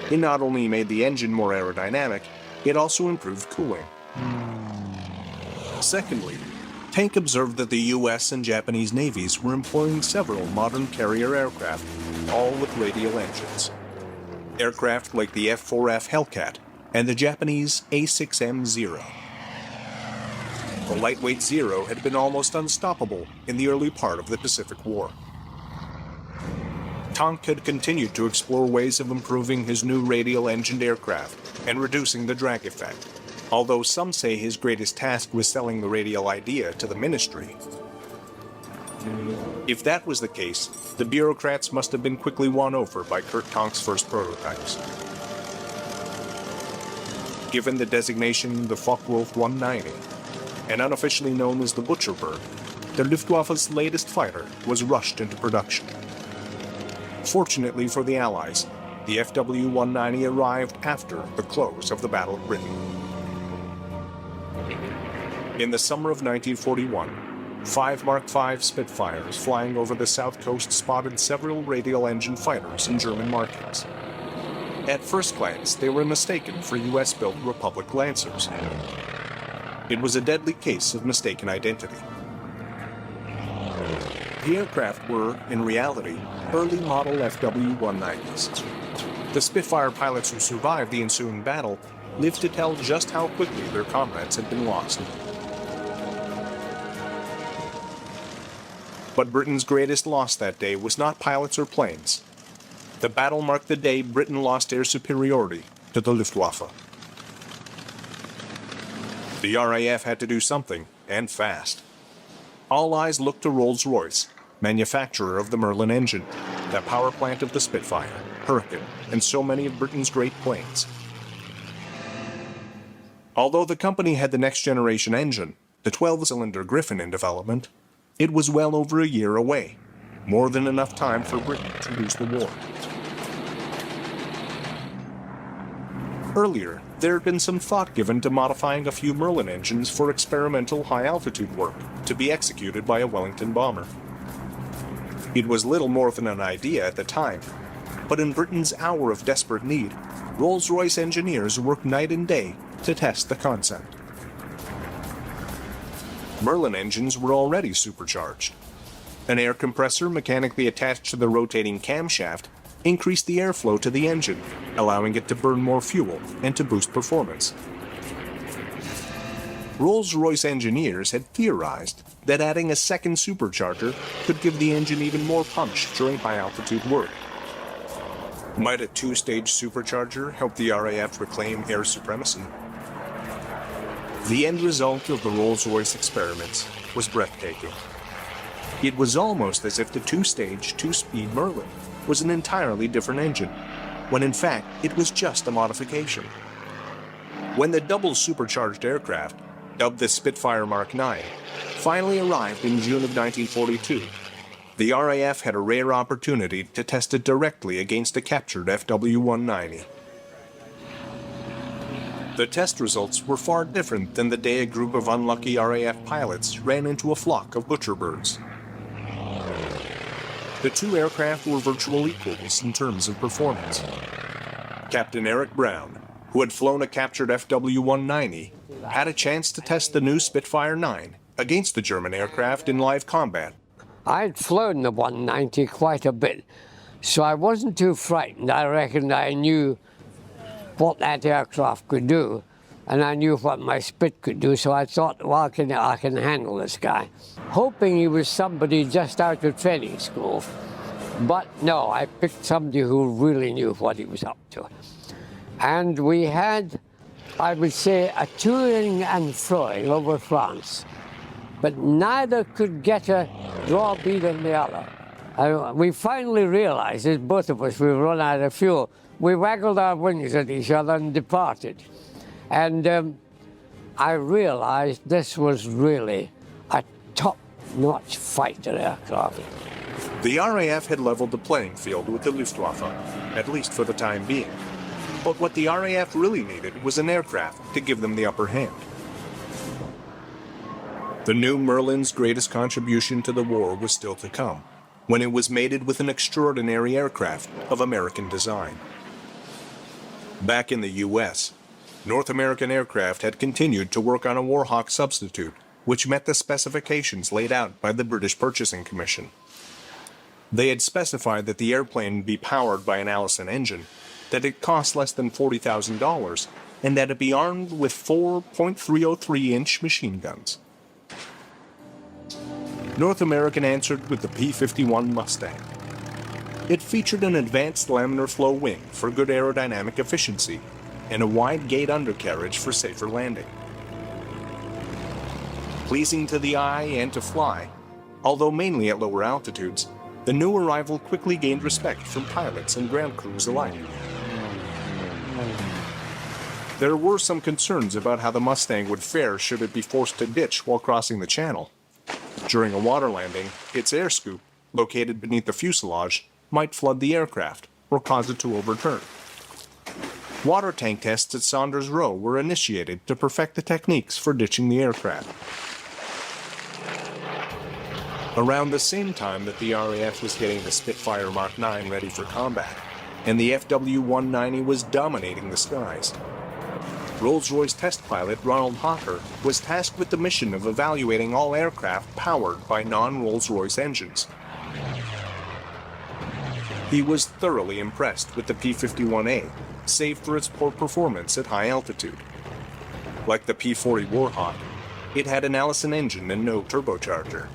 It not only made the engine more aerodynamic, it also improved cooling. Secondly, Tank observed that the US and Japanese navies were employing several modern carrier aircraft, all with radial engines. Aircraft like the F-4F Hellcat and the Japanese A-6M Zero. The lightweight Zero had been almost unstoppable in the early part of the Pacific War. Tank had continued to explore ways of improving his new radial-engined aircraft and reducing the drag effect, although some say his greatest task was selling the radial idea to the ministry. If that was the case, the bureaucrats must have been quickly won over by Kurt Tank's first prototypes. Given the designation the Focke-Wulf 190, and unofficially known as the Butcher Bird, the Luftwaffe's latest fighter was rushed into production. Fortunately for the Allies, the FW-190 arrived after the close of the Battle of Britain. In the summer of 1941, 5 Mark V Spitfires flying over the south coast spotted several radial engine fighters in German markings. At first glance, they were mistaken for US-built Republic Lancers. It was a deadly case of mistaken identity. The aircraft were, in reality, early model FW-190s. The Spitfire pilots who survived the ensuing battle lived to tell just how quickly their comrades had been lost. But Britain's greatest loss that day was not pilots or planes. The battle marked the day Britain lost air superiority to the Luftwaffe. The RAF had to do something, and fast. All eyes looked to Rolls-Royce, manufacturer of the Merlin engine, the power plant of the Spitfire, Hurricane, and so many of Britain's great planes. Although the company had the next-generation engine, the 12-cylinder Griffin, in development, it was well over a year away, more than enough time for Britain to lose the war. Earlier, there had been some thought given to modifying a few Merlin engines for experimental high-altitude work to be executed by a Wellington bomber. It was little more than an idea at the time, but in Britain's hour of desperate need, Rolls-Royce engineers worked night and day to test the concept. Merlin engines were already supercharged. An air compressor mechanically attached to the rotating camshaft increased the airflow to the engine, allowing it to burn more fuel and to boost performance. Rolls-Royce engineers had theorized that adding a second supercharger could give the engine even more punch during high-altitude work. Might a two-stage supercharger help the RAF reclaim air supremacy? The end result of the Rolls-Royce experiments was breathtaking. It was almost as if the two-stage, two-speed Merlin was an entirely different engine, when in fact it was just a modification. When the double supercharged aircraft, dubbed the Spitfire Mark IX, finally arrived in June of 1942, the RAF had a rare opportunity to test it directly against a captured FW-190. The test results were far different than the day a group of unlucky RAF pilots ran into a flock of butcher birds. The two aircraft were virtual equals in terms of performance. Captain Eric Brown, who had flown a captured FW-190, had a chance to test the new Spitfire 9 against the German aircraft in live combat. I'd flown the 190 quite a bit, so I wasn't too frightened. I reckoned I knew what that aircraft could do, and I knew what my Spit could do, so I thought, well, I can handle this guy. Hoping he was somebody just out of training school. But no, I picked somebody who really knew what he was up to. And we had, I would say, a toing and froing over France. But neither could get a draw beat on the other. We finally realized, as both of us, we run out of fuel. We waggled our wings at each other and departed. And I realized this was really a top-notch fighter aircraft. The RAF had leveled the playing field with the Luftwaffe, at least for the time being. But what the RAF really needed was an aircraft to give them the upper hand. The new Merlin's greatest contribution to the war was still to come, when it was mated with an extraordinary aircraft of American design. Back in the U.S., North American Aircraft had continued to work on a Warhawk substitute, which met the specifications laid out by the British Purchasing Commission. They had specified that the airplane be powered by an Allison engine, that it cost less than $40,000, and that it be armed with 4 .303-inch machine guns. North American answered with the P-51 Mustang. It featured an advanced laminar flow wing for good aerodynamic efficiency and a wide gate undercarriage for safer landing. Pleasing to the eye and to fly, although mainly at lower altitudes, the new arrival quickly gained respect from pilots and ground crews alike. There were some concerns about how the Mustang would fare should it be forced to ditch while crossing the channel. During a water landing, its air scoop, located beneath the fuselage, might flood the aircraft or cause it to overturn. Water tank tests at Saunders Row were initiated to perfect the techniques for ditching the aircraft. Around the same time that the RAF was getting the Spitfire Mark 9 ready for combat, and the FW-190 was dominating the skies, Rolls-Royce test pilot Ronald Hawker was tasked with the mission of evaluating all aircraft powered by non-Rolls-Royce engines. He was thoroughly impressed with the P-51A, save for its poor performance at high altitude. Like the P-40 Warhawk, it had an Allison engine and no turbocharger.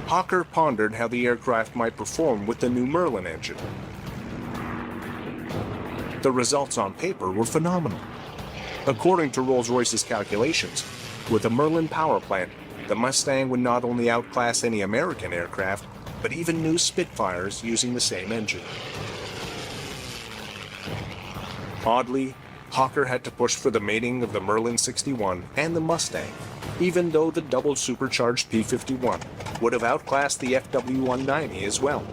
Hawker pondered how the aircraft might perform with the new Merlin engine. The results on paper were phenomenal. According to Rolls-Royce's calculations, with a Merlin power plant, the Mustang would not only outclass any American aircraft, but even new Spitfires using the same engine. Oddly, Hawker had to push for the mating of the Merlin 61 and the Mustang, even though the double supercharged P-51 would have outclassed the FW-190 as well.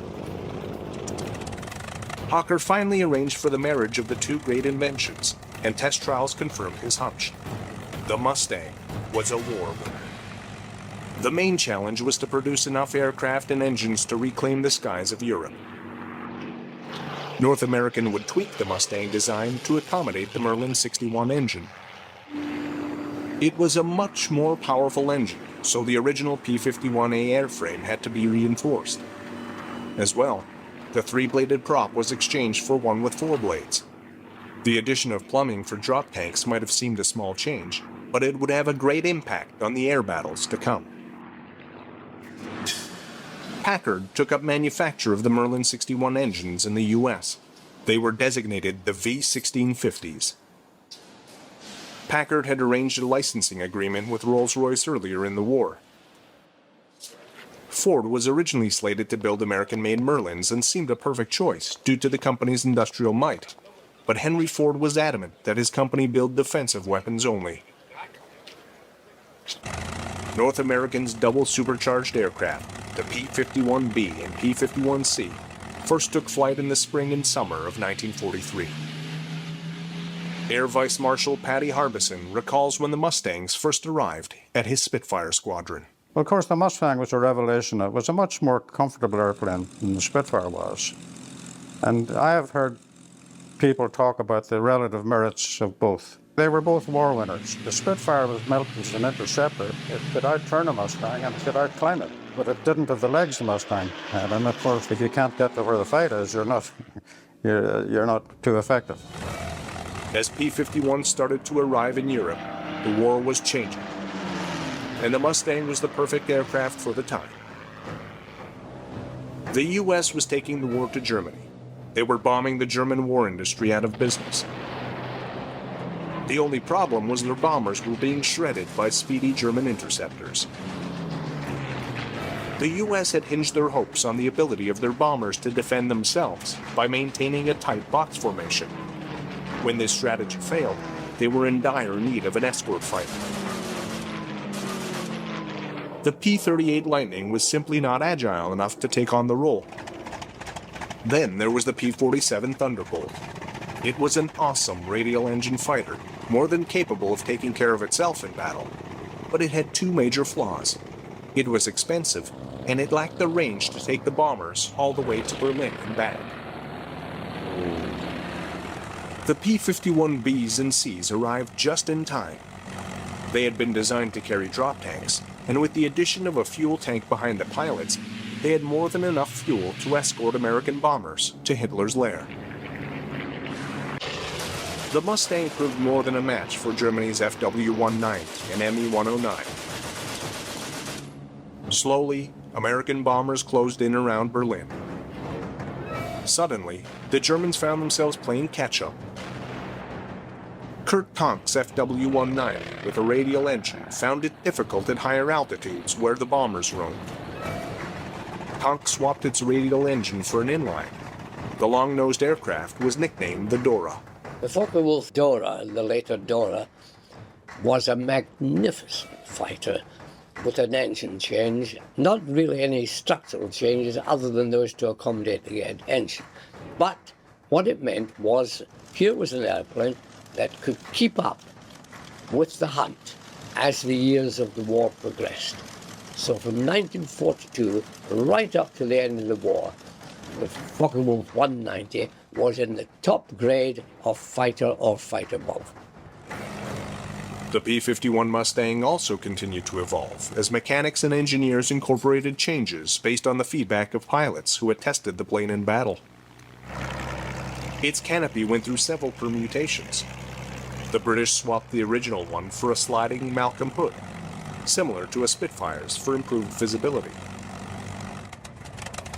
Hawker finally arranged for the marriage of the two great inventions, and test trials confirmed his hunch. The Mustang was a war winner. The main challenge was to produce enough aircraft and engines to reclaim the skies of Europe. North American would tweak the Mustang design to accommodate the Merlin 61 engine. It was a much more powerful engine, so the original P-51A airframe had to be reinforced. As well, the three-bladed prop was exchanged for one with four blades. The addition of plumbing for drop tanks might have seemed a small change, but it would have a great impact on the air battles to come. Packard took up manufacture of the Merlin 61 engines in the U.S. They were designated the V-1650s. Packard had arranged a licensing agreement with Rolls-Royce earlier in the war. Ford was originally slated to build American-made Merlins and seemed a perfect choice due to the company's industrial might, but Henry Ford was adamant that his company build defensive weapons only. North American's double supercharged aircraft, the P-51B and P-51C, first took flight in the spring and summer of 1943. Air Vice Marshal Paddy Harbison recalls when the Mustangs first arrived at his Spitfire squadron. Well, of course, the Mustang was a revelation. It was a much more comfortable airplane than the Spitfire was. And I have heard people talk about the relative merits of both. They were both war winners. The Spitfire was built as an interceptor. It could outturn a Mustang and it could outclimb it, but it didn't have the legs the Mustang had. And of course, if you can't get to where the fight is, you're not too effective. As P-51 started to arrive in Europe, the war was changing, and the Mustang was the perfect aircraft for the time. The U.S. was taking the war to Germany. They were bombing the German war industry out of business. The only problem was their bombers were being shredded by speedy German interceptors. The U.S. had hinged their hopes on the ability of their bombers to defend themselves by maintaining a tight box formation. When this strategy failed, they were in dire need of an escort fighter. The P-38 Lightning was simply not agile enough to take on the role. Then there was the P-47 Thunderbolt. It was an awesome radial engine fighter, more than capable of taking care of itself in battle. But it had two major flaws. It was expensive, and it lacked the range to take the bombers all the way to Berlin and back. The P-51 Bs and Cs arrived just in time. They had been designed to carry drop tanks, and with the addition of a fuel tank behind the pilots, they had more than enough fuel to escort American bombers to Hitler's lair. The Mustang proved more than a match for Germany's FW-190 and Me-109. Slowly, American bombers closed in around Berlin. Suddenly, the Germans found themselves playing catch-up. Kurt Tank's FW-190 with a radial engine found it difficult at higher altitudes where the bombers roamed. Tank swapped its radial engine for an inline. The long-nosed aircraft was nicknamed the Dora. The Focke-Wulf Dora, the later Dora, was a magnificent fighter with an engine change, not really any structural changes other than those to accommodate the engine. But what it meant was, here was an airplane that could keep up with the hunt as the years of the war progressed. So from 1942 right up to the end of the war, the Focke-Wulf 190 was in the top grade of fighter or fighter bomber. The P-51 Mustang also continued to evolve as mechanics and engineers incorporated changes based on the feedback of pilots who had tested the plane in battle. Its canopy went through several permutations. The British swapped the original one for a sliding Malcolm hood, similar to a Spitfire's for improved visibility.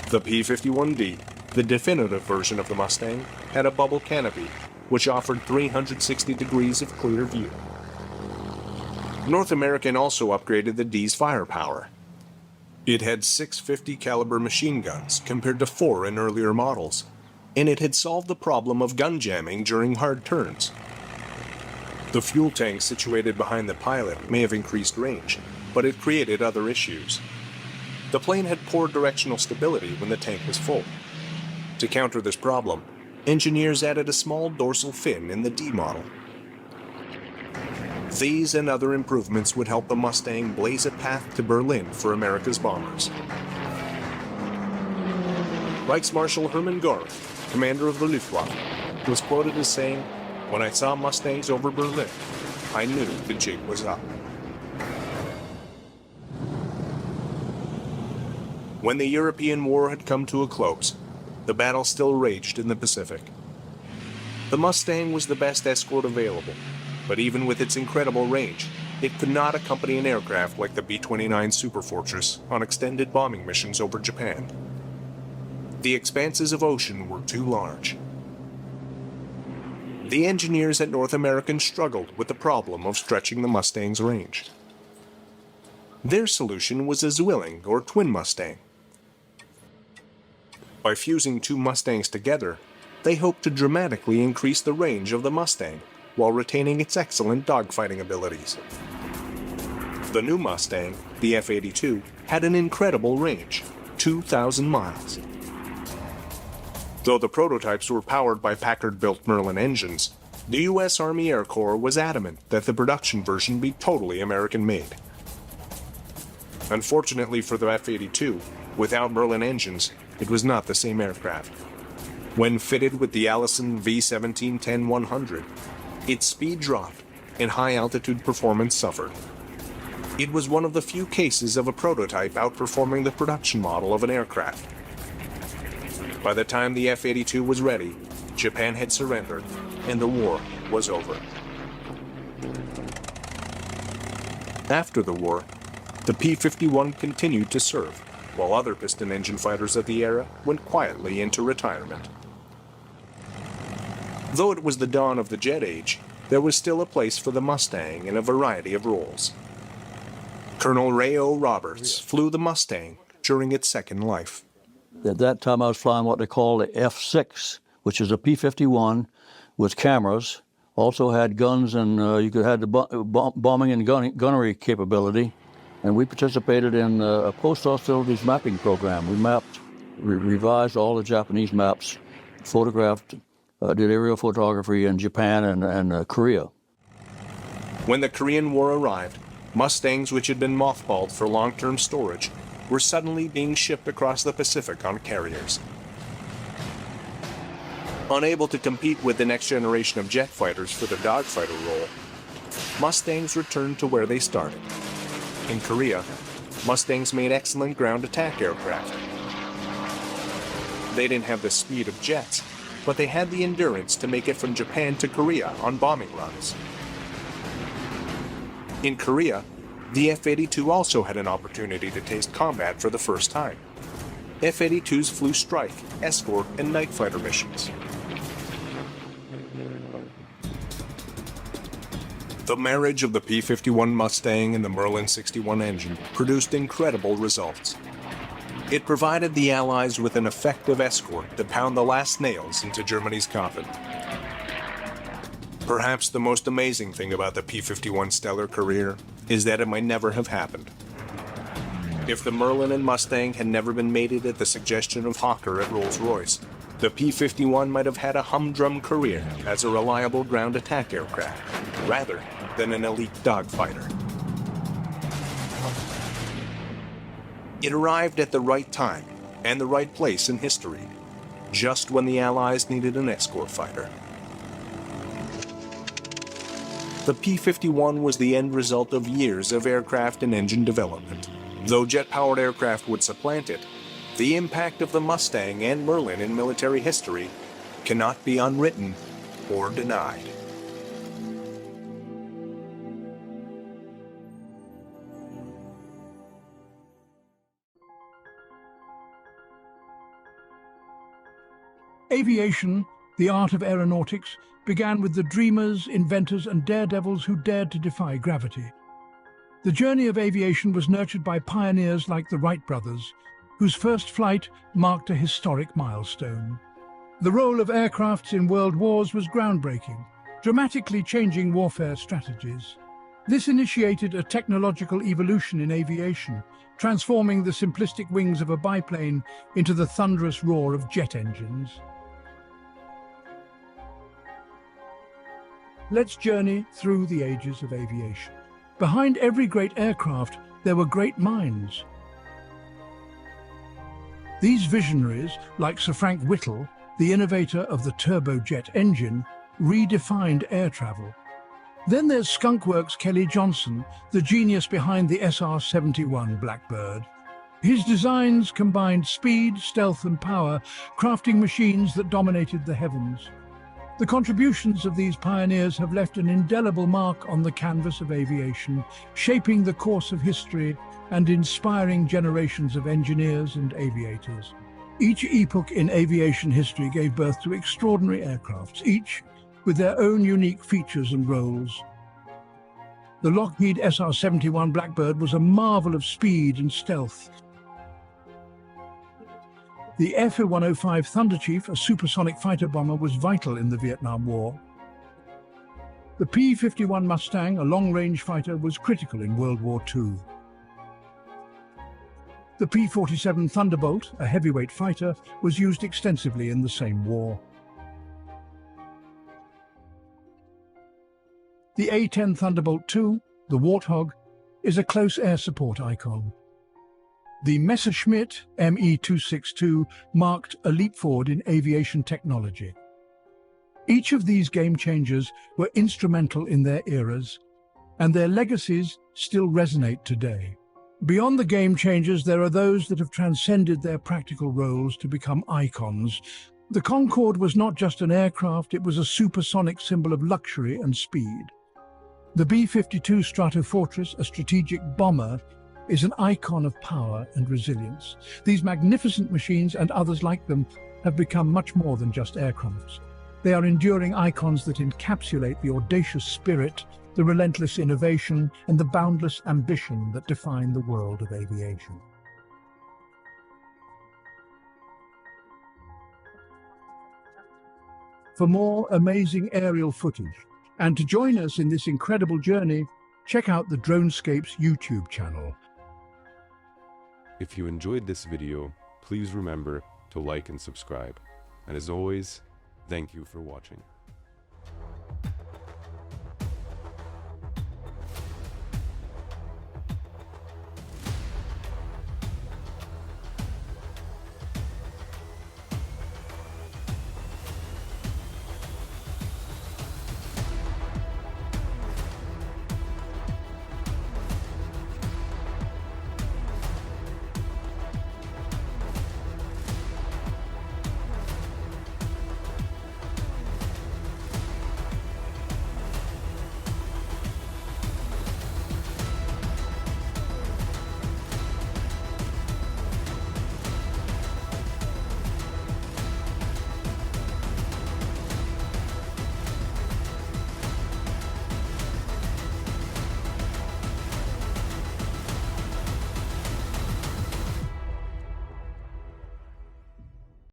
The P-51D, the definitive version of the Mustang, had a bubble canopy, which offered 360 degrees of clear view. North American also upgraded the D's firepower. It had 650 caliber machine guns compared to 4 in earlier models, and it had solved the problem of gun jamming during hard turns. The fuel tank situated behind the pilot may have increased range, but it created other issues. The plane had poor directional stability when the tank was full. To counter this problem, engineers added a small dorsal fin in the D model. These and other improvements would help the Mustang blaze a path to Berlin for America's bombers. Reichsmarschall Hermann Göring, commander of the Luftwaffe, was quoted as saying, "When I saw Mustangs over Berlin, I knew the jig was up." When the European war had come to a close, the battle still raged in the Pacific. The Mustang was the best escort available, but even with its incredible range, it could not accompany an aircraft like the B-29 Superfortress on extended bombing missions over Japan. The expanses of ocean were too large. The engineers at North American struggled with the problem of stretching the Mustang's range. Their solution was a Zwilling or twin Mustang. By fusing two Mustangs together, they hoped to dramatically increase the range of the Mustang while retaining its excellent dogfighting abilities. The new Mustang, the F-82, had an incredible range, 2,000 miles. Though the prototypes were powered by Packard-built Merlin engines, The U.S. Army Air Corps was adamant that the production version be totally American-made. Unfortunately for the F-82, without Merlin engines, it was not the same aircraft. When fitted with the Allison V-17-10-100, its speed dropped and high-altitude performance suffered. It was one of the few cases of a prototype outperforming the production model of an aircraft. By the time the F-82 was ready, Japan had surrendered, and the war was over. After the war, the P-51 continued to serve, while other piston engine fighters of the era went quietly into retirement. Though it was the dawn of the jet age, there was still a place for the Mustang in a variety of roles. Colonel Ray O. Roberts flew the Mustang during its second life. At that time, I was flying what they call the F6, which is a P-51 with cameras. Also had guns, and you could have the bombing and gunnery capability. And we participated in a post-hostilities mapping program. We mapped, revised all the Japanese maps, photographed, did aerial photography in Japan and Korea. When the Korean War arrived, Mustangs which had been mothballed for long-term storage were suddenly being shipped across the Pacific on carriers. Unable to compete with the next generation of jet fighters for the dogfighter role, Mustangs returned to where they started. In Korea, Mustangs made excellent ground attack aircraft. They didn't have the speed of jets, but they had the endurance to make it from Japan to Korea on bombing runs. In Korea, the F-82 also had an opportunity to taste combat for the first time. F-82s flew strike, escort, and night fighter missions. The marriage of the P-51 Mustang and the Merlin 61 engine produced incredible results. It provided the Allies with an effective escort to pound the last nails into Germany's coffin. Perhaps the most amazing thing about the P-51's stellar career is that it might never have happened. If the Merlin and Mustang had never been mated at the suggestion of Hawker at Rolls-Royce, the P-51 might have had a humdrum career as a reliable ground attack aircraft, rather than an elite dogfighter. It arrived at the right time and the right place in history, just when the Allies needed an escort fighter. The P-51 was the end result of years of aircraft and engine development. Though jet-powered aircraft would supplant it, the impact of the Mustang and Merlin in military history cannot be unwritten or denied. Aviation, the art of aeronautics, began with the dreamers, inventors, and daredevils who dared to defy gravity. The journey of aviation was nurtured by pioneers like the Wright brothers, whose first flight marked a historic milestone. The role of aircrafts in world wars was groundbreaking, dramatically changing warfare strategies. This initiated a technological evolution in aviation, transforming the simplistic wings of a biplane into the thunderous roar of jet engines. Let's journey through the ages of aviation. Behind every great aircraft, there were great minds. These visionaries, like Sir Frank Whittle, the innovator of the turbojet engine, redefined air travel. Then there's Skunkworks Kelly Johnson, the genius behind the SR-71 Blackbird. His designs combined speed, stealth, and power, crafting machines that dominated the heavens. The contributions of these pioneers have left an indelible mark on the canvas of aviation, shaping the course of history and inspiring generations of engineers and aviators. Each epoch in aviation history gave birth to extraordinary aircrafts, each with their own unique features and roles. The Lockheed SR-71 Blackbird was a marvel of speed and stealth. The F-105 Thunderchief, a supersonic fighter bomber, was vital in the Vietnam War. The P-51 Mustang, a long-range fighter, was critical in World War II. The P-47 Thunderbolt, a heavyweight fighter, was used extensively in the same war. The A-10 Thunderbolt II, the Warthog, is a close air support icon. The Messerschmitt Me-262 marked a leap forward in aviation technology. Each of these game changers were instrumental in their eras, and their legacies still resonate today. Beyond the game changers, there are those that have transcended their practical roles to become icons. The Concorde was not just an aircraft, it was a supersonic symbol of luxury and speed. The B-52 Superfortress, a strategic bomber, is an icon of power and resilience. These magnificent machines and others like them have become much more than just aircrafts. They are enduring icons that encapsulate the audacious spirit, the relentless innovation, and the boundless ambition that define the world of aviation. For more amazing aerial footage, and to join us in this incredible journey, check out the DroneScapes YouTube channel. If you enjoyed this video, please remember to like and subscribe. And as always, thank you for watching.